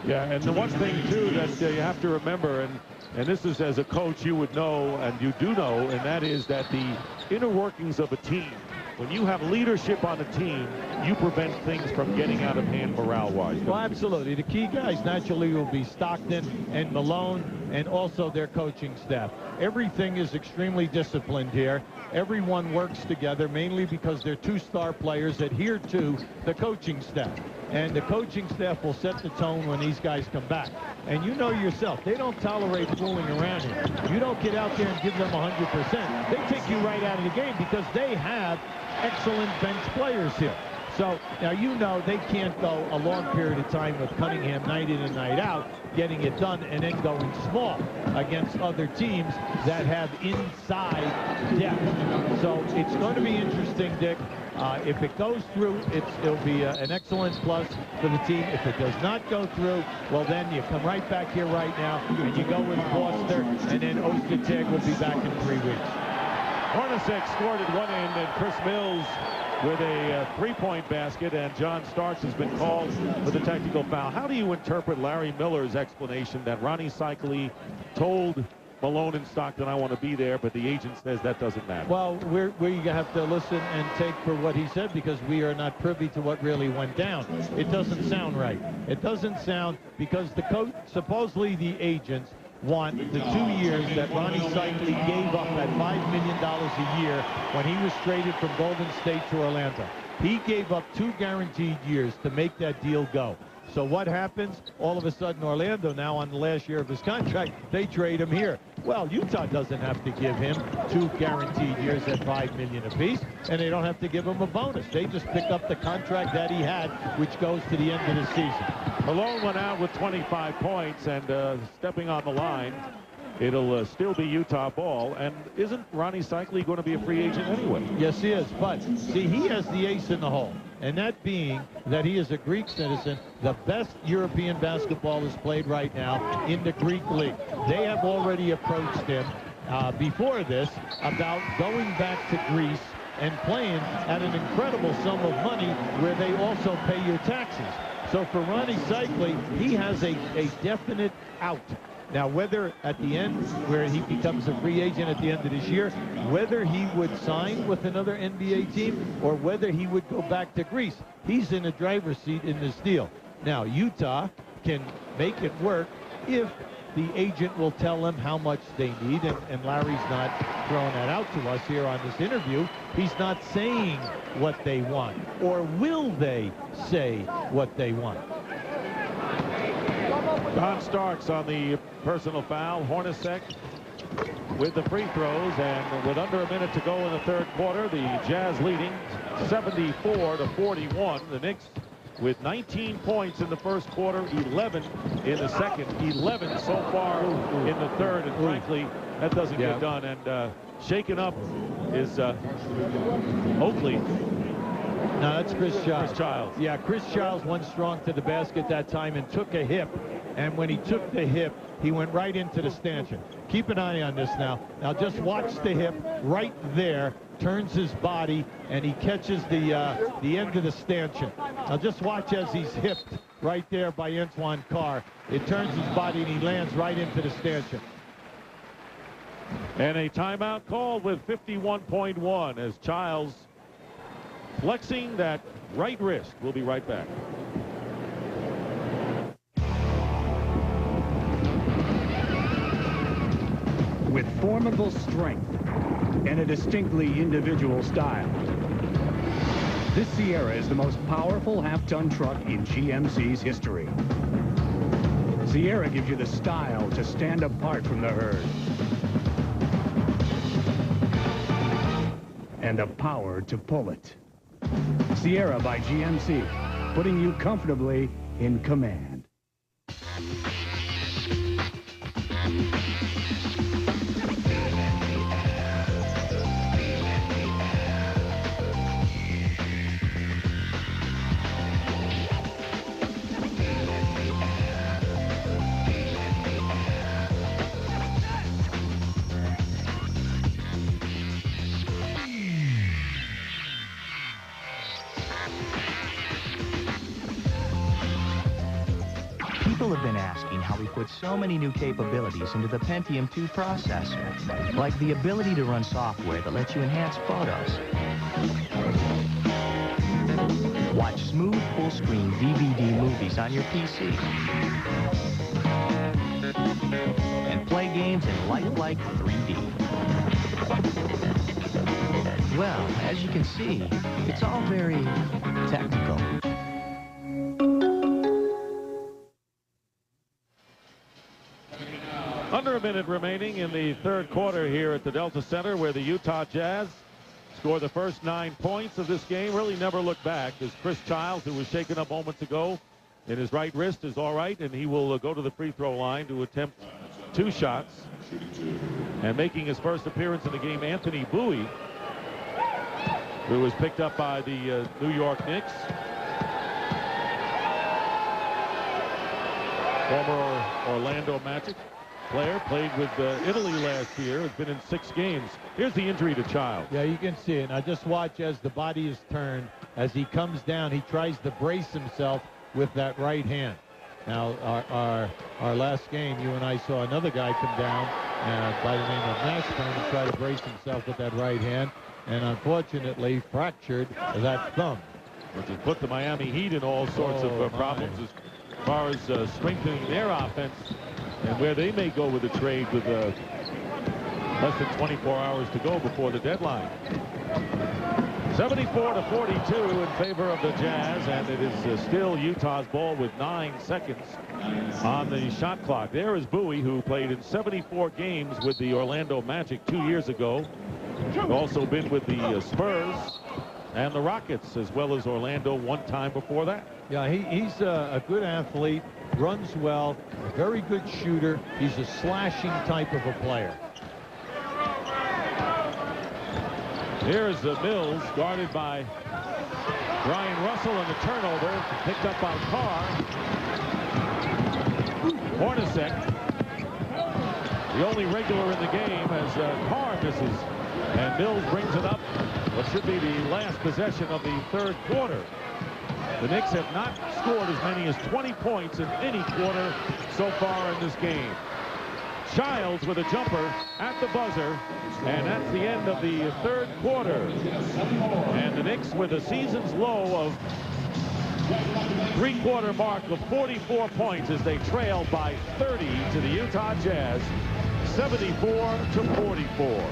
Yeah, and the one thing, too, that you have to remember, and this is as a coach you would know, and you do know, and that is that the inner workings of a team, when you have leadership on a team, you prevent things from getting out of hand morale-wise. Well, absolutely. The key guys naturally will be Stockton and Malone, and also their coaching staff. Everything is extremely disciplined here. Everyone works together, mainly because they're two star players adhere to the coaching staff. And the coaching staff will set the tone when these guys come back. And you know yourself, they don't tolerate fooling around here. You don't get out there and give them 100%. They take you right out of the game because they have excellent bench players here. So now you know they can't go a long period of time with Cunningham night in and night out, getting it done, and then going small against other teams that have inside depth. So it's going to be interesting, Dick. If it goes through, it'll be an excellent plus for the team. If it does not go through, well, then you come right back here right now, and you go with Foster, and then Ostertag will be back in 3 weeks. Hornacek scored at one end, and Chris Mills with a three-point basket, and John Starks has been called for the technical foul. How do you interpret Larry Miller's explanation that Ronnie Cycli told Malone and Stockton, I want to be there, but the agent says that doesn't matter? Well, we have to listen and take for what he said because we are not privy to what really went down. It doesn't sound right. It doesn't sound because the coach, supposedly the agents, want the 2 years that Ronnie Cycli gave up at $5 million a year when he was traded from Golden State to Orlando. He gave up 2 guaranteed years to make that deal go. So what happens? All of a sudden, Orlando now on the last year of his contract, they trade him here. Well, Utah doesn't have to give him 2 guaranteed years at $5 million apiece, and they don't have to give him a bonus. They just pick up the contract that he had, which goes to the end of the season. Malone went out with 25 points, and stepping on the line, it'll still be Utah ball. And isn't Ronnie Cycli going to be a free agent anyway? Yes, he is. But, see, he has the ace in the hole. And that being that he is a Greek citizen, the best European basketball is played right now in the Greek league. They have already approached him before this about going back to Greece and playing at an incredible sum of money where they also pay your taxes. So for Ronnie Cycli, he has a definite out. Now, whether at the end, where he becomes a free agent at the end of this year, whether he would sign with another NBA team or whether he would go back to Greece, he's in a driver's seat in this deal. Now, Utah can make it work if the agent will tell them how much they need, and Larry's not throwing that out to us here on this interview. He's not saying what they want, or will they say what they want? John Starks on the personal foul. Hornacek with the free throws, and with under a minute to go in the third quarter, the Jazz leading 74-41. The Knicks with 19 points in the first quarter, 11 in the second, 11 so far in the third, and frankly, that doesn't get done. And shaken up is Oakley. No, that's Chris Childs. Chris Childs. Yeah, Chris Childs went strong to the basket that time and took a hip. And when he took the hip, he went right into the stanchion. Keep an eye on this now. Now just watch the hip right there. Turns his body, and he catches the end of the stanchion. Now just watch as he's hipped right there by Antoine Carr. It turns his body, and he lands right into the stanchion. And a timeout called with 51.1 as Childs flexing that right wrist. We'll be right back. With formidable strength and a distinctly individual style, this Sierra is the most powerful half-ton truck in GMC's history. Sierra gives you the style to stand apart from the herd and the power to pull it. Sierra by GMC, putting you comfortably in command. People have been asking how we put so many new capabilities into the Pentium 2 processor, like the ability to run software that lets you enhance photos, Watch smooth full-screen DVD movies on your PC. And play games in lifelike 3D. Well, as you can see, it's all very technical. Under a minute remaining in the third quarter here at the Delta Center, where the Utah Jazz score the first 9 points of this game. Really never look back, as Chris Childs, who was shaken up moments ago in his right wrist, is all right, and he will go to the free throw line to attempt 2 shots. And making his first appearance in the game, Anthony Bowie, who was picked up by the New York Knicks. Former Orlando Magic player, played with Italy last year, has been in 6 games. Here's the injury to Child. Yeah, you can see it. Now just watch as the body is turned. As he comes down, he tries to brace himself with that right hand. Now, our last game, you and I saw another guy come down by the name of Mastern and try to brace himself with that right hand, and unfortunately fractured that thumb. Which has put the Miami Heat in all sorts of problems as far as strengthening their offense and where they may go with a trade with less than 24 hours to go before the deadline. 74-42 in favor of the Jazz, and it is still Utah's ball with 9 seconds on the shot clock. There is Bowie, who played in 74 games with the Orlando Magic 2 years ago. Also been with the Spurs and the Rockets, as well as Orlando one time before that. Yeah, he's a good athlete, runs well, a very good shooter. He's a slashing type of a player. Here's Mills, guarded by Brian Russell, and the turnover picked up by Carr. Hornacek, the only regular in the game, as Carr misses, and Mills brings it up. What should be the last possession of the third quarter. The Knicks have not scored as many as 20 points in any quarter so far in this game. Childs with a jumper at the buzzer, and that's the end of the third quarter. And the Knicks with a season's low of three-quarter mark of 44 points as they trail by 30 to the Utah Jazz, 74-44.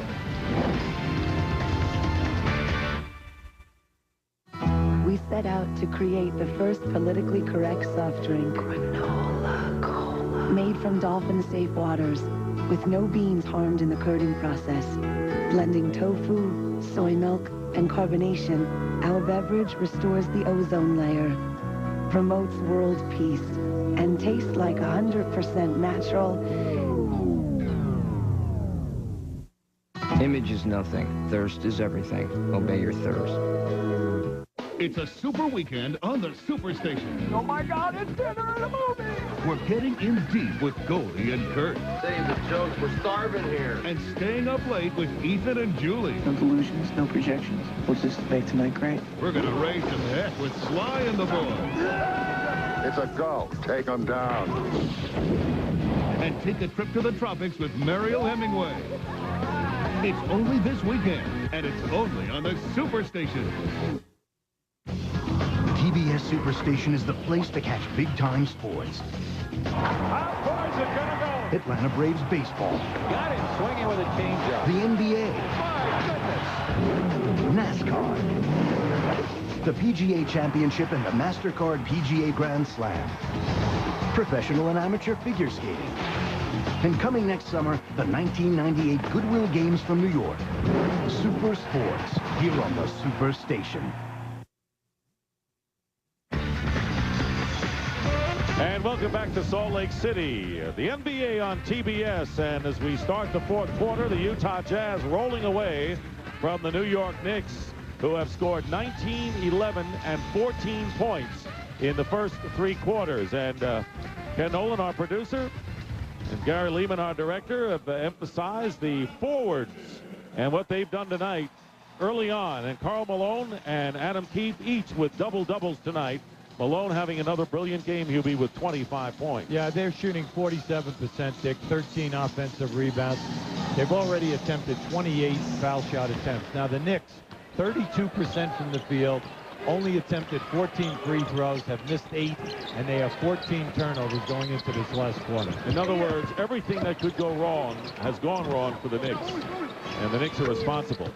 We set out to create the first politically correct soft drink. Granola Cola. Made from dolphin-safe waters, with no beans harmed in the curding process. Blending tofu, soy milk, and carbonation, our beverage restores the ozone layer, promotes world peace, and tastes like 100% natural. Image is nothing. Thirst is everything. Obey your thirst. It's a super weekend on the Superstation. Oh my God, it's dinner and a movie! We're getting in deep with Goldie and Kurt. Save the jokes, we're starving here. And staying up late with Ethan and Julie. No delusions, no projections. We'll just make tonight great. We're gonna raise some heck with Sly and the boys. It's a go. Take them down. And take a trip to the tropics with Mariel Hemingway. It's only this weekend, and it's only on the Superstation. TBS Superstation is the place to catch big-time sports. How far is it gonna go? Atlanta Braves baseball. Got him swinging with a changeup. The NBA. My goodness. NASCAR. The PGA Championship and the MasterCard PGA Grand Slam. Professional and amateur figure skating. And coming next summer, the 1998 Goodwill Games from New York. Super Sports, here on the Superstation. And welcome back to Salt Lake City. The NBA on TBS, and as we start the fourth quarter, the Utah Jazz rolling away from the New York Knicks, who have scored 19, 11, and 14 points in the first three quarters. And Ken Nolan, our producer, and Gary Lehman, our director, have emphasized the forwards and what they've done tonight early on. And Karl Malone and Adam Keefe each with double-doubles tonight. Malone having another brilliant game. He'll be with 25 points. Yeah, they're shooting 47%, Dick, 13 offensive rebounds. They've already attempted 28 foul shot attempts. Now, the Knicks, 32% from the field, only attempted 14 free throws, have missed 8, and they have 14 turnovers going into this last quarter. In other words, everything that could go wrong has gone wrong for the Knicks, and the Knicks are responsible.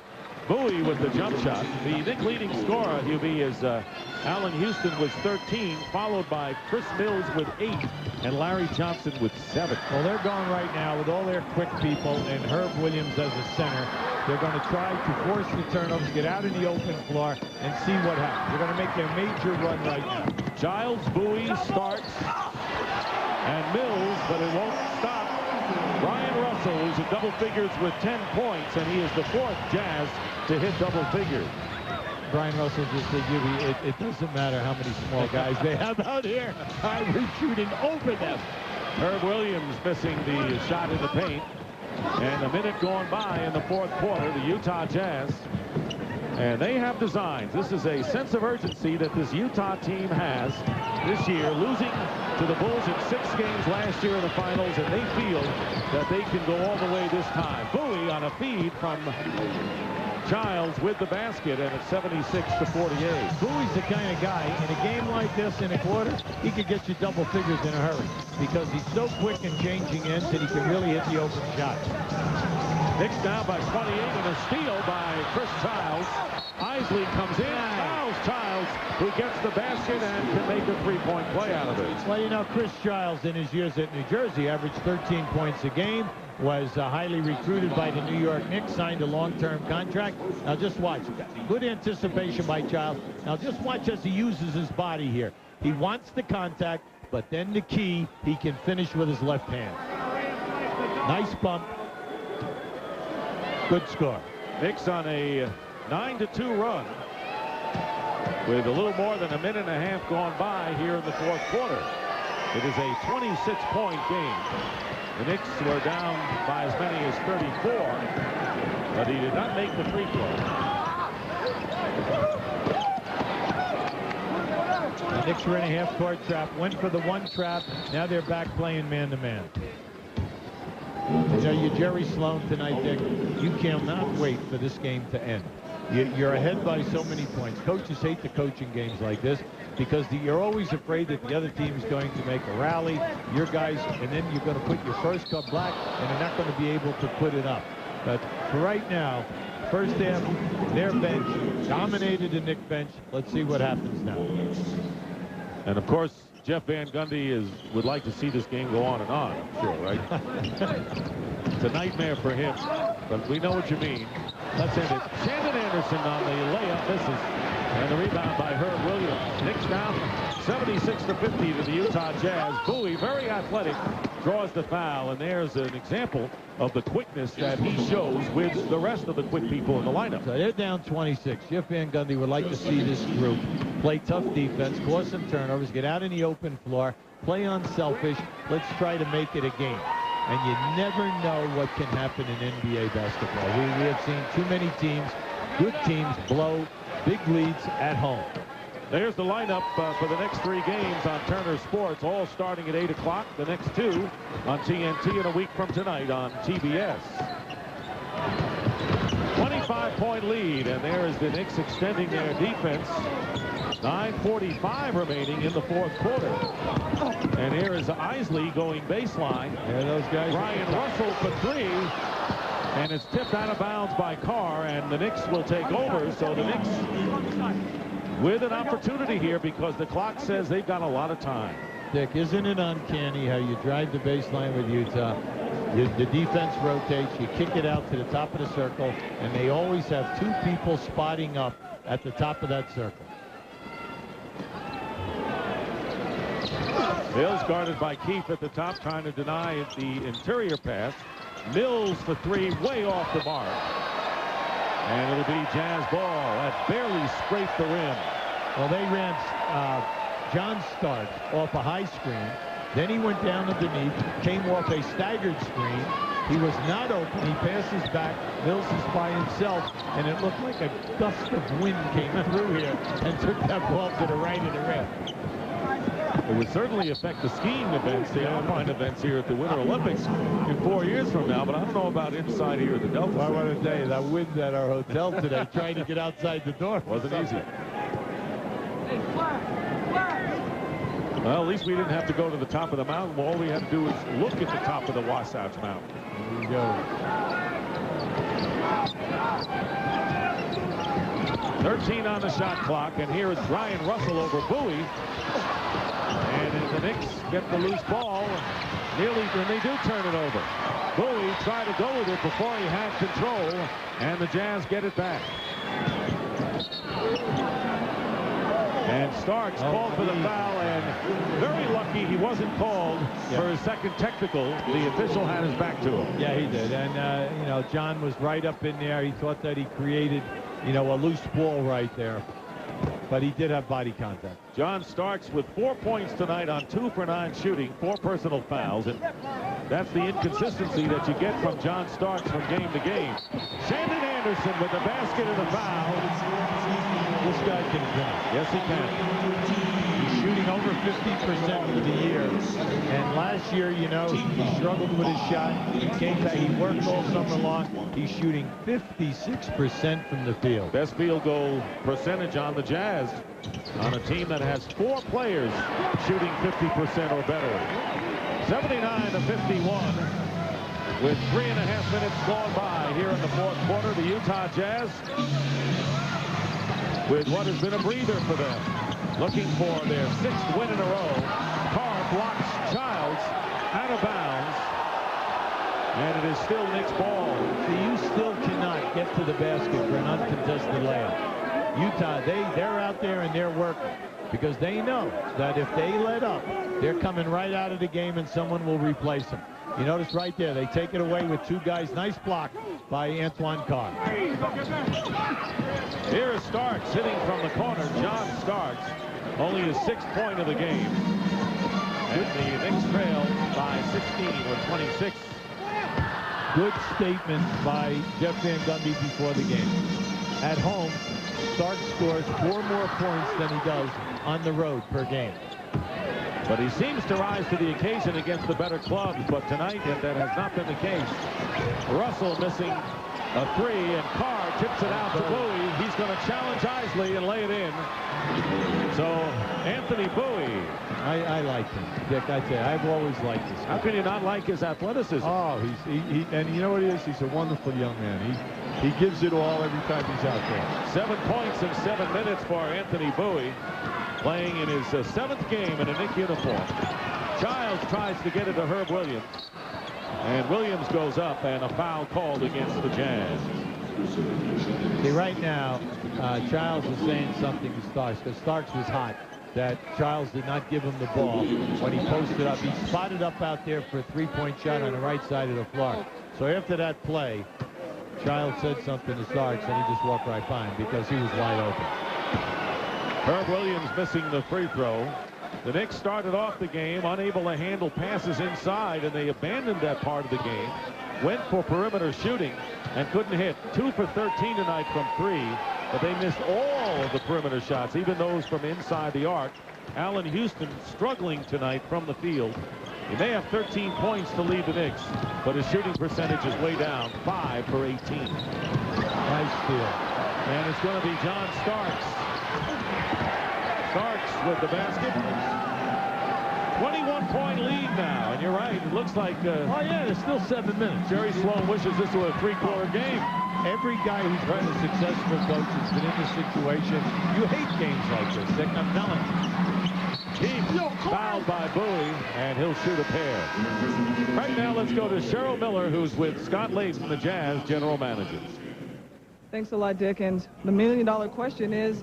Bowie with the jump shot. The Knicks leading scorer, Hubie, is Allan Houston with 13, followed by Chris Mills with 8, and Larry Johnson with 7. Well, they're going right now with all their quick people and Herb Williams as a center. They're going to try to force the turnovers, get out in the open floor, and see what happens. They're going to make their major run right now. Giles, Bowie starts, and Mills, but it won't stop. Brian Russell, who's in double figures with 10 points, and he is the 4th Jazz to hit double figures. Brian Russell just said, it doesn't matter how many small guys they have out here. I'm shooting over them. Herb Williams missing the shot in the paint. And a minute going by in the 4th quarter, the Utah Jazz. And they have designs. This is a sense of urgency that this Utah team has this year, losing to the Bulls in 6 games last year in the finals, and they feel that they can go all the way this time. Bowie on a feed from Giles with the basket, and it's 76-48. Bowie's the kind of guy, in a game like this in a quarter, he could get you double figures in a hurry because he's so quick in changing ends that he can really hit the open shot. Knicks down by 28, and a steal by Chris Childs. Isley comes in, fouls Childs, who gets the basket and can make a 3-point play out of it. Well, you know, Chris Childs in his years at New Jersey averaged 13 points a game, was highly recruited by the New York Knicks, signed a long-term contract. Now just watch. Good anticipation by Childs. Now just watch as he uses his body here. He wants the contact, but then the key, he can finish with his left hand. Nice bump. Good score. Knicks on a 9-2 run with a little more than a minute and a half gone by here in the 4th quarter. It is a 26-point game. The Knicks were down by as many as 34, but he did not make the free throw. The Knicks were in a half-court trap, went for the 1 trap. Now they're back playing man-to-man. I tell you, Jerry Sloan tonight, Dick, you cannot wait for this game to end. You're ahead by so many points. Coaches hate the coaching games like this because you're always afraid that the other team is going to make a rally. Your guys, and then you're going to put your first cup black, and they're not going to be able to put it up. But for right now, first half, their bench dominated the Knicks bench. Let's see what happens now. And of course, Jeff Van Gundy would like to see this game go on and on, I'm sure, right? It's a nightmare for him, but we know what you mean. Let's end it. Shandon Anderson on the layup misses, and the rebound by Herb Williams. Knicks down 76-50 to the Utah Jazz. Bowie, very athletic, draws the foul, and there's an example of the quickness that he shows with the rest of the quick people in the lineup. So they're down 26. Jeff Van Gundy would like to see this group play tough defense, cause some turnovers, get out in the open floor, play unselfish. Let's try to make it a game. And you never know what can happen in NBA basketball. We have seen too many teams, good teams, blow big leads at home. There's the lineup for the next 3 games on Turner Sports, all starting at 8 o'clock. The next 2 on TNT, and a week from tonight on TBS. 25-point lead, and there is the Knicks extending their defense. 9:45 remaining in the 4th quarter. And here is Isley going baseline. There those guys. Brian Russell for 3. And it's tipped out of bounds by Carr, and the Knicks will take over. So the Knicks with an opportunity here because the clock says they've got a lot of time. Dick, isn't it uncanny how you drive the baseline with Utah? The defense rotates, you kick it out to the top of the circle, and they always have 2 people spotting up at the top of that circle. Mills guarded by Keefe at the top, trying to deny the interior pass. Mills for 3, way off the mark. And it'll be Jazz ball. That barely scraped the rim. Well, they ran John Stockton off a high screen. Then he went down underneath, came off a staggered screen. He was not open. He passes back. Mills is by himself, and it looked like a gust of wind came through here and took that ball to the right of the rim. It would certainly affect the skiing events, the alpine events here at the Winter Olympics in 4 years from now, but I don't know about inside here at the Delta. I want to tell you, that wind at our hotel today, trying to get outside the door. Wasn't easy. Well, at least we didn't have to go to the top of the mountain. All we had to do was look at the top of the Wasatch Mountain. Here we go. 13 on the shot clock, and here is Brian Russell over Bowie. And the Knicks get the loose ball, nearly, and they do turn it over. Bowie tried to go with it before he had control, and the Jazz get it back. And Starks called for the foul, and very lucky he wasn't called for his second technical. The official had his back to him. Yeah, he did. And, you know, John was right up in there. He thought that he created, you know, a loose ball right there. But he did have body contact. John Starks with 4 points tonight on 2 for 9 shooting, 4 personal fouls. And that's the inconsistency that you get from John Starks from game to game. Shandon Anderson with the basket and the foul. This guy can finish. Yes, he can. He's shooting over 50% for the year. And last year, you know, he struggled with his shot. He came back. He worked all summer long. He's shooting 56% from the field. Best field goal percentage on the Jazz on a team that has 4 players shooting 50% or better. 79-51 with 3.5 minutes gone by here in the fourth quarter. The Utah Jazz with what has been a breather for them, looking for their 6th win in a row. Carr blocks Childs out of bounds, and it is still Knicks ball. See, you still cannot get to the basket for an uncontested layup. Utah, they're out there and they're working because they know that if they let up, they're coming right out of the game and someone will replace them. You notice right there, they take it away with 2 guys. Nice block by Antoine Carr. Here is Starks hitting from the corner. John Starks, only his 6th point of the game. And the Knicks trail by 16 with 26. Good statement by Jeff Van Gundy before the game. At home, Starks scores 4 more points than he does on the road per game. But he seems to rise to the occasion against the better clubs, but tonight that has not been the case. Russell missing a 3, and Carr tips it out to Bowie. He's going to challenge Isley and lay it in. So Anthony Bowie. I like him, Dick. I tell you, I've always liked this guy. How can you not like his athleticism? Oh, and you know what he is? He's a wonderful young man. He gives it all every time he's out there. 7 points in 7 minutes for Anthony Bowie, playing in his 7th game in a Knick uniform. Childs tries to get it to Herb Williams, and Williams goes up, and a foul called against the Jazz. See, right now, Childs is saying something to Starks, because Starks was hot, that Childs did not give him the ball when he posted up. He spotted up out there for a 3-point shot on the right side of the floor. So after that play, Childs said something to Starks, and he just walked right by him because he was wide open. Herb Williams missing the free throw. The Knicks started off the game unable to handle passes inside, and they abandoned that part of the game. Went for perimeter shooting and couldn't hit. 2 for 13 tonight from 3, but they missed all of the perimeter shots, even those from inside the arc. Allan Houston struggling tonight from the field. He may have 13 points to lead the Knicks, but his shooting percentage is way down, 5 for 18. Nice steal. And it's going to be John Starks. Starks with the basket. 21-point lead now, and you're right, it looks like oh yeah, there's still 7 minutes. Jerry Sloan wishes this were a 3-quarter game. Every guy who's been a successful coach has been in this situation. You hate games like this, Dick, I'm telling you. Keith fouled by Bowie, and he'll shoot a pair. Right now, let's go to Cheryl Miller, who's with Scott Layton, the Jazz general manager. Thanks a lot, Dick. And the million-dollar question is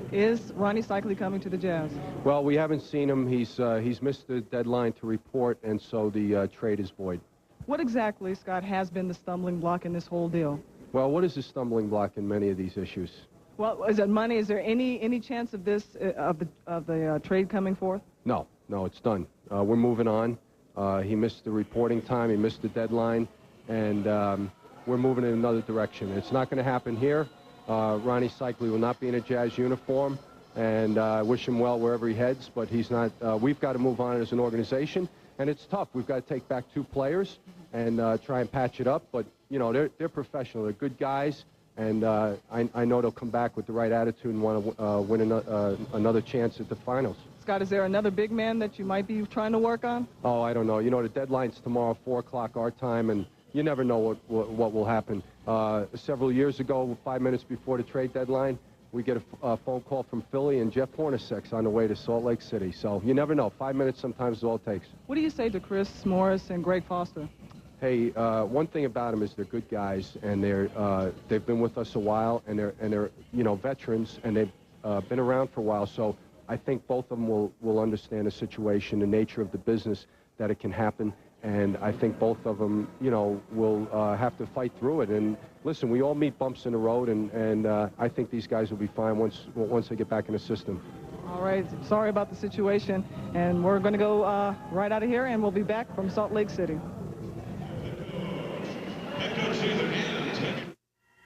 Ronnie Cycli coming to the Jazz? Well, we haven't seen him. He's missed the deadline to report, and so the trade is void. What exactly, Scott, has been the stumbling block in this whole deal? Well, what is the stumbling block in many of these issues? Well, is it money? Is there any chance of this of the trade coming forth? No, it's done. We're moving on. He missed the reporting time. He missed the deadline, and we're moving in another direction. It's not going to happen here. Ronnie Cycli will not be in a Jazz uniform, and I wish him well wherever he heads, but he's not. We've got to move on as an organization, and it's tough. We've got to take back 2 players and try and patch it up, but, you know, they're professional. They're good guys, And I know they'll come back with the right attitude and want to win another chance at the finals. Scott, is there another big man that you might be trying to work on? Oh, I don't know. You know, the deadline's tomorrow, 4 o'clock our time, and you never know what will happen. Several years ago, 5 minutes before the trade deadline, we get a phone call from Philly, and Jeff Hornacek's on the way to Salt Lake City. So you never know. 5 minutes sometimes is all it takes. What do you say to Chris Morris and Greg Foster? Hey, one thing about them is they're good guys, and they've been with us a while, and they're you know, veterans, and they've been around for a while. So I think both of them will understand the situation, the nature of the business, that it can happen. And I think both of them, you know, will have to fight through it. And listen, we all meet bumps in the road, and I think these guys will be fine once they get back in the system. All right, sorry about the situation, and we're going to go right out of here, and we'll be back from Salt Lake City.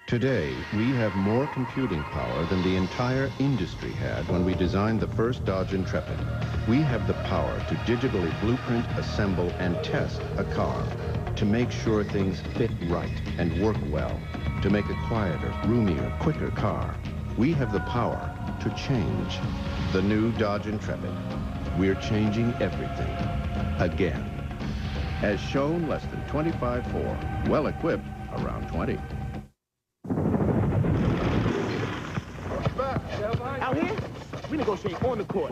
Today, we have more computing power than the entire industry had when we designed the first Dodge Intrepid. We have the power to digitally blueprint, assemble, and test a car, to make sure things fit right and work well, to make a quieter, roomier, quicker car. We have the power to change. The new Dodge Intrepid. We're changing everything. Again. As shown, less than 25.4. Well equipped, around 20. Out here, we negotiate on the court.